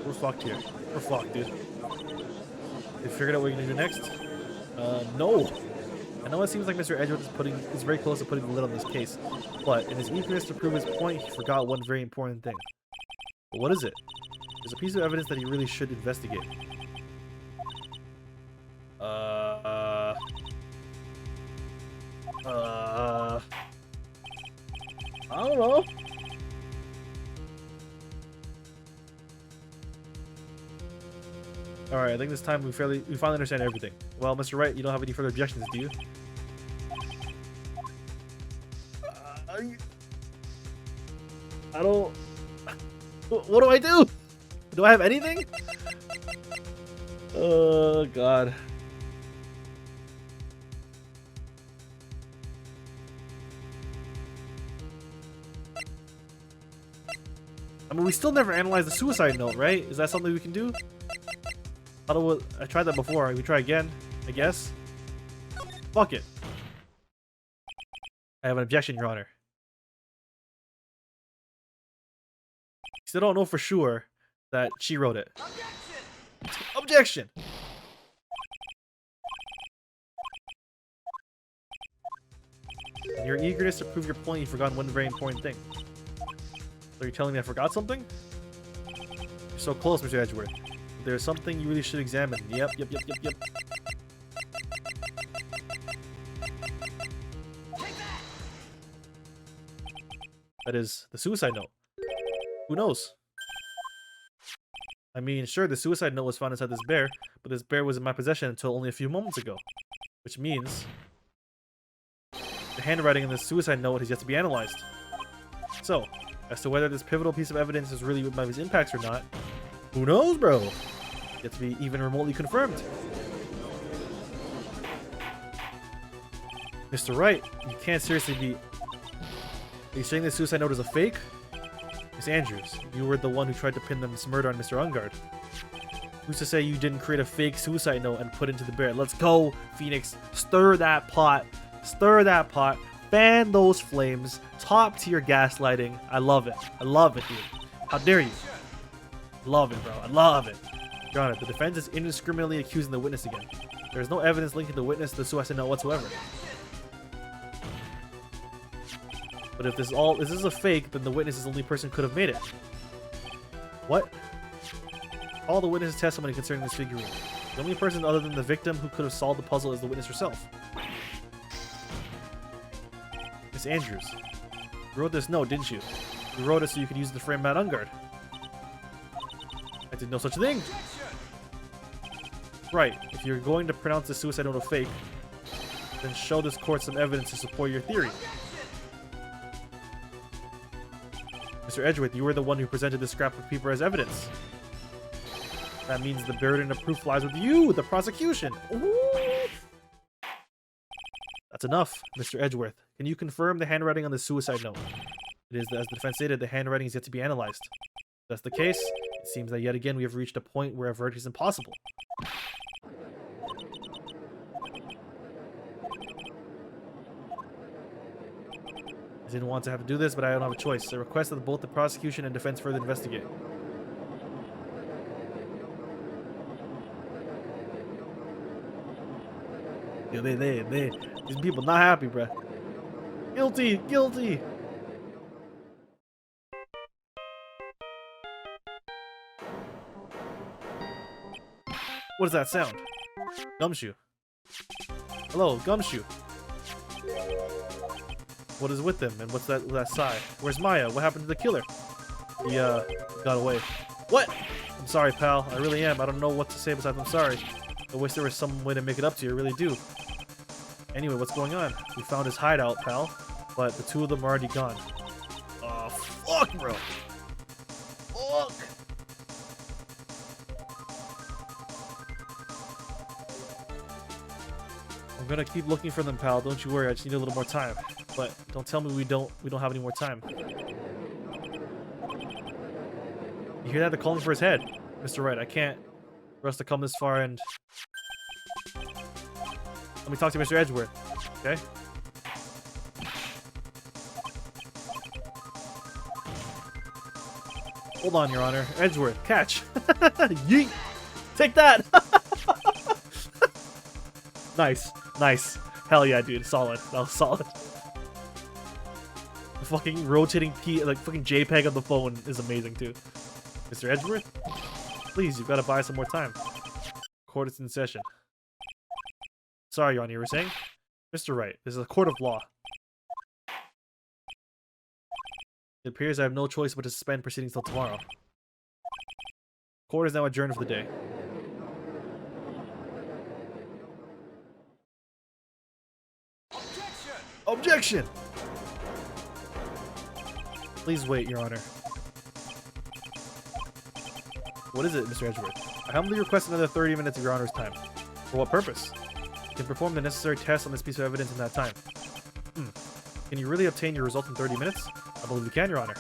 We're fucked here. We're fucked, dude. You figured out what you're gonna do next? No. I know it seems like Mr. Edgewood is very close to putting the lid on this case, but in his eagerness to prove his point, he forgot one very important thing. But what is it? There's a piece of evidence that he really should investigate. I don't know. Alright, I think this time we finally understand everything. Well, Mr. Wright, you don't have any further objections, do you? I don't... What do I do? Do I have anything? Oh, God. I mean, we still never analyzed the suicide note, right? Is that something we can do? I tried that before. We try again, I guess. Fuck it. I have an objection, Your Honor. Still don't know for sure that she wrote it. Objection! In your eagerness to prove your point, you've forgotten one very important thing. So you're telling me I forgot something? You're so close, Mr. Edgeworth. There's something you really should examine. Yep. That is the suicide note. Who knows? I mean, sure, the suicide note was found inside this bear, but this bear was in my possession until only a few moments ago. Which means the handwriting in the suicide note has yet to be analyzed. So, as to whether this pivotal piece of evidence is really Mai's impacts or not, who knows, bro? Yet to be even remotely confirmed. Mr. Wright, you can't seriously be... Are you saying the suicide note is a fake? Miss Andrews, you were the one who tried to pin this murder on Mr. Ungard. Who's to say you didn't create a fake suicide note and put it into the bear? Let's go, Phoenix. Stir that pot. Stir that pot. Fan those flames. Top tier gaslighting. I love it. I love it, dude. How dare you? Love it, bro. I love it. Your Honor, the defense is indiscriminately accusing the witness again. There is no evidence linking the witness to the suicide note whatsoever. But if this is a fake, then the witness is the only person who could have made it. What? All the witness testimony concerning this figurine. The only person other than the victim who could have solved the puzzle is the witness herself. Miss Andrews, you wrote this note, didn't you? You wrote it so you could use it to frame Matt Ungard. I did no such thing. Right, if you're going to pronounce the suicide note a fake, then show this court some evidence to support your theory. Mr. Edgeworth, you were the one who presented this scrap of paper as evidence. That means the burden of proof lies with you, the prosecution. Ooh. That's enough, Mr. Edgeworth. Can you confirm the handwriting on the suicide note? It is, as the defense stated, the handwriting is yet to be analyzed. If that's the case, it seems that yet again we have reached a point where a verdict is impossible. I didn't want to have to do this, but I don't have a choice. I request that both the prosecution and defense further investigate. Yeah, these people not happy, bruh. Guilty, guilty. What is that sound? Gumshoe. Hello, Gumshoe. What is with them, and what's that sigh? Where's Maya? What happened to the killer? He got away. What? I'm sorry, pal. I really am. I don't know what to say besides I'm sorry. I wish there was some way to make it up to you. I really do. Anyway, what's going on? We found his hideout, pal. But the two of them are already gone. Oh, fuck, bro. Fuck. I'm gonna keep looking for them, pal. Don't you worry. I just need a little more time. But don't tell me we don't have any more time. You hear that? They're calling for his head. Mr. Wright, I can't for us to come this far and... Let me talk to Mr. Edgeworth, okay? Hold on, Your Honor. Edgeworth, catch! Yeet! Take that! Nice. Nice. Hell yeah, dude. Solid. That was solid. The fucking rotating fucking JPEG on the phone is amazing, too. Mr. Edgeworth? Please, you've got to buy some more time. Court is in session. Sorry, Your Honor, you were saying? Mr. Wright, this is a court of law. It appears I have no choice but to suspend proceedings till tomorrow. Court is now adjourned for the day. Objection! Objection! Please wait, Your Honor. What is it, Mr. Edgeworth? I humbly request another 30 minutes of Your Honor's time. For what purpose? You can perform the necessary tests on this piece of evidence in that time. Can you really obtain your result in 30 minutes? I believe you can, Your Honor.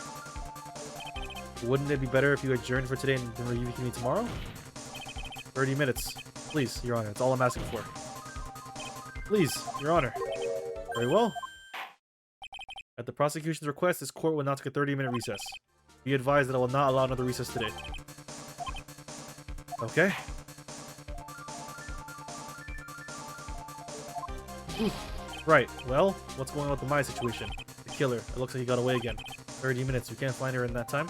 Wouldn't it be better if you adjourned for today and then review me tomorrow? 30 minutes. Please, Your Honor. That's all I'm asking for. Please, Your Honor. Very well. At the prosecution's request, this court will now take a 30-minute recess. Be advised that I will not allow another recess today. Okay. Right. Well, what's going on with the Maya situation? The killer. It looks like he got away again. 30 minutes. We can't find her in that time.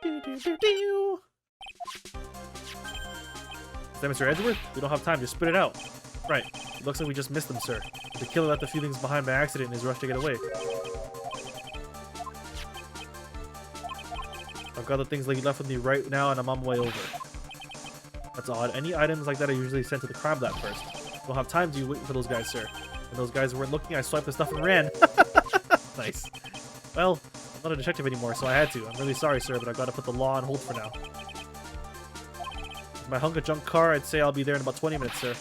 Is that Mr. Edgeworth? We don't have time. Just spit it out. Right. It looks like we just missed them, sir. The killer left a few things behind by accident and is rushed to get away. I've got the things like left with me right now and I'm on my way over. That's odd. Any items like that are usually sent to the crime lab first. Don't have time to wait for those guys, sir. When those guys weren't looking, I swiped the stuff and ran. Nice. Well, I'm not a detective anymore, so I had to. I'm really sorry, sir, but I've got to put the law on hold for now. With my hunk of junk car, I'd say I'll be there in about 20 minutes, sir.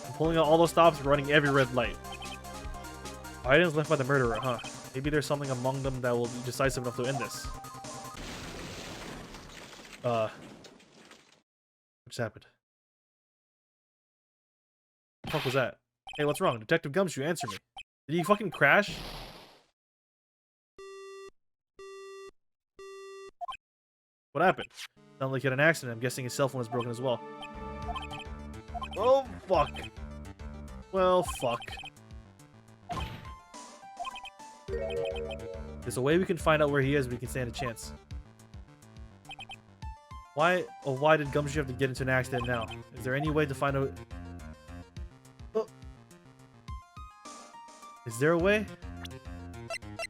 I'm pulling out all those stops and running every red light. Items left by the murderer, huh? Maybe there's something among them that will be decisive enough to end this. What just happened? What the fuck was that? Hey, what's wrong? Detective Gumshoe, answer me. Did he fucking crash? What happened? Sounded like he had an accident. I'm guessing his cell phone was broken as well. Oh, fuck. Well, fuck. There's a way we can find out where he is, we can stand a chance. Why did Gumshoe have to get into an accident now? Is there any way to find out... Oh. Is there a way?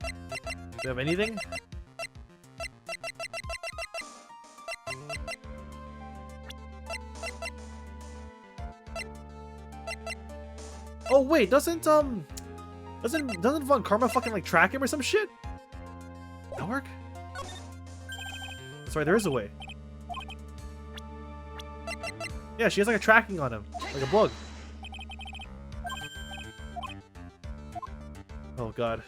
Do you have anything? Oh wait, doesn't Von Karma fucking like track him or some shit? That work? That's right, there is a way. Yeah, she has like a tracking on him, like a bug. Oh god.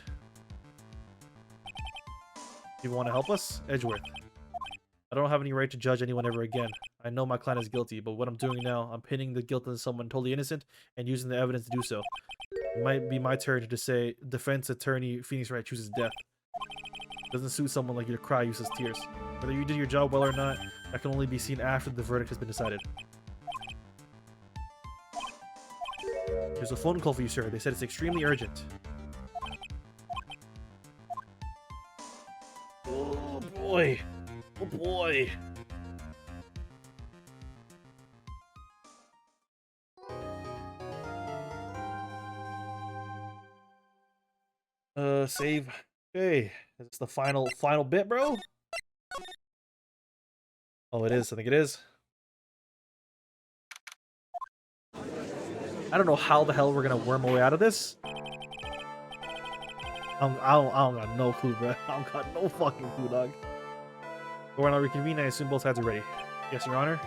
You want to help us? Edgeworth. I don't have any right to judge anyone ever again. I know my client is guilty, but what I'm doing now, I'm pinning the guilt on someone totally innocent and using the evidence to do so. It might be my turn to say defense attorney Phoenix Wright chooses death. Doesn't suit someone like you to cry useless tears. Whether you did your job well or not, that can only be seen after the verdict has been decided. There's a phone call for you, sir. They said it's extremely urgent. Oh boy. Oh boy. save. Okay, is this the final bit, bro? Oh, it is. I think it is. I don't know how the hell we're gonna worm our way out of this. I don't got no clue, bro. I don't got no fucking clue, dog. But when I reconvene, I assume both sides are ready. Yes, Your Honor.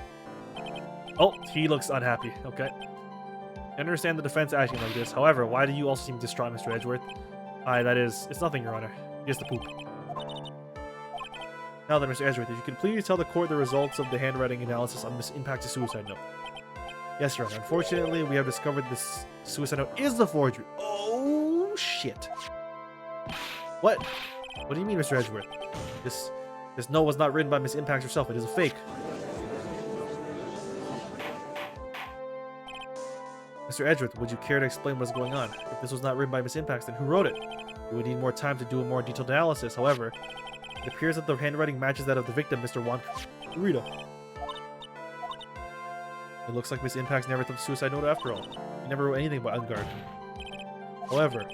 Oh, he looks unhappy. Okay. I understand the defense acting like this. However, why do you also seem distraught, Mr. Edgeworth? It's nothing, Your Honor. Just the poop. Now then, Mr. Edgeworth, if you could please tell the court the results of the handwriting analysis on Miss Impact's suicide note. Yes, Your Honor. Unfortunately, we have discovered this suicide note is the forgery. Oh, shit. What? What do you mean, Mr. Edgeworth? This note was not written by Miss Impact herself. It is a fake. Mr. Edgeworth, would you care to explain what is going on? If this was not written by Miss Impact, then who wrote it? We would need more time to do a more detailed analysis. However, it appears that the handwriting matches that of the victim, Mr. Juan Rita. It looks like Miss Impact never took the suicide note after all. He never wrote anything about Ungard. However,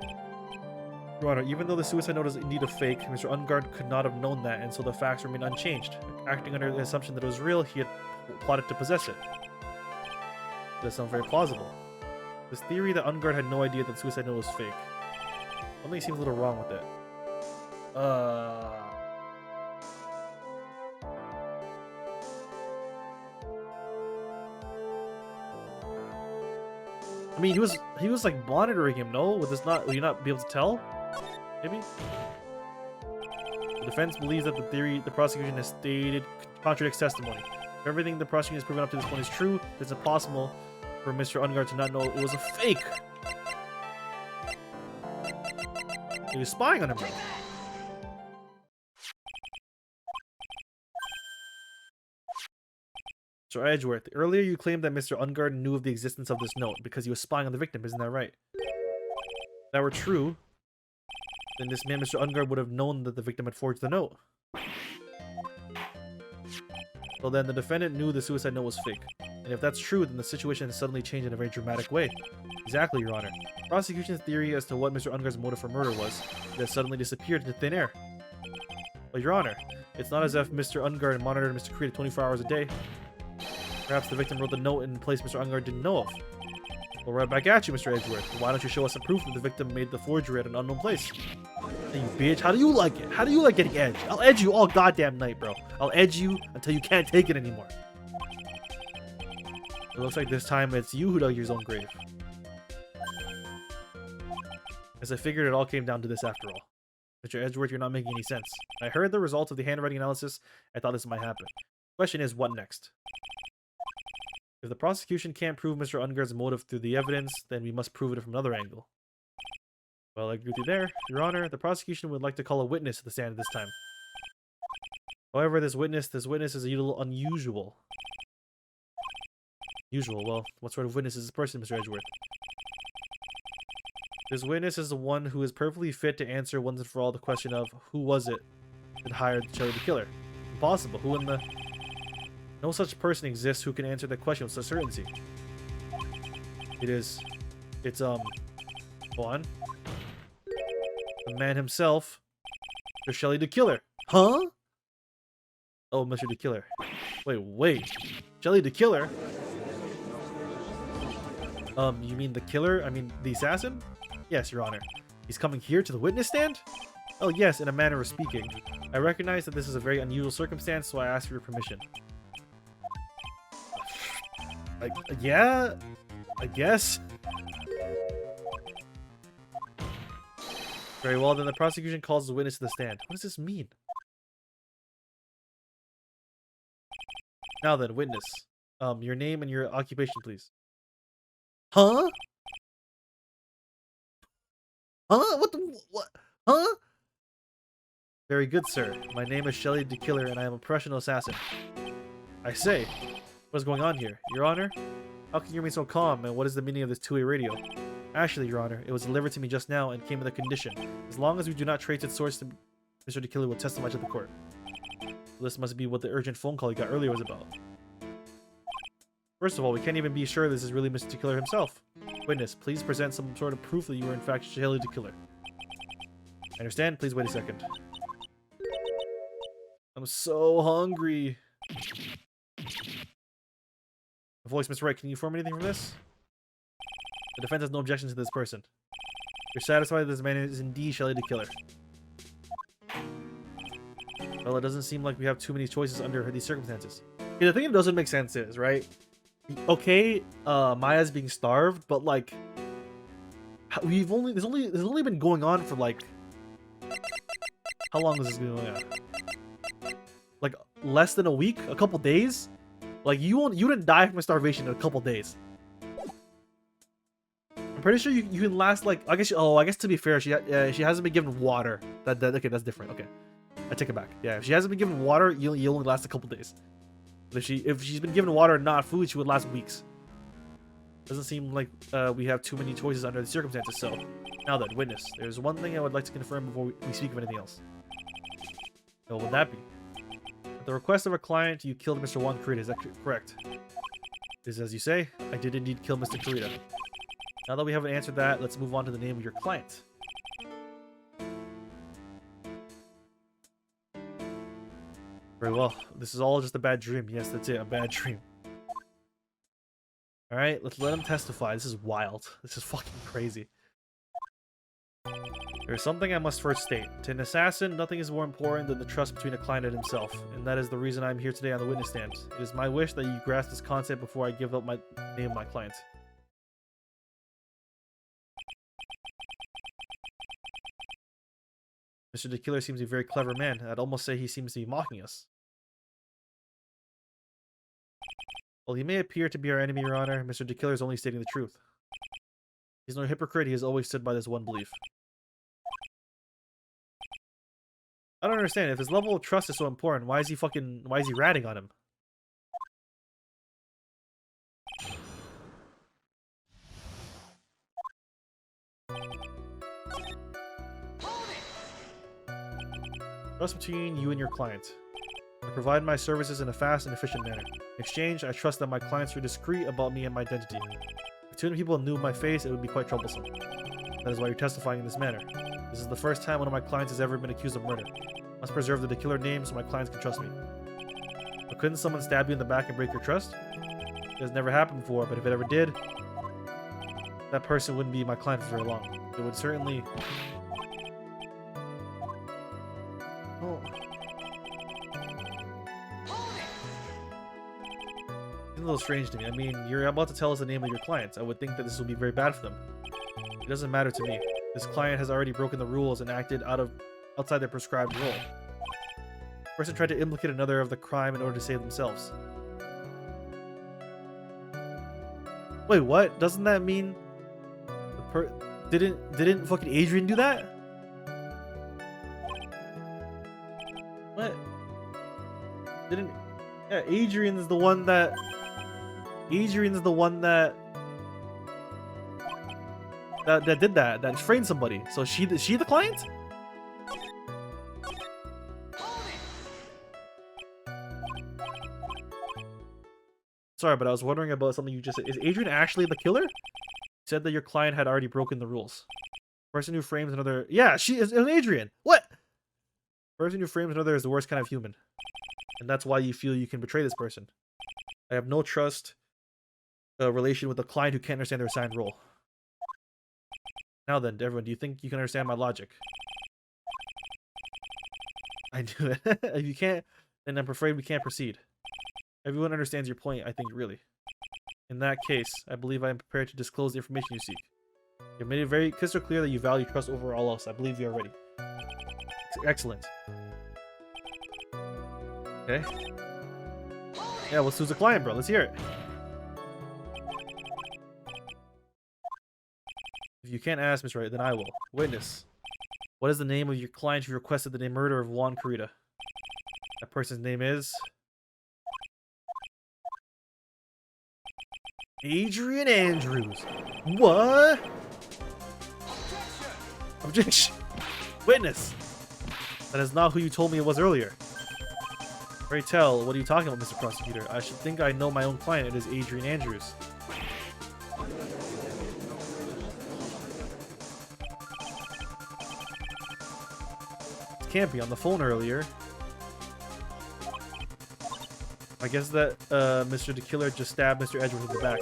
Your Honor, even though the suicide note is indeed a fake, Mr. Ungard could not have known that, and so the facts remain unchanged. Acting under the assumption that it was real, he had plotted to possess it. That sounds very plausible. This theory that Ungard had no idea that the suicide note was fake. Something seems a little wrong with it. I mean, he was like monitoring him, no? Would you not be able to tell? Maybe? The defense believes that the theory the prosecution has stated contradicts testimony. If everything the prosecution has proven up to this point is true, it's impossible for Mr. Ungard to not know it was a fake. He was spying on him. Sir Edgeworth, earlier you claimed that Mr. Ungard knew of the existence of this note because he was spying on the victim, isn't that right? If that were true, then this man, Mr. Ungard, would have known that the victim had forged the note. So then the defendant knew the suicide note was fake. And if that's true, then the situation has suddenly changed in a very dramatic way. Exactly, Your Honor. The prosecution's theory as to what Mr. Ungard's motive for murder was, it has suddenly disappeared into thin air. But Your Honor, it's not as if Mr. Ungard monitored Mr. Kurita 24 hours a day. Perhaps the victim wrote the note in a place Mr. Ungard didn't know of. Well, right back at you, Mr. Edgeworth. Why don't you show us some proof that the victim made the forgery at an unknown place? Hey, you bitch. How do you like it? How do you like getting edged? I'll edge you all goddamn night, bro. I'll edge you until you can't take it anymore. It looks like this time it's you who dug your own grave. As I figured, it all came down to this after all. Mr. Edgeworth, you're not making any sense. I heard the results of the handwriting analysis. I thought this might happen. Question is, what next? If the prosecution can't prove Mr. Ungard's motive through the evidence, then we must prove it from another angle. Well, I agree with you there, Your Honor. The prosecution would like to call a witness to the stand this time. However, this witness is a little unusual. Usual? Well, what sort of witness is this person, Mr. Edgeworth? This witness is the one who is perfectly fit to answer once and for all the question of who was it that hired Charlie the Killer? Impossible. Who in the... No such person exists who can answer that question with such certainty. It's go on. The man himself, Mr. Shelley the Killer. Huh? Oh, Mr. the Killer. Wait. Shelley the Killer? You mean the killer? I mean, the assassin? Yes, Your Honor. He's coming here to the witness stand? Oh, yes, in a manner of speaking. I recognize that this is a very unusual circumstance, so I ask for your permission. Yeah, I guess. Very well, then the prosecution calls the witness to the stand. What does this mean? Now then, witness. Your name and your occupation, please. Huh? Huh? What? Huh? Very good, sir. My name is Shelley the Killer, and I am a professional assassin. I say, what is going on here? Your Honor? How can you remain so calm, and what is the meaning of this two-way radio? Actually, Your Honor, it was delivered to me just now and came with a condition. As long as we do not trace its source to Mr. the Killer will testify to the court. So this must be what the urgent phone call he got earlier was about. First of all, we can't even be sure this is really Mr. the Killer himself. Witness, please present some sort of proof that you are in fact Shelley the Killer. I understand. Please wait a second. I'm so hungry. Voice, Mr. Wright, can you inform anything from this? The defense has no objection to this person. You're satisfied that this man is indeed Shelly the killer. Well, it doesn't seem like we have too many choices under these circumstances. Okay, the thing that doesn't make sense is, right? Okay, Maya's being starved, but like, this only been going on for like, how long has this been going on? Like less than a week, a couple days. Like you didn't die from starvation in a couple days. I'm pretty sure you can last like I guess to be fair, she hasn't been given water. Okay, that's different. Okay, I take it back. Yeah, if she hasn't been given water, you only last a couple days. But if she's been given water and not food, she would last weeks. Doesn't seem like we have too many choices under the circumstances. So now then, witness, there's one thing I would like to confirm before we speak of anything else. What would that be? At the request of our client, you killed Mr. Juan Kurita. Is that correct? Is as you say, I did indeed kill Mr. Kurita. Now that we haven't answered that, let's move on to the name of your client. Very well. This is all just a bad dream. Yes, that's it. A bad dream. Alright, let's let him testify. This is wild. This is fucking crazy. There's something I must first state. To an assassin, nothing is more important than the trust between a client and himself. And that is the reason I'm here today on the witness stand. It is my wish that you grasp this concept before I give up my name of my client. Mr. the Killer seems to be a very clever man. I'd almost say he seems to be mocking us. Well, he may appear to be our enemy, Your Honor. Mr. the Killer is only stating the truth. He's no hypocrite. He has always stood by this one belief. I don't understand. If his level of trust is so important, why is he ratting on him? Trust between you and your client. I provide my services in a fast and efficient manner. In exchange, I trust that my clients are discreet about me and my identity. If too many people knew my face, it would be quite troublesome. That is why you're testifying in this manner. This is the first time one of my clients has ever been accused of murder. I must preserve the killer name so my clients can trust me. But couldn't someone stab you in the back and break your trust? It has never happened before, but if it ever did, that person wouldn't be my client for very long. It would certainly... Oh. It's a little strange to me. I mean, you're about to tell us the name of your clients. I would think that this would be very bad for them. It doesn't matter to me. This client has already broken the rules and acted outside their prescribed role. The person tried to implicate another of the crime in order to save themselves. Wait, what? Doesn't that mean didn't fucking Adrian do that? What? Yeah, Adrian's the one that did that. That framed somebody. So is she the client? Sorry, but I was wondering about something you just said. Is Adrian actually the killer? You said that your client had already broken the rules. Person who frames another... Yeah, she is Adrian. What? Person who frames another is the worst kind of human. And that's why you feel you can betray this person. I have no trust relation with a client who can't understand their assigned role. Now then, everyone, do you think you can understand my logic? I do it. If you can't, then I'm afraid we can't proceed. Everyone understands your point, I think, really. In that case, I believe I am prepared to disclose the information you seek. You made it very crystal clear that you value trust over all else. I believe you already. Excellent. Okay. Yeah, let's choose a client, bro. Let's hear it. If you can't ask, Mr. Wright, then I will. Witness. What is the name of your client who requested the murder of Juan Kurita? That person's name is... Adrian Andrews. What? Objection. Witness. That is not who you told me it was earlier. Pray tell, what are you talking about, Mr. Prosecutor? I should think I know my own client. It is Adrian Andrews. can't be on the phone earlier. I guess that Mr. the Killer just stabbed Mr. Edgeworth in the back.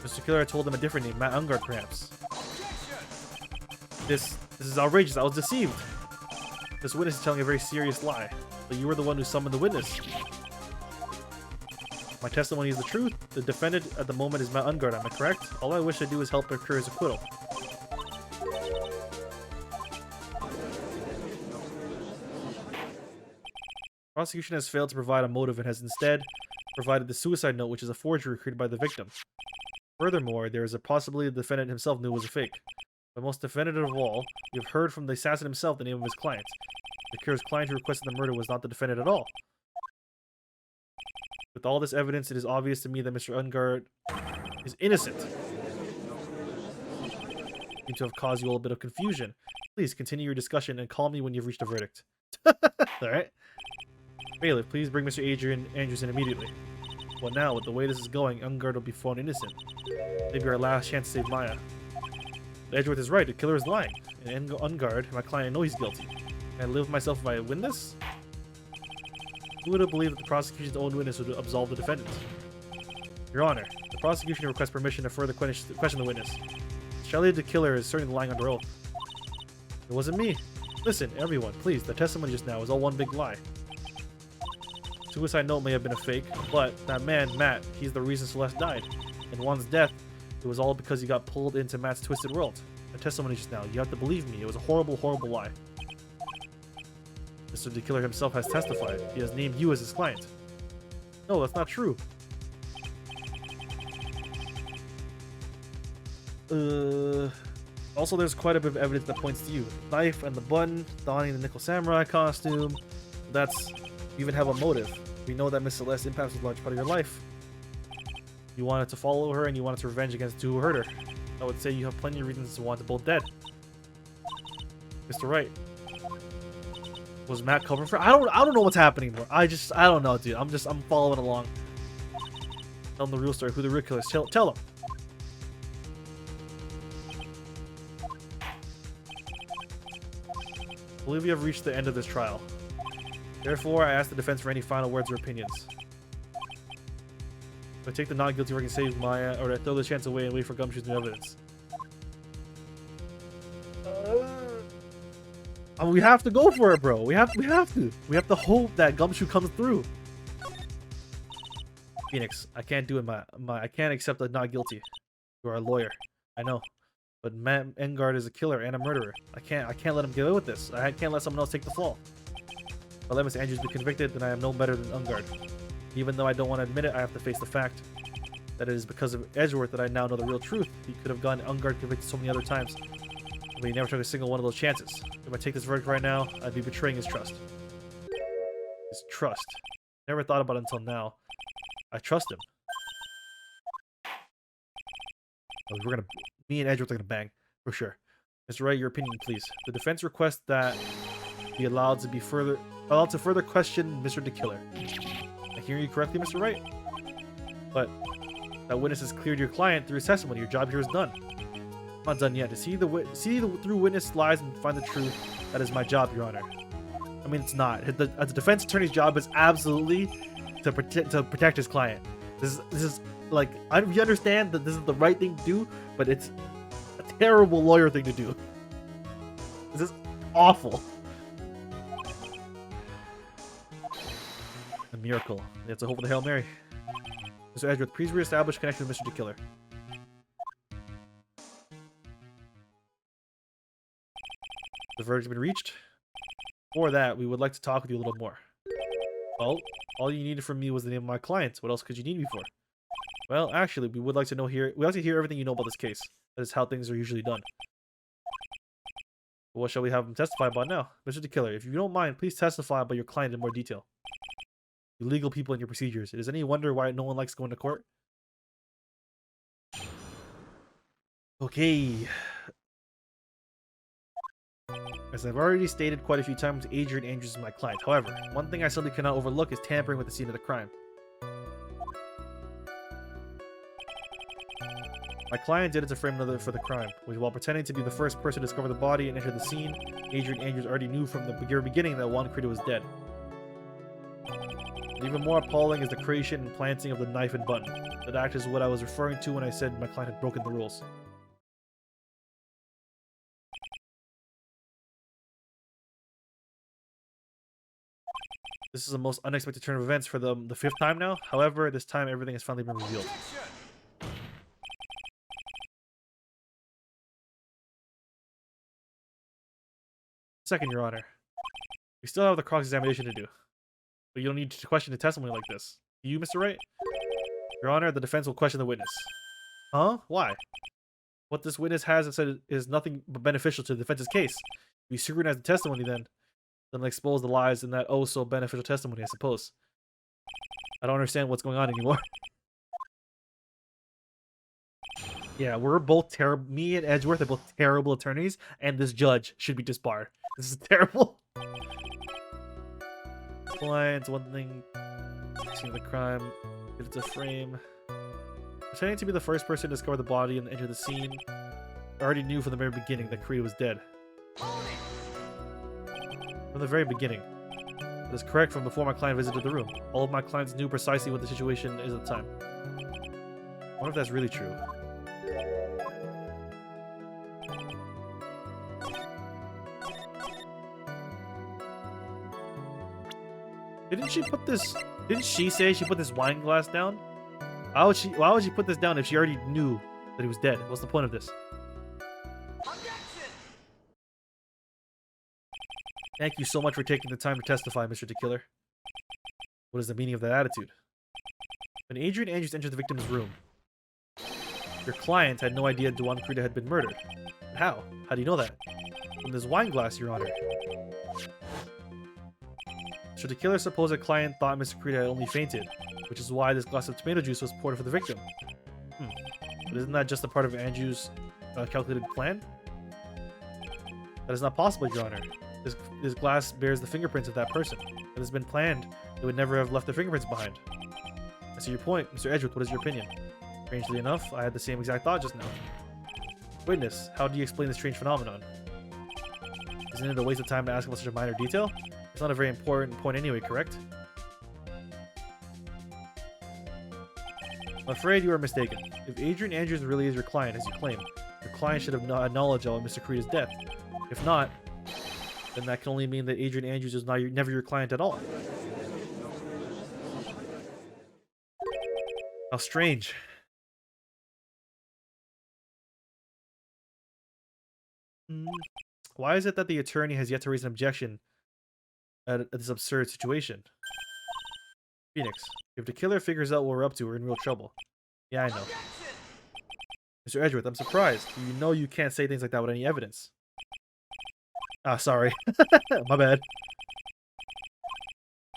Mr. Killer told him a different name, Matt Ungard, perhaps. This is outrageous. I was deceived. This witness is telling a very serious lie. But you were the one who summoned the witness. My testimony is the truth. The defendant at the moment is Matt Ungard, am I correct? All I wish to do is help procure his acquittal. Prosecution has failed to provide a motive and has instead provided the suicide note, which is a forgery created by the victim. Furthermore, there is a possibility the defendant himself knew it was a fake. But most definitive of all, we have heard from the assassin himself the name of his client. The killer's client who requested the murder was not the defendant at all. With all this evidence, it is obvious to me that Mr. Ungard is innocent. I seem to have caused you all a bit of confusion. Please continue your discussion and call me when you've reached a verdict. Alright. Bailiff, please bring Mr. Adrian Andrews in immediately. Well now, with the way this is going, Ungard will be found innocent. Maybe our last chance to save Maya. Edgeworth is right, the killer is lying. And Ungard, my client, know he's guilty. Can I live with myself if I win this? Who would have believed that the prosecution's own witness would absolve the defendant? Your Honor, the prosecution requests permission to further question the witness. Shelley the killer is certainly lying under oath. It wasn't me. Listen, everyone, please, the testimony just now is all one big lie. Suicide note may have been a fake, but that man, Matt, he's the reason Celeste died. In Juan's death, it was all because he got pulled into Matt's twisted world. The testimony just now, you have to believe me, it was a horrible, horrible lie. Mr. the Killer himself has testified. He has named you as his client. No, that's not true. Also, there's quite a bit of evidence that points to you. The knife and the button, donning the Nickel Samurai costume. That's... You even have a motive. We know that Miss Celeste impacts a large part of your life. You wanted to follow her and you wanted to revenge against who hurt her. I would say you have plenty of reasons to want them both dead. Mr. Wright. Was Matt covering for? I don't know what's happening, bro. I don't know, dude. I'm following along. Tell them the real story. Who the real killer is. Tell them. I believe we have reached the end of this trial. Therefore, I ask the defense for any final words or opinions. Do I take the not guilty verdict and save Maya, or do I throw the chance away and wait for Gumshoe's new evidence? We have to go for it, bro. We have to hope that Gumshoe comes through. Phoenix, I can't do it. I can't accept the not guilty. You are a lawyer, I know, but Matt Ungard is a killer and a murderer. I can't let him get away with this. I can't let someone else take the fall. If I let Mr. Andrews be convicted, then I am no better than Ungard. Even though I don't want to admit it, I have to face the fact that it is because of Edgeworth that I now know the real truth. He could have gotten Ungard convicted so many other times, but he never took a single one of those chances. If I take this verdict right now, I'd be betraying his trust. His trust. Never thought about it until now. I trust him. Oh, me and Edgeworth are gonna bang for sure. Mr. Wright, your opinion, please. The defense requests that be allowed to further question Mr. the Killer. I hear you correctly, Mr. Wright? But that witness has cleared your client through his testimony. Your job here is done. Not done yet. To see through witness lies and find the truth. That is my job, Your Honor. I mean, it's not. The defense attorney's job is absolutely to protect his client. This is like, we understand that this is the right thing to do, but it's a terrible lawyer thing to do. This is awful. A miracle. It's a hope of the Hail Mary. Mr. Edgeworth, please reestablish connection with Mr. the Killer. The verdict's been reached. For that, we would like to talk with you a little more. Well, all you needed from me was the name of my client. What else could you need me for? Well, actually, we would like to hear everything you know about this case. That is how things are usually done. But what shall we have him testify about now? Mr. the Killer, if you don't mind, please testify about your client in more detail. You legal people and your procedures. Is any wonder why no one likes going to court? Okay. As I've already stated quite a few times, Adrian Andrews is my client. However, one thing I simply cannot overlook is tampering with the scene of the crime. My client did it to frame another for the crime, while pretending to be the first person to discover the body and enter the scene. Adrian Andrews already knew from the very beginning that Juan Crito was dead. And even more appalling is the creation and planting of the knife and button. That act is what I was referring to when I said my client had broken the rules. This is the most unexpected turn of events for the 5th time now. However, this time everything has finally been revealed. Objection! Second, Your Honor. We still have the cross-examination to do. But you don't need to question the testimony like this. Do you, Mr. Wright? Your Honor, the defense will question the witness. Huh? Why? What this witness has said is nothing but beneficial to the defense's case. If you scrutinize the testimony then expose the lies in that oh-so beneficial testimony, I suppose. I don't understand what's going on anymore. Yeah, we're both terrible. Me and Edgeworth are both terrible attorneys, and this judge should be disbarred. This is terrible. Clients, one thing. Seeing the crime. It's a frame. Pretending to be the first person to discover the body and enter the scene. I already knew from the very beginning that Crito was dead. From the very beginning. That is correct from before my client visited the room. All of my clients knew precisely what the situation is at the time. I wonder if that's really true. Didn't she say she put this wine glass down? Why would she put this down if she already knew that he was dead? What's the point of this? Objection! Thank you so much for taking the time to testify, Mr. Tequiller. What is the meaning of that attitude? When Adrian Andrews entered the victim's room, your client had no idea Juan Crito had been murdered. How? How do you know that? From this wine glass, Your Honor. Mr. Tequiller's supposed client thought Mr. Crito had only fainted, which is why this glass of tomato juice was poured for the victim. But isn't that just a part of Andrews' calculated plan? That is not possible, Your Honor. This glass bears the fingerprints of that person. If it has been planned, they would never have left their fingerprints behind. I see your point. Mr. Edgeworth, what is your opinion? Strangely enough, I had the same exact thought just now. Witness, how do you explain this strange phenomenon? Isn't it a waste of time to ask about such a minor detail? It's not a very important point anyway, correct? I'm afraid you are mistaken. If Adrian Andrews really is your client, as you claim, your client should have knowledge of Mr. Crito's death. If not, then that can only mean that Adrian Andrews is never your client at all. How strange. Why is it that the attorney has yet to raise an objection at this absurd situation? Phoenix, if the killer figures out what we're up to, we're in real trouble. Yeah, I know. Objection! Mr. Edgeworth, I'm surprised. You know you can't say things like that with any evidence. Ah, sorry. My bad.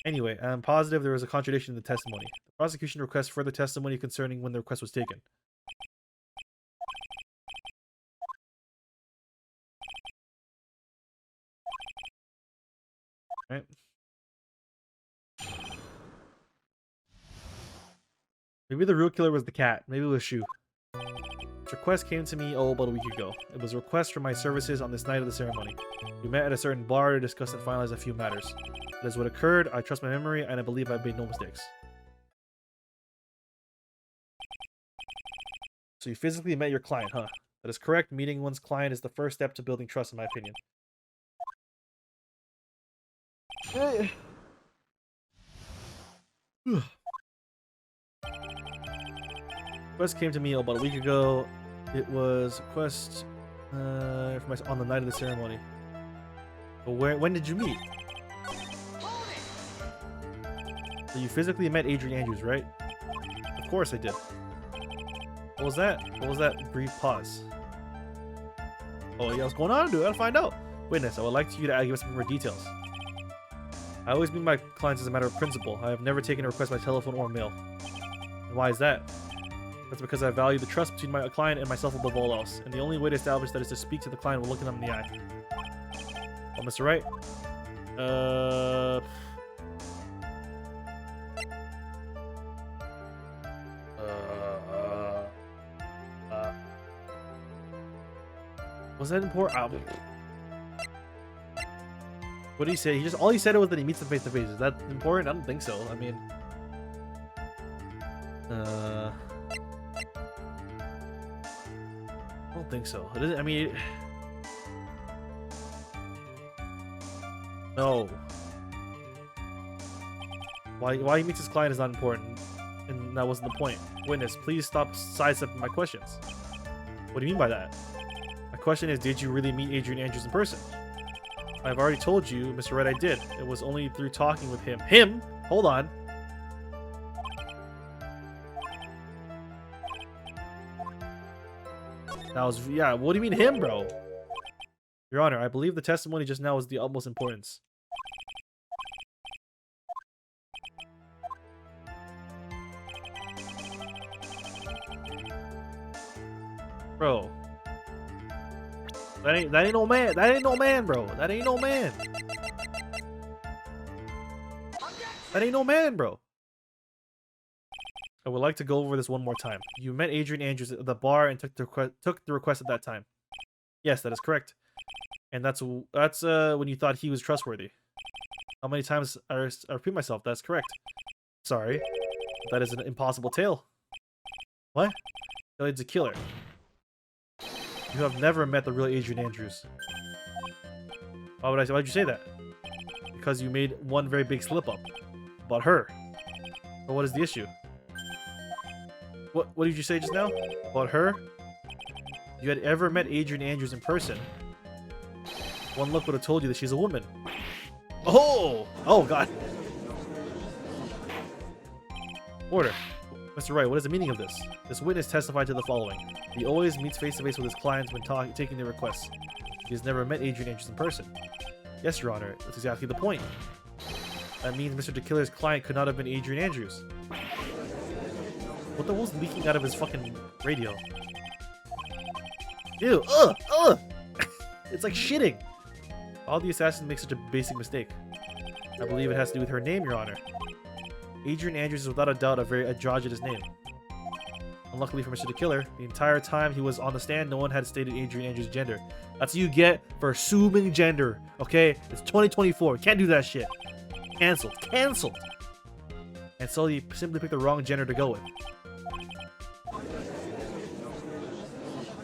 Anyway, I'm positive there was a contradiction in the testimony. The prosecution requests further testimony concerning when the request was taken. Right. Maybe the real killer was the cat. Maybe it was Shu. This request came to me about a week ago. It was a request for my services on this night of the ceremony. We met at a certain bar to discuss and finalize a few matters. That is what occurred. I trust my memory, and I believe I've made no mistakes. So you physically met your client, huh? That is correct. Meeting one's client is the first step to building trust, in my opinion. Request came to me about a week ago. It was a request on the night of the ceremony. But when did you meet? So you physically met Adrian Andrews, right? Of course I did. What was that? What was that brief pause? Oh yeah, what's going on, dude? I gotta find out. Witness, I would like you to give us some more details. I always meet my clients as a matter of principle. I have never taken a request by telephone or mail. And why is that? That's because I value the trust between my client and myself above all else. And the only way to establish that is to speak to the client while looking them in the eye. Oh, Mr. Wright? Was that important? What did he say? All he said was that he meets them face to face. Is that important? I don't think so. I mean, I don't think so. I mean, no. Why he meets his client is not important, and that wasn't the point. Witness, please stop sidestepping my questions. What do you mean by that? My question is, did you really meet Adrian Andrews in person? I've already told you, Mr. Wright, I did. It was only through talking with him. Him? Hold on. That was, yeah, what do you mean him, bro? Your Honor, I believe the testimony just now was the utmost importance. Bro. That ain't no man. That ain't no man, bro. That ain't no man. That ain't no man, bro. I would like to go over this one more time. You met Adrian Andrews at the bar and took the request at that time. Yes, that is correct. And that's when you thought he was trustworthy. How many times I repeat myself? That's correct. Sorry. That is an impossible tale. What? It's a killer. You have never met the real Adrian Andrews. Why'd you say that? Because you made one very big slip up. About her. But what is the issue? What did you say just now? About her? You had ever met Adrian Andrews in person? One look would have told you that she's a woman. Oh! Oh, God. Order. Mr. Wright, what is the meaning of this? This witness testified to the following. He always meets face-to-face with his clients when taking their requests. He has never met Adrian Andrews in person. Yes, Your Honor. That's exactly the point. That means Mr. DeKiller's client could not have been Adrian Andrews. What the hell's leaking out of his fucking radio? Ew! Ugh! It's like shitting! All the assassins make such a basic mistake. I believe it has to do with her name, Your Honor. Adrian Andrews is without a doubt a very androgynous name. Unluckily for Mr. DeKiller, the entire time he was on the stand, no one had stated Adrian Andrews' gender. That's what you get for assuming gender, okay? It's 2024. Can't do that shit. Cancelled. Cancelled! And so he simply picked the wrong gender to go with.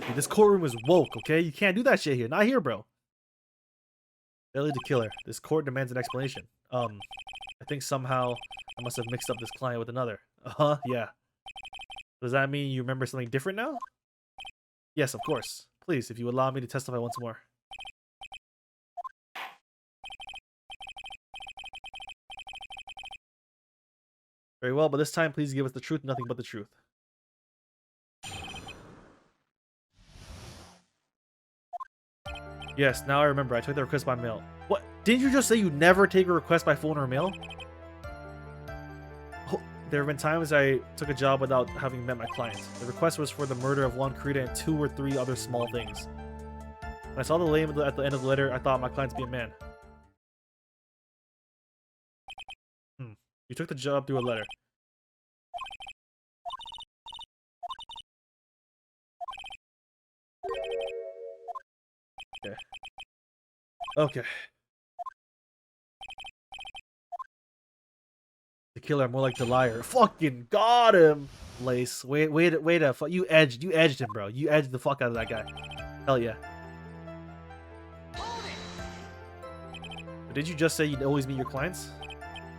Dude, this courtroom is woke, okay? You can't do that shit here. Not here, bro. Billy DeKiller, this court demands an explanation. I think somehow I must have mixed up this client with another. Yeah. Does that mean you remember something different now? Yes, of course. Please, if you allow me to testify once more. Very well, but this time please give us the truth, nothing but the truth. Yes, now I remember. I took the request by mail. What? Didn't you just say you never take a request by phone or mail? Oh, there have been times I took a job without having met my client. The request was for the murder of Juan Carita and 2 or 3 other small things. When I saw the name at the end of the letter, I thought my client's be a man. You took the job through a letter. Okay. Okay. The killer, more like the liar. Fucking got him, Lace. Wait, you edged him, bro. You edged the fuck out of that guy. Hell yeah. But did you just say you'd always meet your clients?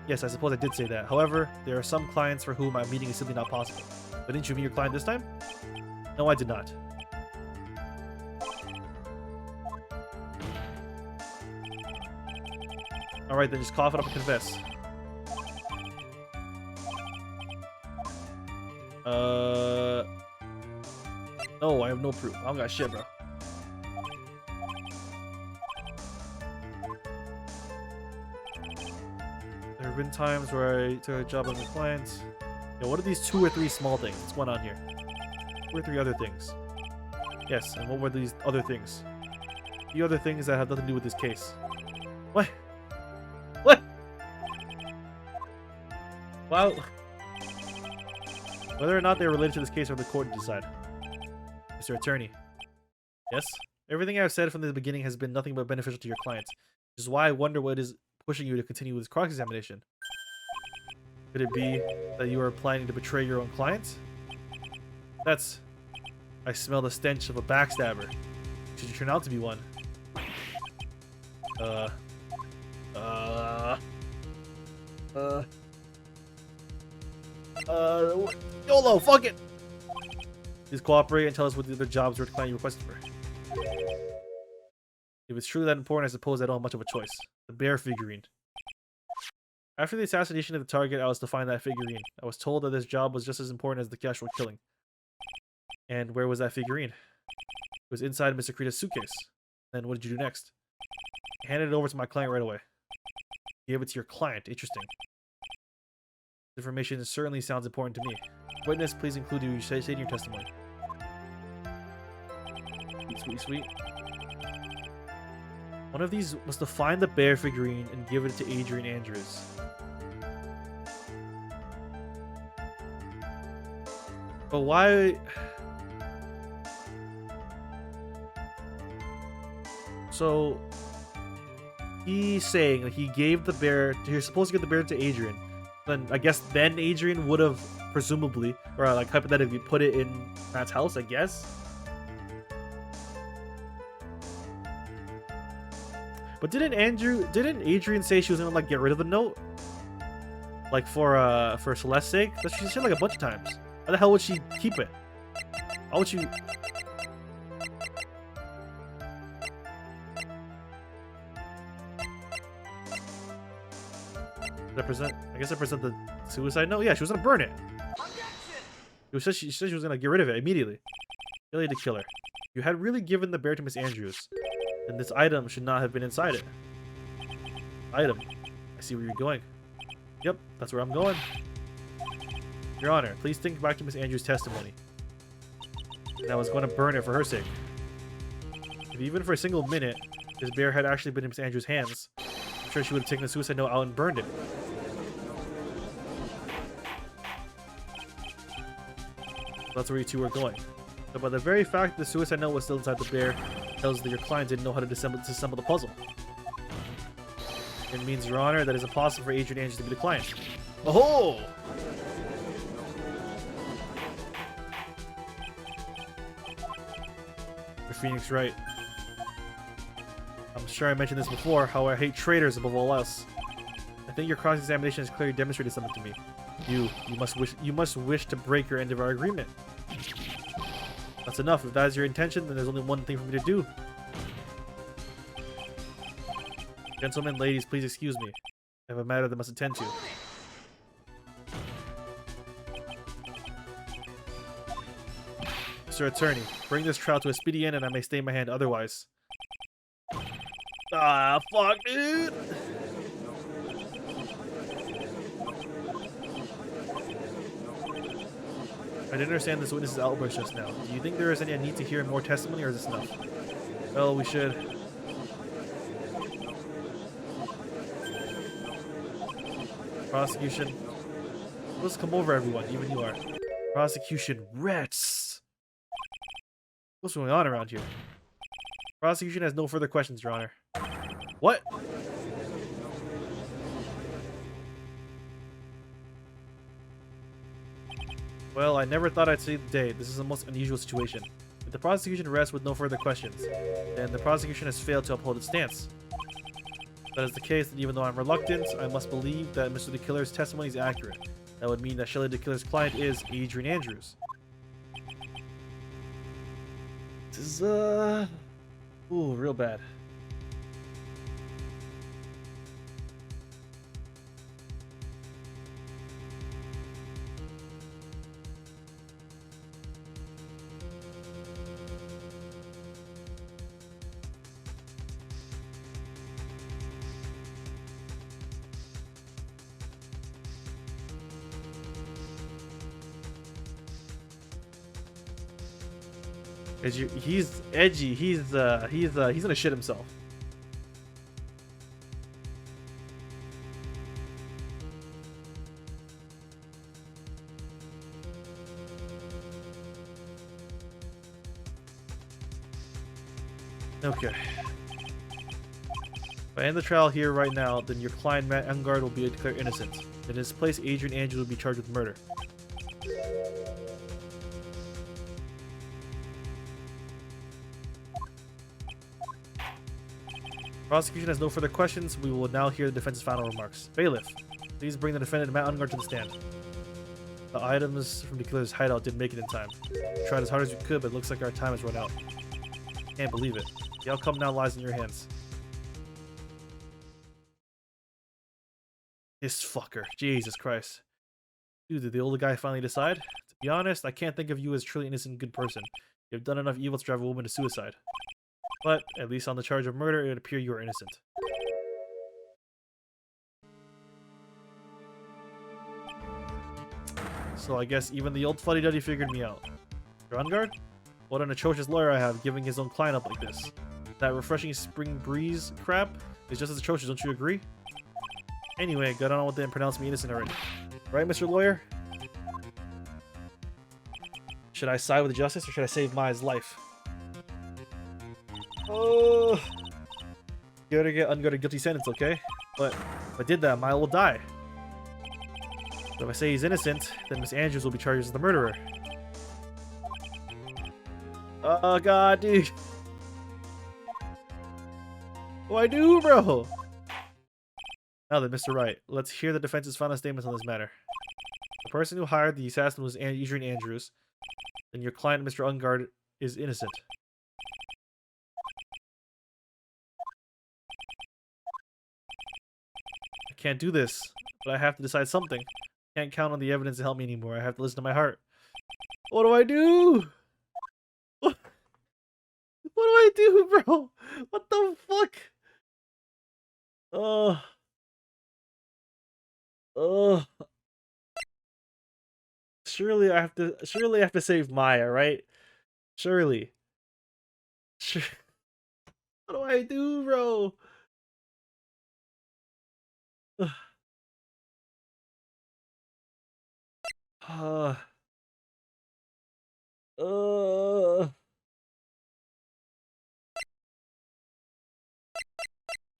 Yes, I suppose I did say that. However, there are some clients for whom a meeting is simply not possible. But didn't you meet your client this time? No, I did not. Alright, then just cough it up and confess. No, I have no proof. I don't got shit, bro. There have been times where I took a job with my clients. Yeah, what are these 2 or 3 small things? What's going on here? 2 or 3 other things. Yes, and what were these other things? The other things that have nothing to do with this case. What? What? Well, whether or not they're related to this case are the court to decide. Mr. Attorney. Yes? Everything I've said from the beginning has been nothing but beneficial to your client, which is why I wonder what is pushing you to continue with this cross-examination. Could it be that you are planning to betray your own client? That's... I smell the stench of a backstabber. Should you turn out to be one? YOLO, fuck it! Please cooperate and tell us what the other jobs your client requested for. If it's truly that important, I suppose I don't have much of a choice. The bear figurine. After the assassination of the target, I was to find that figurine. I was told that this job was just as important as the actual killing. And where was that figurine? It was inside Mr. Krita's suitcase. Then what did you do next? I handed it over to my client right away. You gave it to your client. Interesting. This information certainly sounds important to me. Witness, please include what you say in your testimony. Sweet, sweet, sweet. One of these was to find the bear figurine and give it to Adrian Andrews. But why... So... He's saying that he gave the bear... You're supposed to give the bear to Adrian. Then, I guess, then Adrian would have presumably, or like hypothetically, put it in Matt's house, I guess. But didn't Adrian say she was gonna like get rid of the note? Like for Celeste's sake? That's what she said like a bunch of times. Why the hell would she keep it? Why would you? Represent? I guess I present the suicide note. Yeah, she was gonna burn it. She said she was gonna get rid of it immediately. Really to kill her. You had really given the bear to Miss Andrews. And this item should not have been inside it. Item. I see where you're going. Yep, that's where I'm going. Your Honor, please think back to Miss Andrews' testimony. And I was going to burn it for her sake. If even for a single minute, this bear had actually been in Miss Andrews' hands, I'm sure she would have taken the suicide note out and burned it. That's where you two were going. But by the very fact that the suicide note was still inside the bear, tells us that your client didn't know how to disassemble the puzzle. It means, Your Honor, that it's impossible for Adrian Andrews to be the client. Oh! For Phoenix Wright. I'm sure I mentioned this before, how I hate traitors above all else. I think your cross-examination has clearly demonstrated something to me. You must wish to break your end of our agreement. That's enough. If that is your intention, then there's only one thing for me to do. Gentlemen, ladies, please excuse me. I have a matter that I must attend to. Mr. Attorney, bring this trial to a speedy end and I may stay my hand otherwise. Ah, fuck, dude! I didn't understand this witness's outburst just now. Do you think there is any need to hear more testimony, or is this enough? Well, we should. Prosecution. Let's come over, everyone. Even you are. Prosecution rats. What's going on around here? Prosecution has no further questions, Your Honor. What? Well, I never thought I'd see the day. This is the most unusual situation. If the prosecution rests with no further questions, then the prosecution has failed to uphold its stance. If that is the case, then even though I'm reluctant, I must believe that Mr. the Killer's testimony is accurate. That would mean that Shelley the Killer's client is Adrian Andrews. This is, ooh, real bad. He's edgy. He's gonna shit himself. Okay. If I end the trial here right now, then your client Matt Engard will be declared innocent. In his place, Adrian Andrews will be charged with murder. Prosecution has no further questions. We will now hear the defense's final remarks. Bailiff, please bring the defendant Matt Engard to the stand. The items from the killer's hideout didn't make it in time. We tried as hard as we could, but it looks like our time has run out. Can't believe it. The outcome now lies in your hands. This fucker. Jesus Christ. Dude, did the older guy finally decide? To be honest, I can't think of you as a truly innocent good person. You've done enough evil to drive a woman to suicide. But, at least on the charge of murder, it would appear you are innocent. So I guess even the old fuddy-duddy figured me out. Grungard? What an atrocious lawyer I have, giving his own client up like this. That refreshing spring breeze crap is just as atrocious, don't you agree? Anyway, got on with it and pronounced me innocent already. Right, Mr. Lawyer? Should I side with the justice or should I save Maya's life? Oh, you're gonna get a guilty sentence, okay? But if I did that, Maya will die. But if I say he's innocent, then Miss Andrews will be charged as the murderer. Oh god, dude. What do I do, bro? Now then, Mr. Wright, let's hear the defense's final statements on this matter. The person who hired the assassin was Adrian Andrews, and your client, Mr. Ungard, is innocent. I can't do this, but I have to decide something. I can't count on the evidence to help me anymore. I have to listen to my heart. What do I do? What do I do, bro? What the fuck? Surely I have to save Maya, right? Surely. What do I do, bro?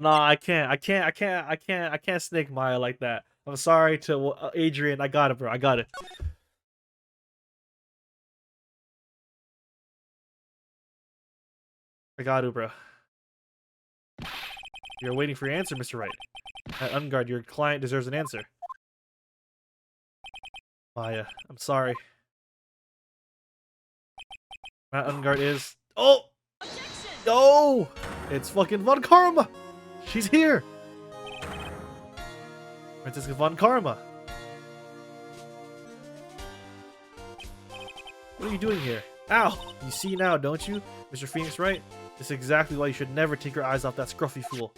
Nah, I can't snake Maya like that. I'm sorry to Adrian. I got it, bro. I got it. I got it, bro. You're waiting for your answer, Mr. Wright. At Ungard, your client deserves an answer. Maya, I'm sorry. Matt Ungard is... Oh! No! It's fucking Von Karma! She's here! Francisca Von Karma! What are you doing here? Ow! You see now, don't you, Mr. Phoenix Wright? This is exactly why you should never take your eyes off that scruffy fool.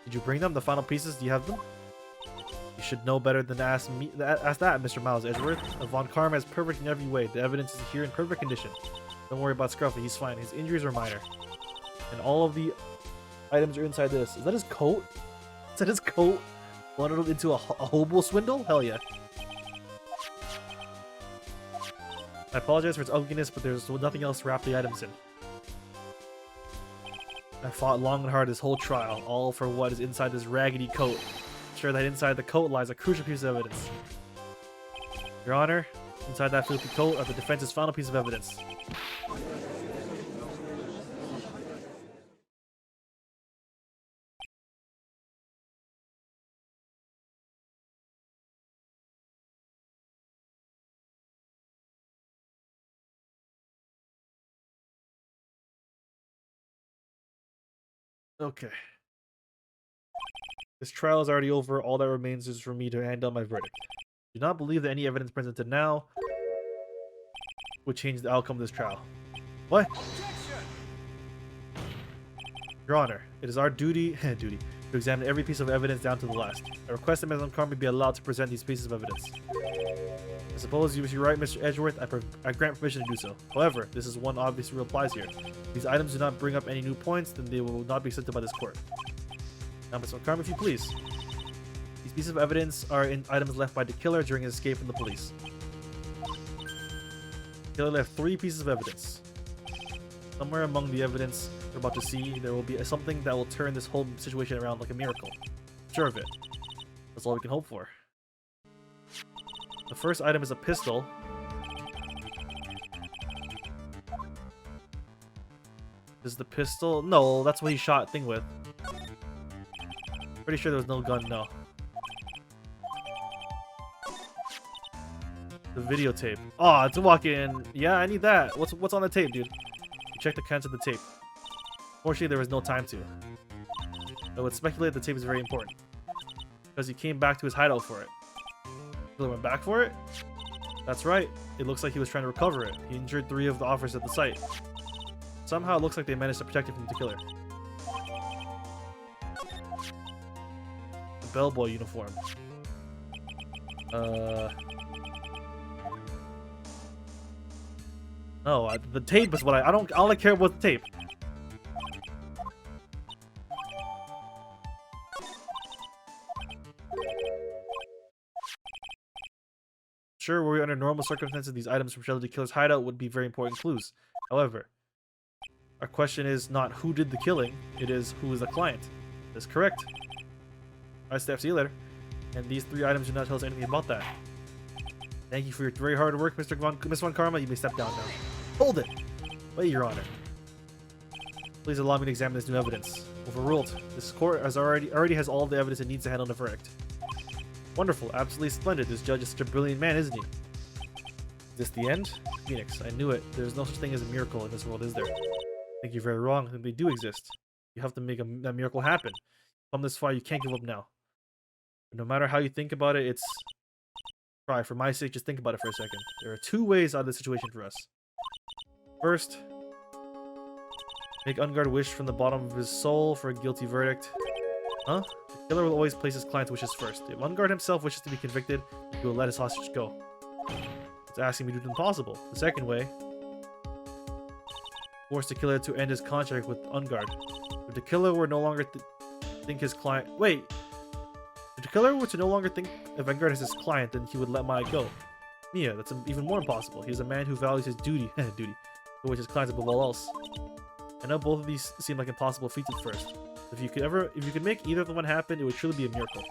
Did you bring them? The final pieces? Do you have them? You should know better than to ask me. Ask that, Mr. Miles Edgeworth. Von Karma is perfect in every way. The evidence is here in perfect condition. Don't worry about Scruffy. He's fine. His injuries are minor. And all of the items are inside this. Is that his coat? Is that his coat? Bundled into a hobo swindle? Hell yeah. I apologize for its ugliness, but there's nothing else to wrap the items in. I fought long and hard this whole trial, all for what is inside this raggedy coat. Sure that inside the coat lies a crucial piece of evidence. Your Honor, inside that filthy coat are the defense's final piece of evidence. Okay. This trial is already over. All that remains is for me to hand down my verdict. Do not believe that any evidence presented now would change the outcome of this trial. What? Your Honor, it is our duty to examine every piece of evidence down to the last. I request that Ms. Carmen be allowed to present these pieces of evidence. I suppose you're right, Mr. Edgeworth. I grant permission to do so. However, this is one obvious rule applies here. If these items do not bring up any new points, then they will not be accepted by this court. Now, Ms. Carmen, if you please. These pieces of evidence are items left by the killer during his escape from the police. The killer left 3 pieces of evidence. Somewhere among the evidence we're about to see, there will be something that will turn this whole situation around like a miracle. Sure of it. That's all we can hope for. The first item is a pistol. Is the pistol? No, that's what he shot thing with. Pretty sure there was no gun, no. The videotape. Oh, it's a walk-in. Yeah, I need that. What's on the tape, dude? Check the contents of the tape. Fortunately, there was no time to. I would speculate the tape is very important. Because he came back to his hideout for it. Killer went back for it? That's right. It looks like he was trying to recover it. He injured 3 of the officers at the site. Somehow it looks like they managed to protect him from the killer. The bellboy uniform. No, the tape is what I don't care about the tape. Sure, were we under normal circumstances, these items from Shelly the Killer's hideout would be very important clues. However, our question is not who did the killing, it is who is the client. That's correct. Alright, Steph, see you later. And these 3 items do not tell us anything about that. Thank you for your very hard work, Miss Von Karma. You may step down now. Hold it! Wait, Your Honor. Please allow me to examine this new evidence. Overruled. This court has already has all the evidence it needs to handle the verdict. Wonderful, absolutely splendid. This judge is such a brilliant man, isn't he? Is this the end? Phoenix, I knew it. There's no such thing as a miracle in this world, is there? I think you're very wrong. They do exist. You have to make that miracle happen. Come this far, you can't give up now. But no matter how you think about it, it's... Try, for my sake, just think about it for a second. There are 2 ways out of this situation for us. First, make Ungard wish from the bottom of his soul for a guilty verdict. Huh? The killer will always place his client's wishes first. If Ungard himself wishes to be convicted, he will let his hostage go. It's asking me to do the impossible. The second way, force the killer to end his contract with Ungard. If the killer were no longer think his client... Wait! If the killer were to no longer think of Ungard as his client, then he would let Maya go. Mia, that's even more impossible. He is a man who values his duty, for which his clients above all else. I know both of these seem like impossible feats at first. If you could make either of them happen, it would truly be a miracle.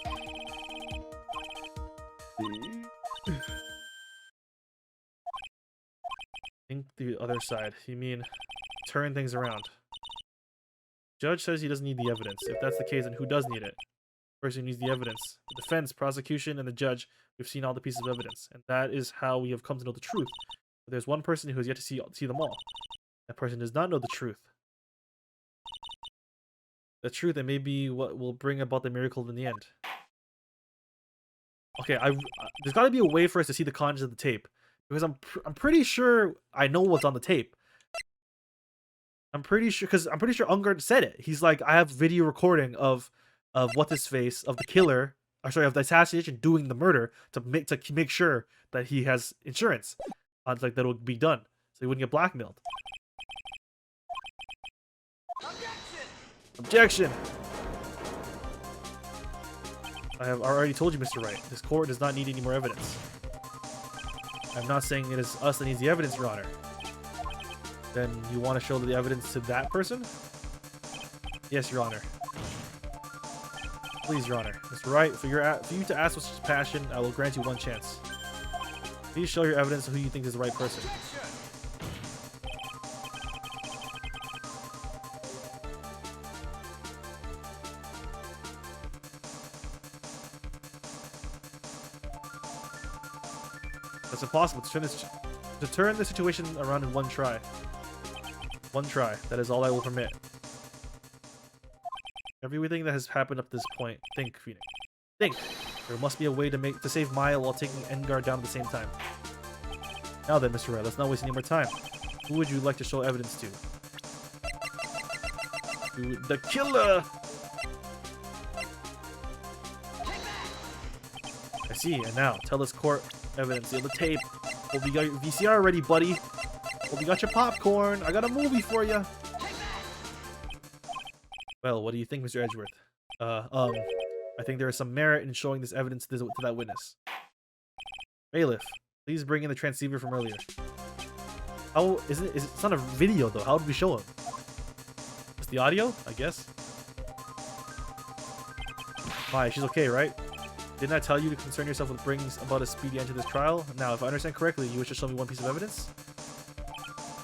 Think the other side. You mean turn things around? Judge says he doesn't need the evidence. If that's the case, then who does need it? The person who needs the evidence. The defense, prosecution, and the judge. We've seen all the pieces of evidence, and that is how we have come to know the truth. But there's one person who has yet to see them all. That person does not know the truth. The truth, and maybe what will bring about the miracle in the end. Okay, there's got to be a way for us to see the contents of the tape, because I'm pretty sure I know what's on the tape. I'm pretty sure Ungard said it. He's like, I have video recording of what's his face, of the killer, or sorry, of the assassination doing the murder to make sure that he has insurance, like that will be done, so he wouldn't get blackmailed. Objection! I have already told you, Mr. Wright. This court does not need any more evidence. I'm not saying it is us that needs the evidence, Your Honor. Then you want to show the evidence to that person? Yes, Your Honor. Please, Your Honor. Mr. Wright, for you to ask with such passion, I will grant you one chance. Please show your evidence of who you think is the right person. It's impossible to turn the situation around in one try. One try. That is all I will permit. Everything that has happened up to this point. Think, Phoenix. Think. There must be a way to save Maya while taking Engard down at the same time. Now then, Mr. Wright, let's not waste any more time. Who would you like to show evidence to? To the killer! I see, and now, tell this court evidence. The tape. Hope you got your VCR ready, buddy. Hope you got your popcorn. I got a movie for you. Well, what do you think, Mr. Edgeworth? I think there is some merit in showing this evidence to that witness. Bailiff, please bring in the transceiver from earlier. How is it? It's not a video though. How would we show him? Just the audio, I guess. Why? She's okay, right? Didn't I tell you to concern yourself with bringing about a speedy end to this trial? Now, if I understand correctly, you wish to show me one piece of evidence?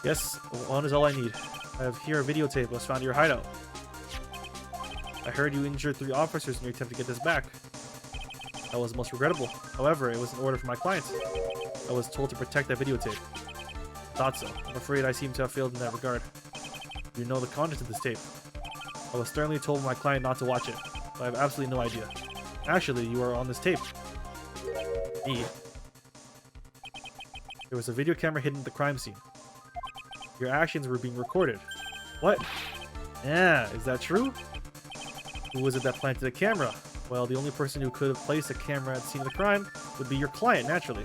Yes, one is all I need. I have here a videotape that was found at your hideout. I heard you injured 3 officers in your attempt to get this back. That was most regrettable. However, it was an order from my client. I was told to protect that videotape. Thought so. I'm afraid I seem to have failed in that regard. You know the contents of this tape. I was sternly told my client not to watch it, but I have absolutely no idea. Actually, you are on this tape. Me. There was a video camera hidden at the crime scene. Your actions were being recorded. What? Yeah, is that true? Who was it that planted a camera? Well, the only person who could have placed a camera at the scene of the crime would be your client, naturally.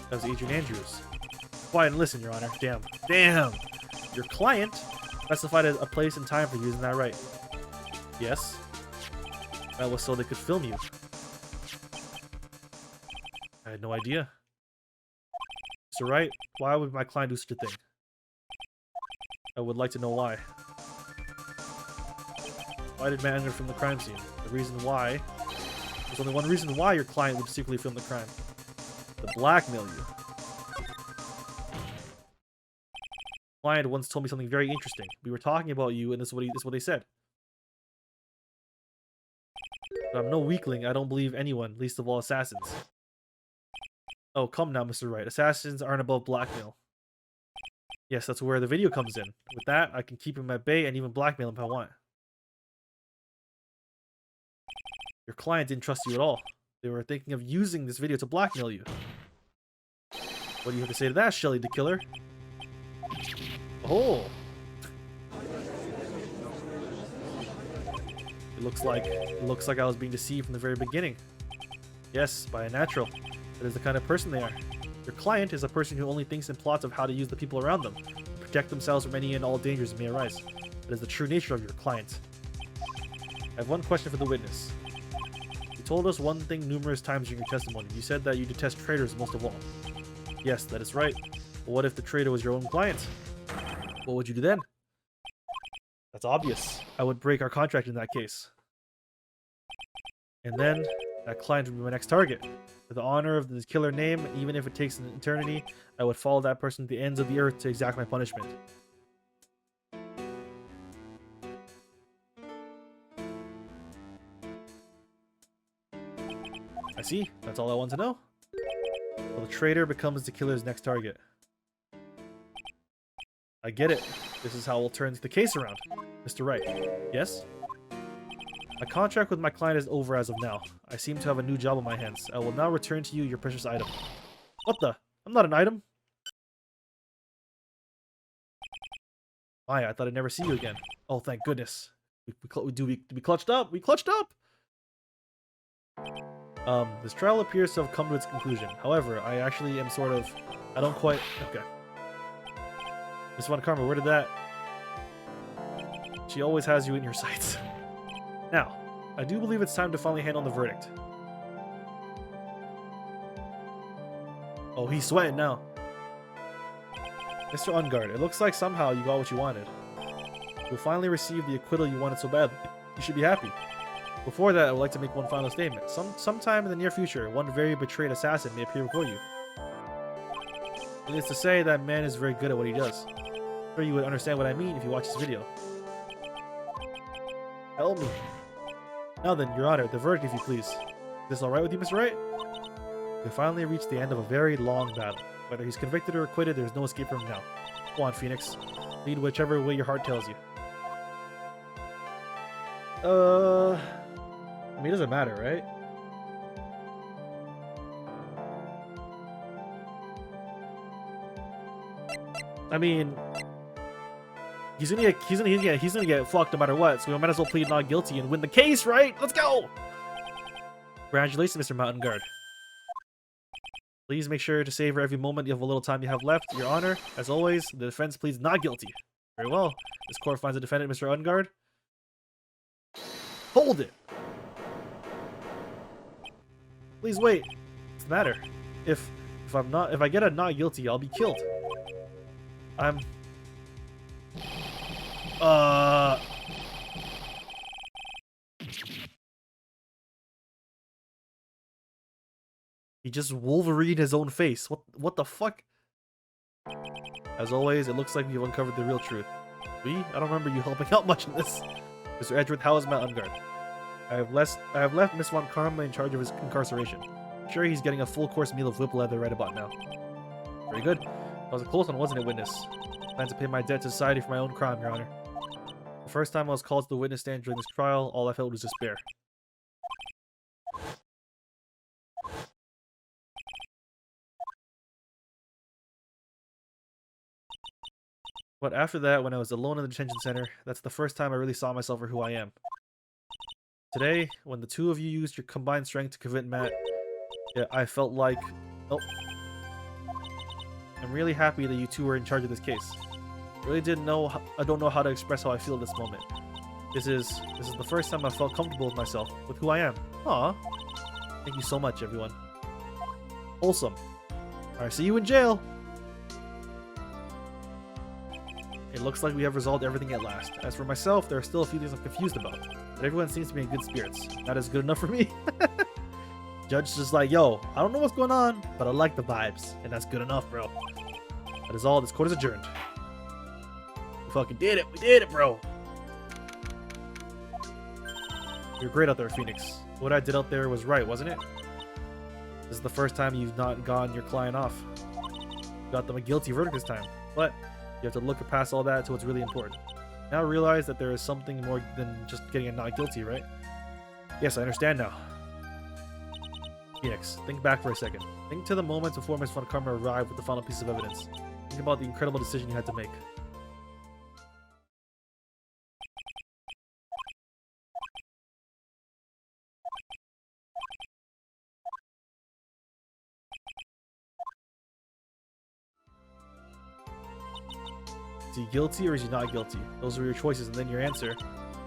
That was Adrian Andrews. Quiet and listen, Your Honor. Damn. Damn! Your client specified a place and time for you, isn't that right? Yes. That was so they could film you. I had no idea. Mr. Wright, why would my client do such a thing? I would like to know why. Why did man enter from the crime scene? The reason why... There's only one reason why your client would secretly film the crime. To blackmail you. Client once told me something very interesting. We were talking about you, and this is what they said. But I'm no weakling. I don't believe anyone, least of all assassins. Oh, come now, Mr. Wright. Assassins aren't above blackmail. Yes, that's where the video comes in. With that, I can keep him at bay and even blackmail him if I want. Your client didn't trust you at all. They were thinking of using this video to blackmail you. What do you have to say to that, Shelly the Killer? Oh! It looks like I was being deceived from the very beginning. Yes, by a natural. That is the kind of person they are. Your client is a person who only thinks and plots of how to use the people around them, to protect themselves from any and all dangers that may arise. That is the true nature of your client. I have one question for the witness. You told us one thing numerous times during your testimony. You said that you detest traitors most of all. Yes, that is right. But what if the traitor was your own client? What would you do then? That's obvious. I would break our contract in that case. And then, that client would be my next target. For the honor of this killer name, even if it takes an eternity, I would follow that person to the ends of the earth to exact my punishment. I see. That's all I want to know. Well, the traitor becomes the killer's next target. I get it. This is how we'll turn the case around. Mr. Wright. Yes? My contract with my client is over as of now. I seem to have a new job on my hands. I will now return to you your precious item. What the? I'm not an item. Why? I thought I'd never see you again. Oh, thank goodness. We clutched up. We clutched up. This trial appears to have come to its conclusion. However, I actually am sort of... I don't quite... Okay. Miss Von Karma, where did that... She always has you in your sights. Now, I do believe it's time to finally hand on the verdict. Oh, he's sweating now. Mr. Ungard, it looks like somehow you got what you wanted. You'll finally receive the acquittal you wanted so badly. You should be happy. Before that, I would like to make one final statement. Sometime in the near future, one very betrayed assassin may appear before you. It is to say that man is very good at what he does. I'm sure you would understand what I mean if you watch this video. Help me. Now then, Your Honor, the verdict, if you please. Is this alright with you, Mr. Wright? We finally reached the end of a very long battle. Whether he's convicted or acquitted, there's no escape from him now. Go on, Phoenix. Lead whichever way your heart tells you. I mean, it doesn't matter, right? I mean, he's gonna get fucked no matter what, so we might as well plead not guilty and win the case, right? Let's go! Congratulations, Mr. Mountain Guard. Please make sure to savor every moment of a little time you have left. Your Honor, as always, the defense pleads not guilty. Very well. This court finds the defendant, Mr. Ungard. Hold it! Please wait. What's the matter? If I get a not guilty, I'll be killed. Uh... He just Wolverined his own face. What the fuck? As always, it looks like we've uncovered the real truth. I don't remember you helping out much in this. Mr. Edgeworth, how is Matt on guard? I have left Miss Von Karma in charge of his incarceration. I'm sure he's getting a full course meal of whip leather right about now. Very good. That was a close one, wasn't it, witness? I plan to pay my debt to society for my own crime, Your Honor. The first time I was called to the witness stand during this trial, all I felt was despair. But after that, when I was alone in the detention center, that's the first time I really saw myself for who I am. Today, when the two of you used your combined strength to convict Matt, yeah, I felt like... Oh. I'm really happy that you two were in charge of this case. I don't know how to express how I feel at this moment. This is the first time I felt comfortable with myself, with who I am. Aw. Thank you so much, everyone. Wholesome. Alright, see you in jail! It looks like we have resolved everything at last. As for myself, there are still a few things I'm confused about. But everyone seems to be in good spirits. That is good enough for me. Judge is just like, yo, I don't know what's going on, but I like the vibes. And that's good enough, bro. That is all. This court is adjourned. We fucking did it. We did it, bro. You're great out there, Phoenix. What I did out there was right, wasn't it? This is the first time you've not gotten your client off. You got them a guilty verdict this time. But you have to look past all that to what's really important. Now realize that there is something more than just getting a not guilty, right? Yes, I understand now. Phoenix, think back for a second. Think to the moments before Miss Von Karma arrived with the final piece of evidence. Think about the incredible decision you had to make. Is he guilty or is he not guilty? Those were your choices, and then your answer.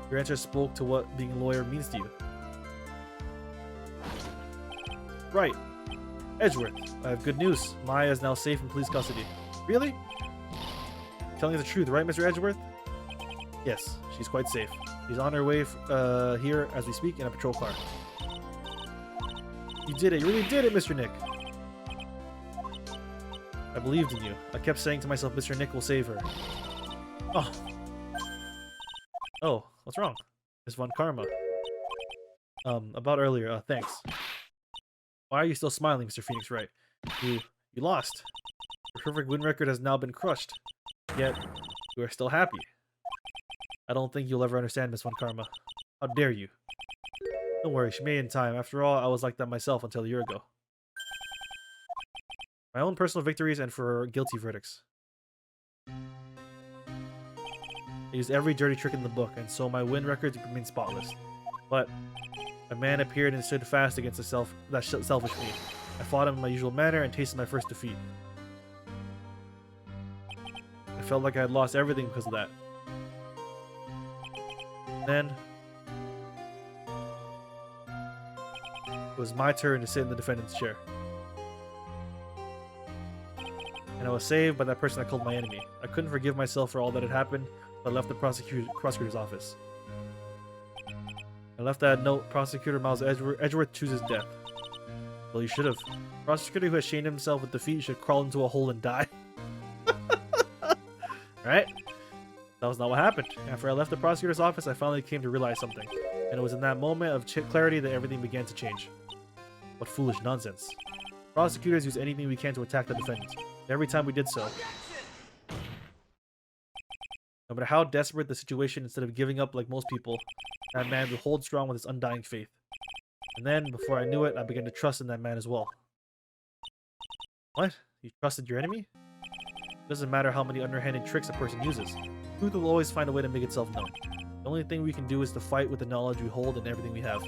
Your answer spoke to what being a lawyer means to you. Right. Edgeworth, I have good news. Maya is now safe in police custody. Really? You're telling us the truth, right, Mr. Edgeworth? Yes, she's quite safe. She's on her way here as we speak in a patrol car. You did it. You really did it, Mr. Nick. I believed in you. I kept saying to myself, Mr. Nick will save her. Oh. Oh, what's wrong? Miss Von Karma. About earlier, thanks. Why are you still smiling, Mr. Phoenix Wright? You lost. Your perfect win record has now been crushed. Yet, you are still happy. I don't think you'll ever understand, Miss Von Karma. How dare you? Don't worry, she may in time. After all, I was like that myself until a year ago. My own personal victories and for guilty verdicts. I used every dirty trick in the book, and so my win records remain spotless. But a man appeared and stood fast against that selfish me. I fought him in my usual manner and tasted my first defeat. I felt like I had lost everything because of that. Then it was my turn to sit in the defendant's chair. And I was saved by that person I called my enemy. I couldn't forgive myself for all that had happened, but I left the prosecutor's office. I left that note, Prosecutor Miles Edgeworth chooses death. Well, you should have. A prosecutor who has shamed himself with defeat should crawl into a hole and die. Right? That was not what happened. After I left the prosecutor's office, I finally came to realize something. And it was in that moment of clarity that everything began to change. What foolish nonsense. Prosecutors use anything we can to attack the defendant. Every time we did so, no matter how desperate the situation, instead of giving up like most people, that man would hold strong with his undying faith. And then, before I knew it, I began to trust in that man as well. What? You trusted your enemy? It doesn't matter how many underhanded tricks a person uses. Truth will always find a way to make itself known. The only thing we can do is to fight with the knowledge we hold and everything we have.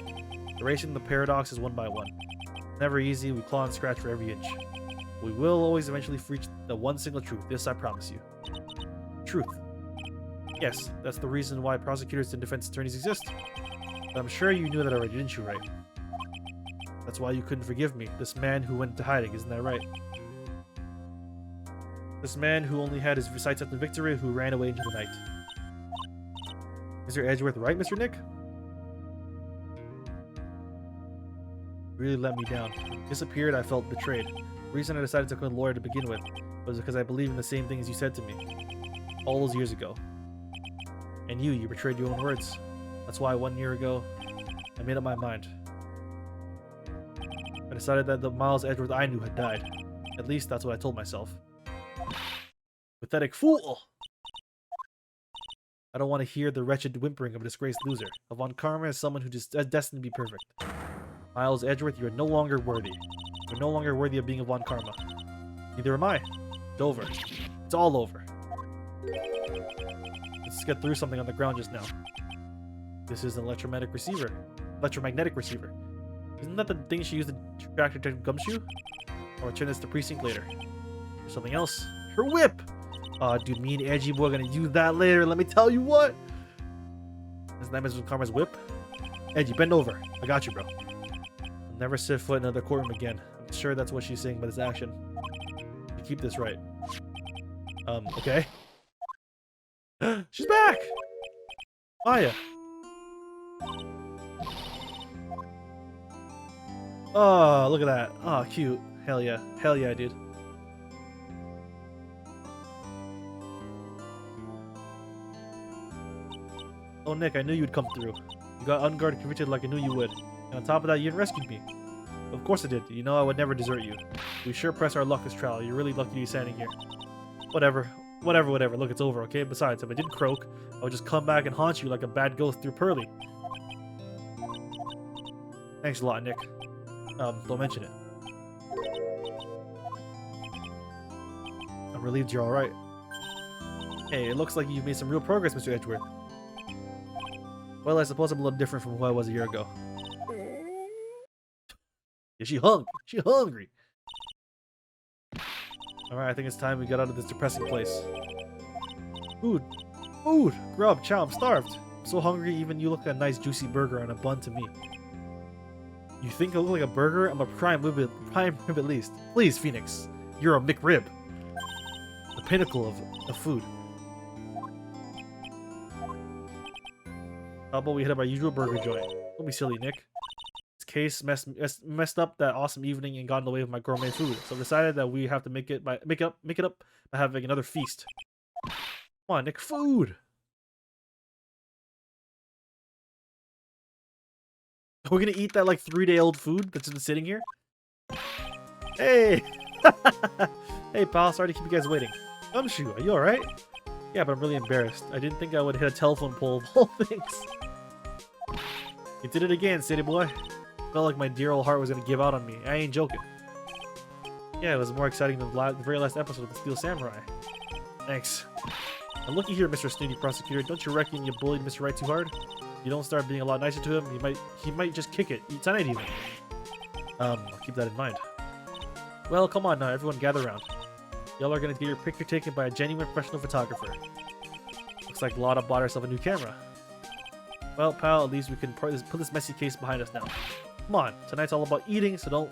Erasing the paradoxes one by one. It's never easy, we claw and scratch for every inch. We will always eventually reach the one single truth. This I promise you. Truth. Yes, that's the reason why prosecutors and defense attorneys exist. But I'm sure you knew that already, didn't you, Wright? That's why you couldn't forgive me. This man who went into hiding, isn't that right? This man who only had his sights set on victory, who ran away into the night. Mr. Edgeworth, right, Mr. Nick? Really let me down. When you disappeared, I felt betrayed. The reason I decided to become a lawyer to begin with was because I believe in the same things you said to me all those years ago. And you betrayed your own words. That's why 1 year ago, I made up my mind. I decided that the Miles Edgeworth I knew had died. At least that's what I told myself. Pathetic fool! I don't want to hear the wretched whimpering of a disgraced loser. Von Karma is someone who is destined to be perfect. Miles Edgeworth, you are no longer worthy. You're no longer worthy of being a Von Karma. Neither am I. It's over. It's all over. Let's get through something on the ground just now. This is an electromagnetic receiver. Electromagnetic receiver. Isn't that the thing she used to track Detective Gumshoe? I'll return this to precinct later. There's something else. Her whip! Aw, dude, me and Edgy Boy are gonna use that later. Let me tell you what! Isn't that Mrs. Karma's whip? Edgy, bend over. I got you, bro. I'll never set foot in another courtroom again. I'm sure that's what she's saying by this action. You keep this right. Okay. She's back! Maya! Oh, look at that. Oh, cute. Hell yeah. Hell yeah, dude. Oh, Nick, I knew you'd come through. You got unguarded convicted like I knew you would. And on top of that, you even rescued me. Of course I did. You know I would never desert you. We sure press our luck this trial. You're really lucky to be standing here. Whatever. Whatever. Look, it's over, okay? Besides, if I did croak, I would just come back and haunt you like a bad ghost through Pearly. Thanks a lot, Nick. Don't mention it. I'm relieved you're alright. Hey, it looks like you've made some real progress, Mr. Edgeworth. Well, I suppose I'm a little different from who I was a year ago. Yeah, she hungry. Alright, I think it's time we got out of this depressing place. Food! Grub, chow, I'm starved. I'm so hungry, even you look like a nice juicy burger on a bun to me. You think I look like a burger? I'm a prime rib at least. Please, Phoenix. You're a McRib. The pinnacle of food. How about we hit up our usual burger joint? Don't be silly, Nick. This case messed up that awesome evening and got in the way of my gourmet food. So I decided that we have to make it up by having another feast. Come on, Nick. Food! We're gonna eat that like 3-day-old food that's been sitting here? Hey! Hey, pal. Sorry to keep you guys waiting. Gumshoe, are you alright? Yeah, but I'm really embarrassed. I didn't think I would hit a telephone pole of all things. You did it again, city boy. Felt like my dear old heart was gonna give out on me. I ain't joking. Yeah, it was more exciting than the very last episode of the Steel Samurai. Thanks. Now looky here, Mr. Snooty Prosecutor. Don't you reckon you bullied Mr. Wright too hard? You don't start being a lot nicer to him, he might just kick it tonight even. I'll keep that in mind. Well, come on now, everyone gather around. Y'all are gonna get your picture taken by a genuine professional photographer. Looks like Lotta bought herself a new camera. Well, pal, at least we can put this messy case behind us now. Come on, tonight's all about eating, so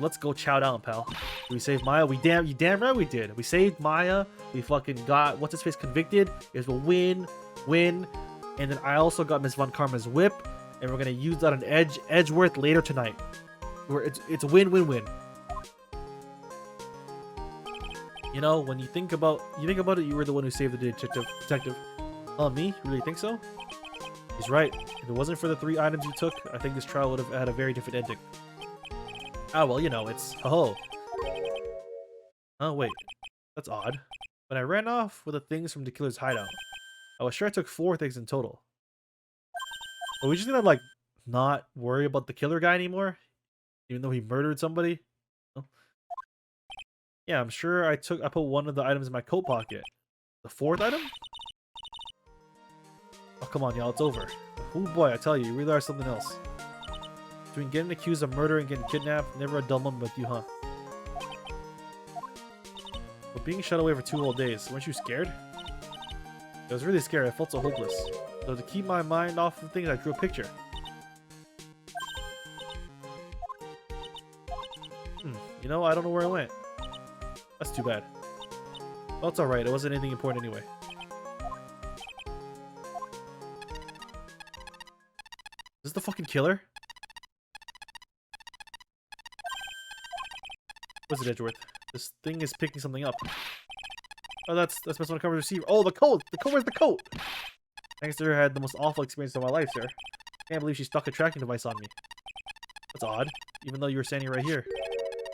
let's go chow down, pal. Did we save Maya? You damn right we did. We saved Maya. We fucking got what's his face convicted. It was a win. And then I also got Miss Von Karma's whip, and we're gonna use that on Edgeworth later tonight. It's a win-win-win. You know, when you think about it, you were the one who saved the detective. Oh, me? You really think so? He's right. If it wasn't for the 3 items you took, I think this trial would have had a very different ending. Ah, well, you know, it's oh. Oh wait, that's odd. When I ran off with the things from the killer's hideout, I was sure I took 4 things in total. Are we just gonna, like, not worry about the killer guy anymore? Even though he murdered somebody? No? Yeah, I'm sure I put one of the items in my coat pocket. The 4th item? Oh, come on, y'all, it's over. Oh boy, I tell you really are something else. Between getting accused of murder and getting kidnapped, never a dull moment with you, huh? But being shut away for 2 whole days, weren't you scared? I was really scared. I felt so hopeless. So to keep my mind off of things, I drew a picture. You know, I don't know where it went. That's too bad. Well, it's alright. It wasn't anything important anyway. this the fucking killer? What's it, Edgeworth? This thing is picking something up. Oh, that's supposed to cover the receiver. Oh, the coat! The coat, where's the coat? Thanks to her, I had the most awful experience of my life, sir. Can't believe she stuck a tracking device on me. That's odd, even though you were standing right here.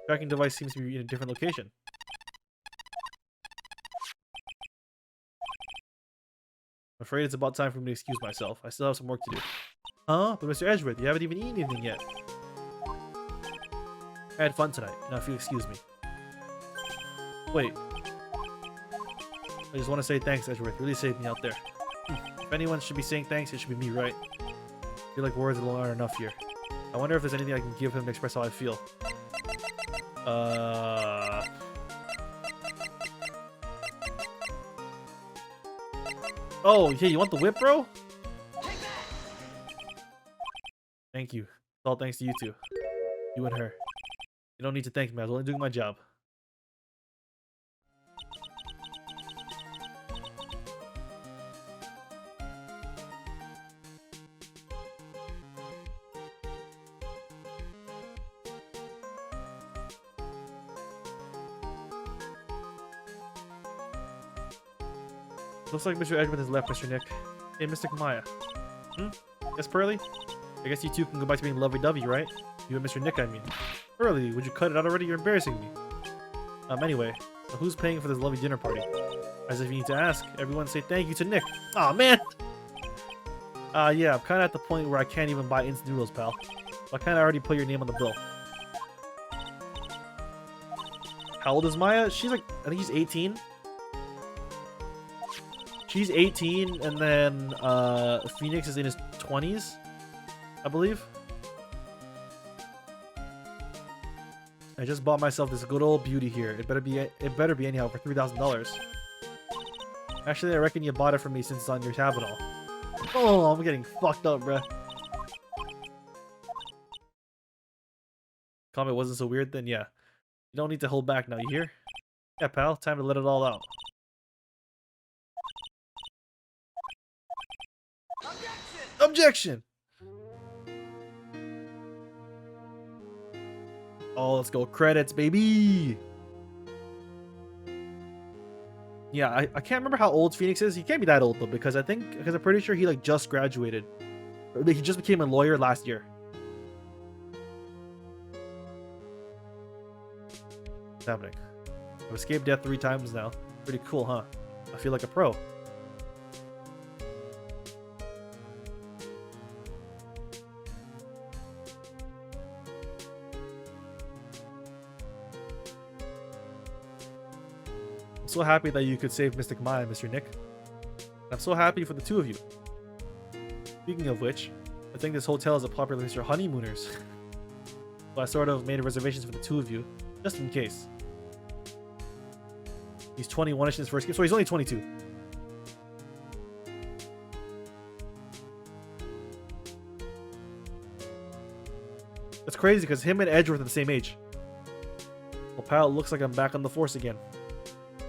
Tracking device seems to be in a different location. I'm afraid it's about time for me to excuse myself. I still have some work to do. Huh? But Mr. Edgeworth, you haven't even eaten anything yet. I had fun tonight. Now if you'll excuse me. Wait. I just want to say thanks, Edgeworth. You really saved me out there. If anyone should be saying thanks, it should be me, right? I feel like words alone aren't enough here. I wonder if there's anything I can give him to express how I feel. Oh, yeah, you want the whip, bro? Thank you. It's all thanks to you two. You and her. You don't need to thank me. I was only doing my job. Looks like Mr. Edgeworth has left, Mr. Nick. Hey, Mr. Maya. Yes, Pearly? I guess you two can go back to being lovey-dovey, right? You and Mr. Nick, I mean. Pearly, would you cut it out already? You're embarrassing me. Anyway, so who's paying for this lovely dinner party? As if you need to ask, everyone say thank you to Nick. Aw, man! Yeah, I'm kinda at the point where I can't even buy instant noodles, pal. So I kinda already put your name on the bill. How old is Maya? She's like, I think she's 18. She's 18, and then Phoenix is in his 20s, I believe. I just bought myself this good old beauty here. It better be anyhow for $3,000. Actually, I reckon you bought it for me since it's on your tab and all. Oh, I'm getting fucked up, bruh. Comment wasn't so weird then, yeah. You don't need to hold back now, you hear? Yeah, pal, time to let it all out. Objection! Oh, let's go. Credits, baby! Yeah, I can't remember how old Phoenix is. He can't be that old, though, because I'm pretty sure he, like, just graduated. He just became a lawyer last year. What's happening? I've escaped death 3 times now. Pretty cool, huh? I feel like a pro. I'm so happy that you could save Mystic Maya, Mr. Nick. I'm so happy for the two of you. Speaking of which, I think this hotel is a popular place for honeymooners. So I sort of made reservations for the two of you, just in case. He's 21ish in his first game, so he's only 22. That's crazy because him and Edgeworth are the same age. Well, pal, it looks like I'm back on the force again.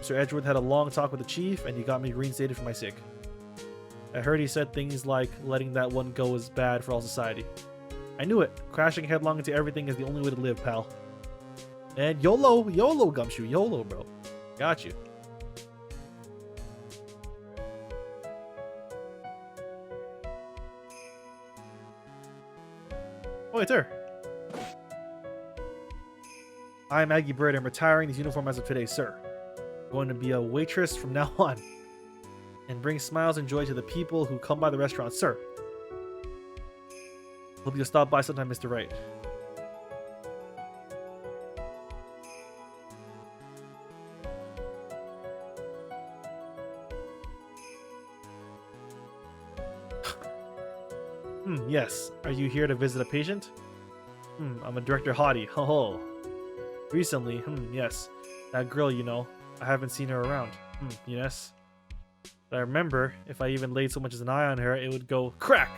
Mr. Edgeworth had a long talk with the chief, and he got me reinstated for my sake. I heard he said things like letting that one go is bad for all society. I knew it. Crashing headlong into everything is the only way to live, pal. And YOLO, YOLO, Gumshoe, YOLO, bro. Got you. Oh, it's her. I'm Maggie Bird. I'm retiring this uniform as of today, sir. I'm going to be a waitress from now on. And bring smiles and joy to the people who come by the restaurant, sir. Hope you'll stop by sometime, Mr. Wright. Yes. Are you here to visit a patient? I'm a director hottie. Ho ho. Recently, yes. That girl, you know. I haven't seen her around. Yes. But I remember, if I even laid so much as an eye on her, it would go crack!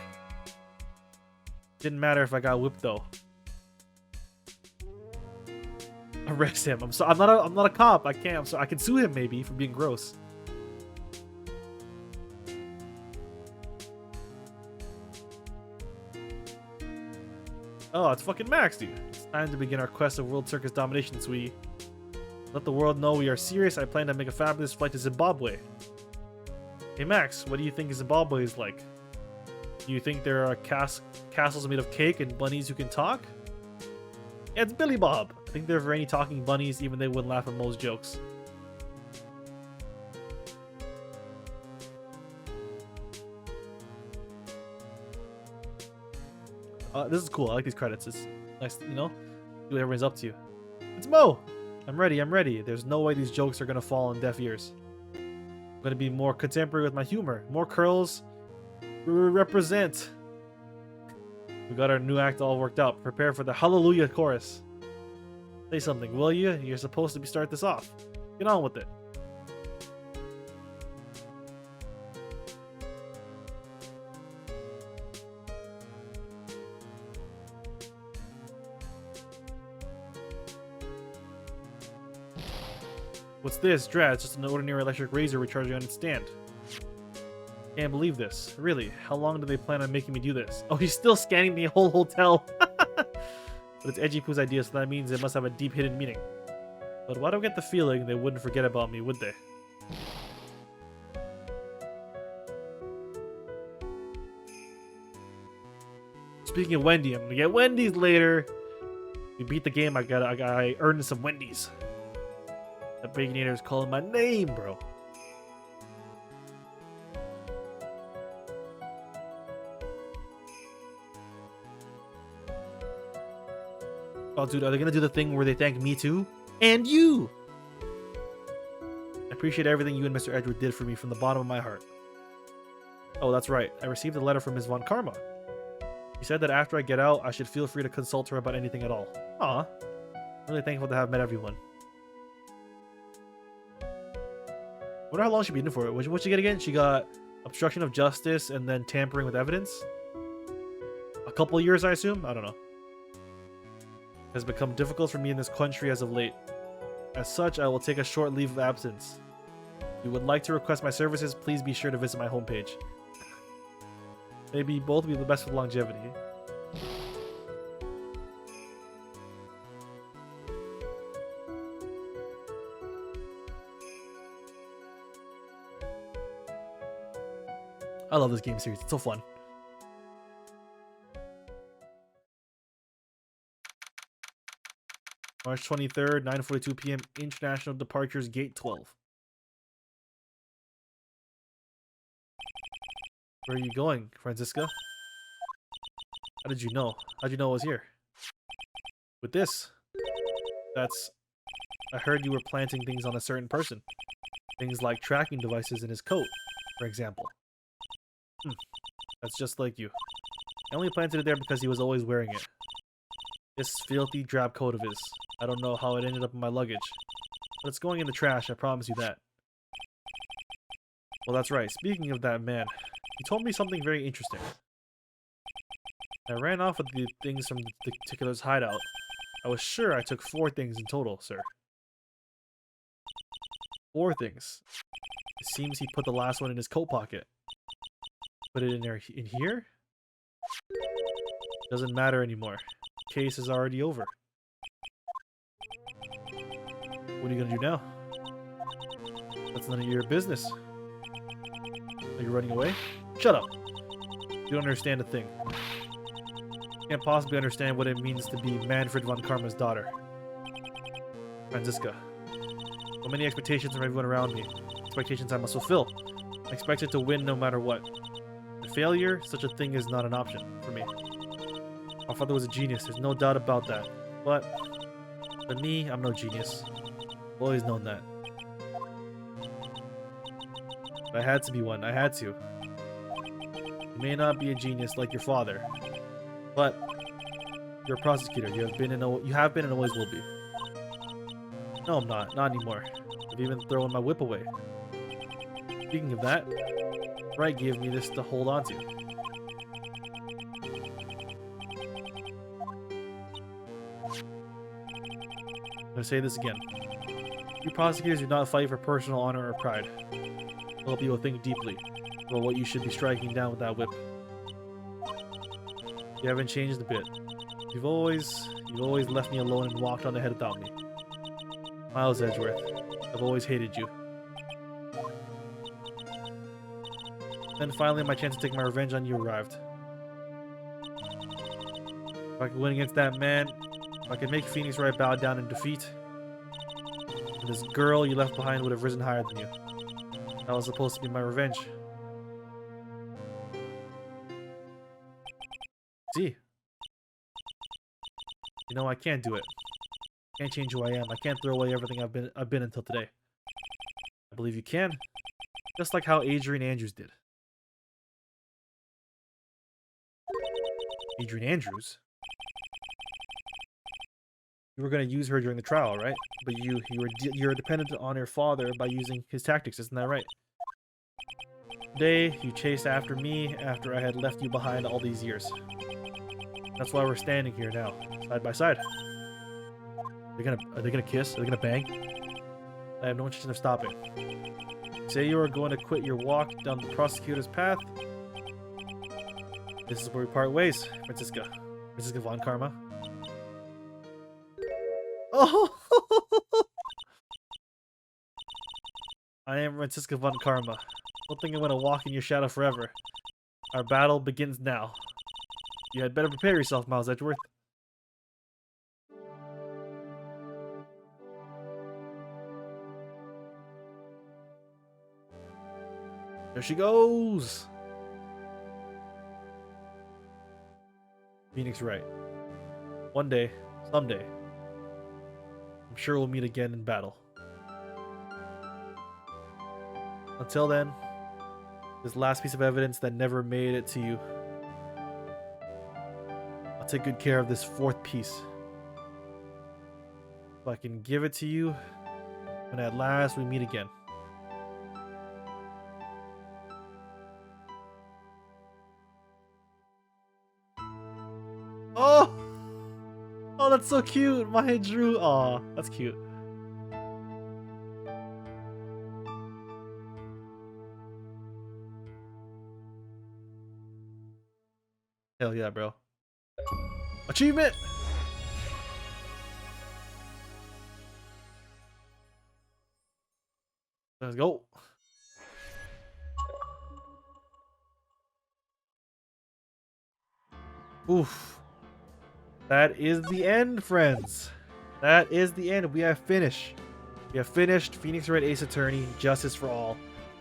Didn't matter if I got whipped though. Arrest him. I'm not a cop. I can't. I can sue him maybe for being gross. Oh, it's fucking Max, dude. It's time to begin our quest of World Circus domination, sweetie. Let the world know we are serious. I plan to make a fabulous flight to Zimbabwe. Hey Max, what do you think Zimbabwe is like? Do you think there are castles made of cake and bunnies who can talk? Yeah, it's Billy Bob. I think there are any talking bunnies, even they wouldn't laugh at Mo's jokes. This is cool. I like these credits. It's nice, you know, see what everyone's up to. It's Mo! I'm ready, I'm ready. There's no way these jokes are gonna fall on deaf ears. I'm gonna be more contemporary with my humor. More curls. Represent. We got our new act all worked out. Prepare for the Hallelujah chorus. Say something, will you? You're supposed to start this off. Get on with it. What's this? Drat, it's just an ordinary electric razor recharging on its stand. Can't believe this. Really, how long do they plan on making me do this? Oh, he's still scanning the whole hotel. But it's Edgy Poo's idea, so that means it must have a deep hidden meaning. But why do I get the feeling they wouldn't forget about me, would they? Speaking of Wendy, I'm gonna get Wendy's later. We beat the game, I earned some Wendy's. That Baconator is calling my name, bro. Oh, dude, are they gonna do the thing where they thank me too? And you! I appreciate everything you and Mr. Edward did for me from the bottom of my heart. Oh, that's right. I received a letter from Ms. Von Karma. She said that after I get out, I should feel free to consult her about anything at all. Aw. Really thankful to have met everyone. Wonder how long she'd be in for it. What'd she get again? She got obstruction of justice and then tampering with evidence. A couple years, I assume? I don't know. It has become difficult for me in this country as of late. As such, I will take a short leave of absence. If you would like to request my services, please be sure to visit my homepage. Maybe both will be the best for longevity. I love this game series. It's so fun. March 23rd, 9:42 p.m. International Departures Gate 12. Where are you going, Franziska? How did you know? How'd you know I was here? With this? I heard you were planting things on a certain person. Things like tracking devices in his coat, for example. That's just like you. I only planted it there because he was always wearing it. This filthy drab coat of his. I don't know how it ended up in my luggage. But it's going in the trash, I promise you that. Well, that's right. Speaking of that man, he told me something very interesting. I ran off with the things from the particular's hideout. I was sure I took 4 things in total, sir. 4 things. It seems he put the last one in his coat pocket. Put it in there, in here? Doesn't matter anymore. The case is already over. What are you gonna do now? That's none of your business. Are you running away? Shut up! You don't understand a thing. You can't possibly understand what it means to be Manfred von Karma's daughter. Franziska. So many expectations from everyone around me. Expectations I must fulfill. I expected to win no matter what. A failure, such a thing is not an option for me. My father was a genius, there's no doubt about that. But me, I'm no genius. I've always known that. But I had to be one, I had to. You may not be a genius like your father, but you're a prosecutor. You have been and always will be. No, I'm not. Not anymore. I've even thrown my whip away. Speaking of that, Wright gave me this to hold on to. I'm gonna say this again. You prosecutors do not fight for personal honor or pride. I hope you will think deeply about what you should be striking down with that whip. You haven't changed a bit. You've always left me alone and walked on ahead without me. Miles Edgeworth, I've always hated you. Then finally my chance to take my revenge on you arrived. If I could win against that man, if I could make Phoenix Wright bow down in defeat, and this girl you left behind would have risen higher than you. That was supposed to be my revenge. See? You know, I can't do it. I can't change who I am. I can't throw away everything I've been until today. I believe you can. Just like how Adrian Andrews did. Adrian Andrews? You were going to use her during the trial, right? But you're dependent on your father by using his tactics, isn't that right? Today, you chased after me after I had left you behind all these years. That's why we're standing here now, side by side. Are they gonna kiss? Are they gonna bang? I have no intention of stopping. Say you are going to quit your walk down the prosecutor's path. This is where we part ways, Franziska. Franziska von Karma. Oh! I am Franziska von Karma. Don't think I'm gonna walk in your shadow forever. Our battle begins now. You had better prepare yourself, Miles Edgeworth. There she goes! Phoenix Wright. One day, someday, I'm sure we'll meet again in battle. Until then, this last piece of evidence that never made it to you, I'll take good care of this fourth piece. If I can give it to you, when at last we meet again. Oh! Oh, that's so cute! Maya Drew! Aw, that's cute. Hell yeah, bro. Achievement! Let's go. Oof. That is the end, friends. That is the end. We have finished. We have finished Phoenix Wright Ace Attorney, Justice for All.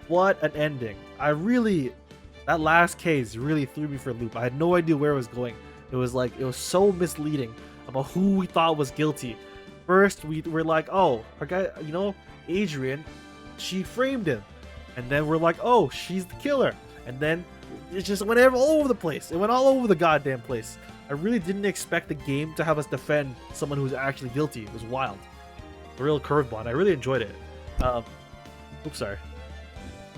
What an ending. That last case really threw me for a loop. I had no idea where it was going. It was so misleading about who we thought was guilty. First, we were like, oh, our guy, you know, Adrian, she framed him. And then we're like, oh, she's the killer. And then it just went all over the place. It went all over the goddamn place. I really didn't expect the game to have us defend someone who was actually guilty. It was wild. A real curveball. I really enjoyed it. Oops, sorry.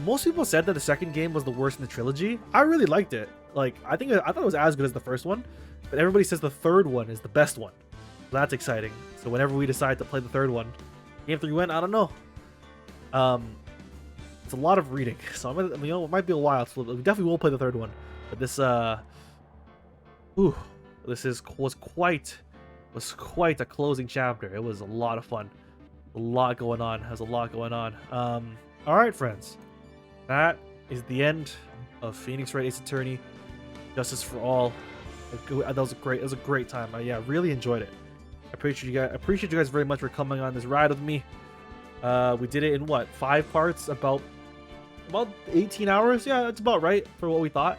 Most people said that the second game was the worst in the trilogy. I really liked it. Like, I thought it was as good as the first one, but everybody says the third one is the best one. So that's exciting. So whenever we decide to play the third one, game 3 went, I don't know. It's a lot of reading, so it might be a while. So we definitely will play the third one. But this, was quite a closing chapter. It was a lot of fun, a lot going on. There's a lot going on. All right, friends, that is the end of Phoenix Wright Ace Attorney, Justice for All. That was a great time. Yeah, really enjoyed it. I appreciate you guys very much for coming on this ride with me. We did it in what, 5 parts, about 18 hours. Yeah, that's about right for what we thought.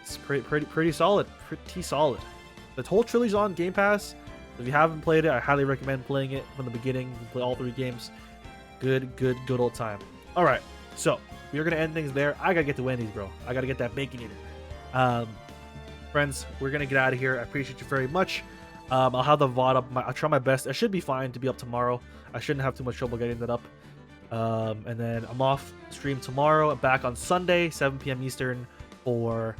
It's pretty solid. Pretty solid. The whole trilogy's on Game Pass. If you haven't played it, I highly recommend playing it from the beginning. You can play all 3 games. Good old time. All right, so we're gonna end things there. I gotta get to Wendy's, bro. I gotta get that bacon eater. Friends, we're gonna get out of here. I appreciate you very much. I'll have the VOD up. I'll try my best. It should be fine to be up tomorrow. I shouldn't have too much trouble getting that up. And then I'm off stream tomorrow. Back on Sunday, 7 p.m. Eastern for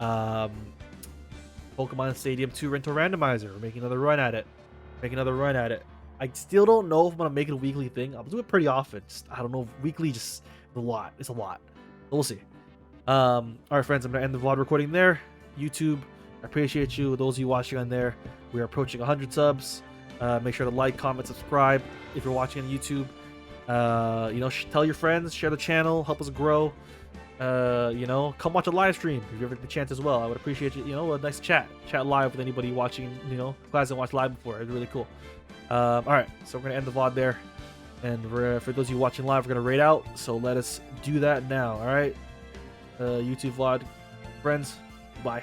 Pokemon Stadium 2 Rental Randomizer. We're making another run at it. I still don't know if I'm gonna make it a weekly thing. I'll do it pretty often. I don't know. Weekly, just a lot. It's a lot. We'll see. All right, friends. I'm gonna end the VOD recording there. YouTube, I appreciate you. Those of you watching on there, we are approaching 100 subs. Make sure to like, comment, subscribe if you're watching on YouTube. You know, tell your friends, share the channel, help us grow. You know, come watch a live stream if you ever get the chance as well. I would appreciate you. You know, a nice chat live with anybody watching. You know, who hasn't watched live before. It's really cool. All right, so we're gonna end the VOD there, and for those of you watching live, we're gonna raid out. So let us do that now. All right, YouTube VOD friends, bye.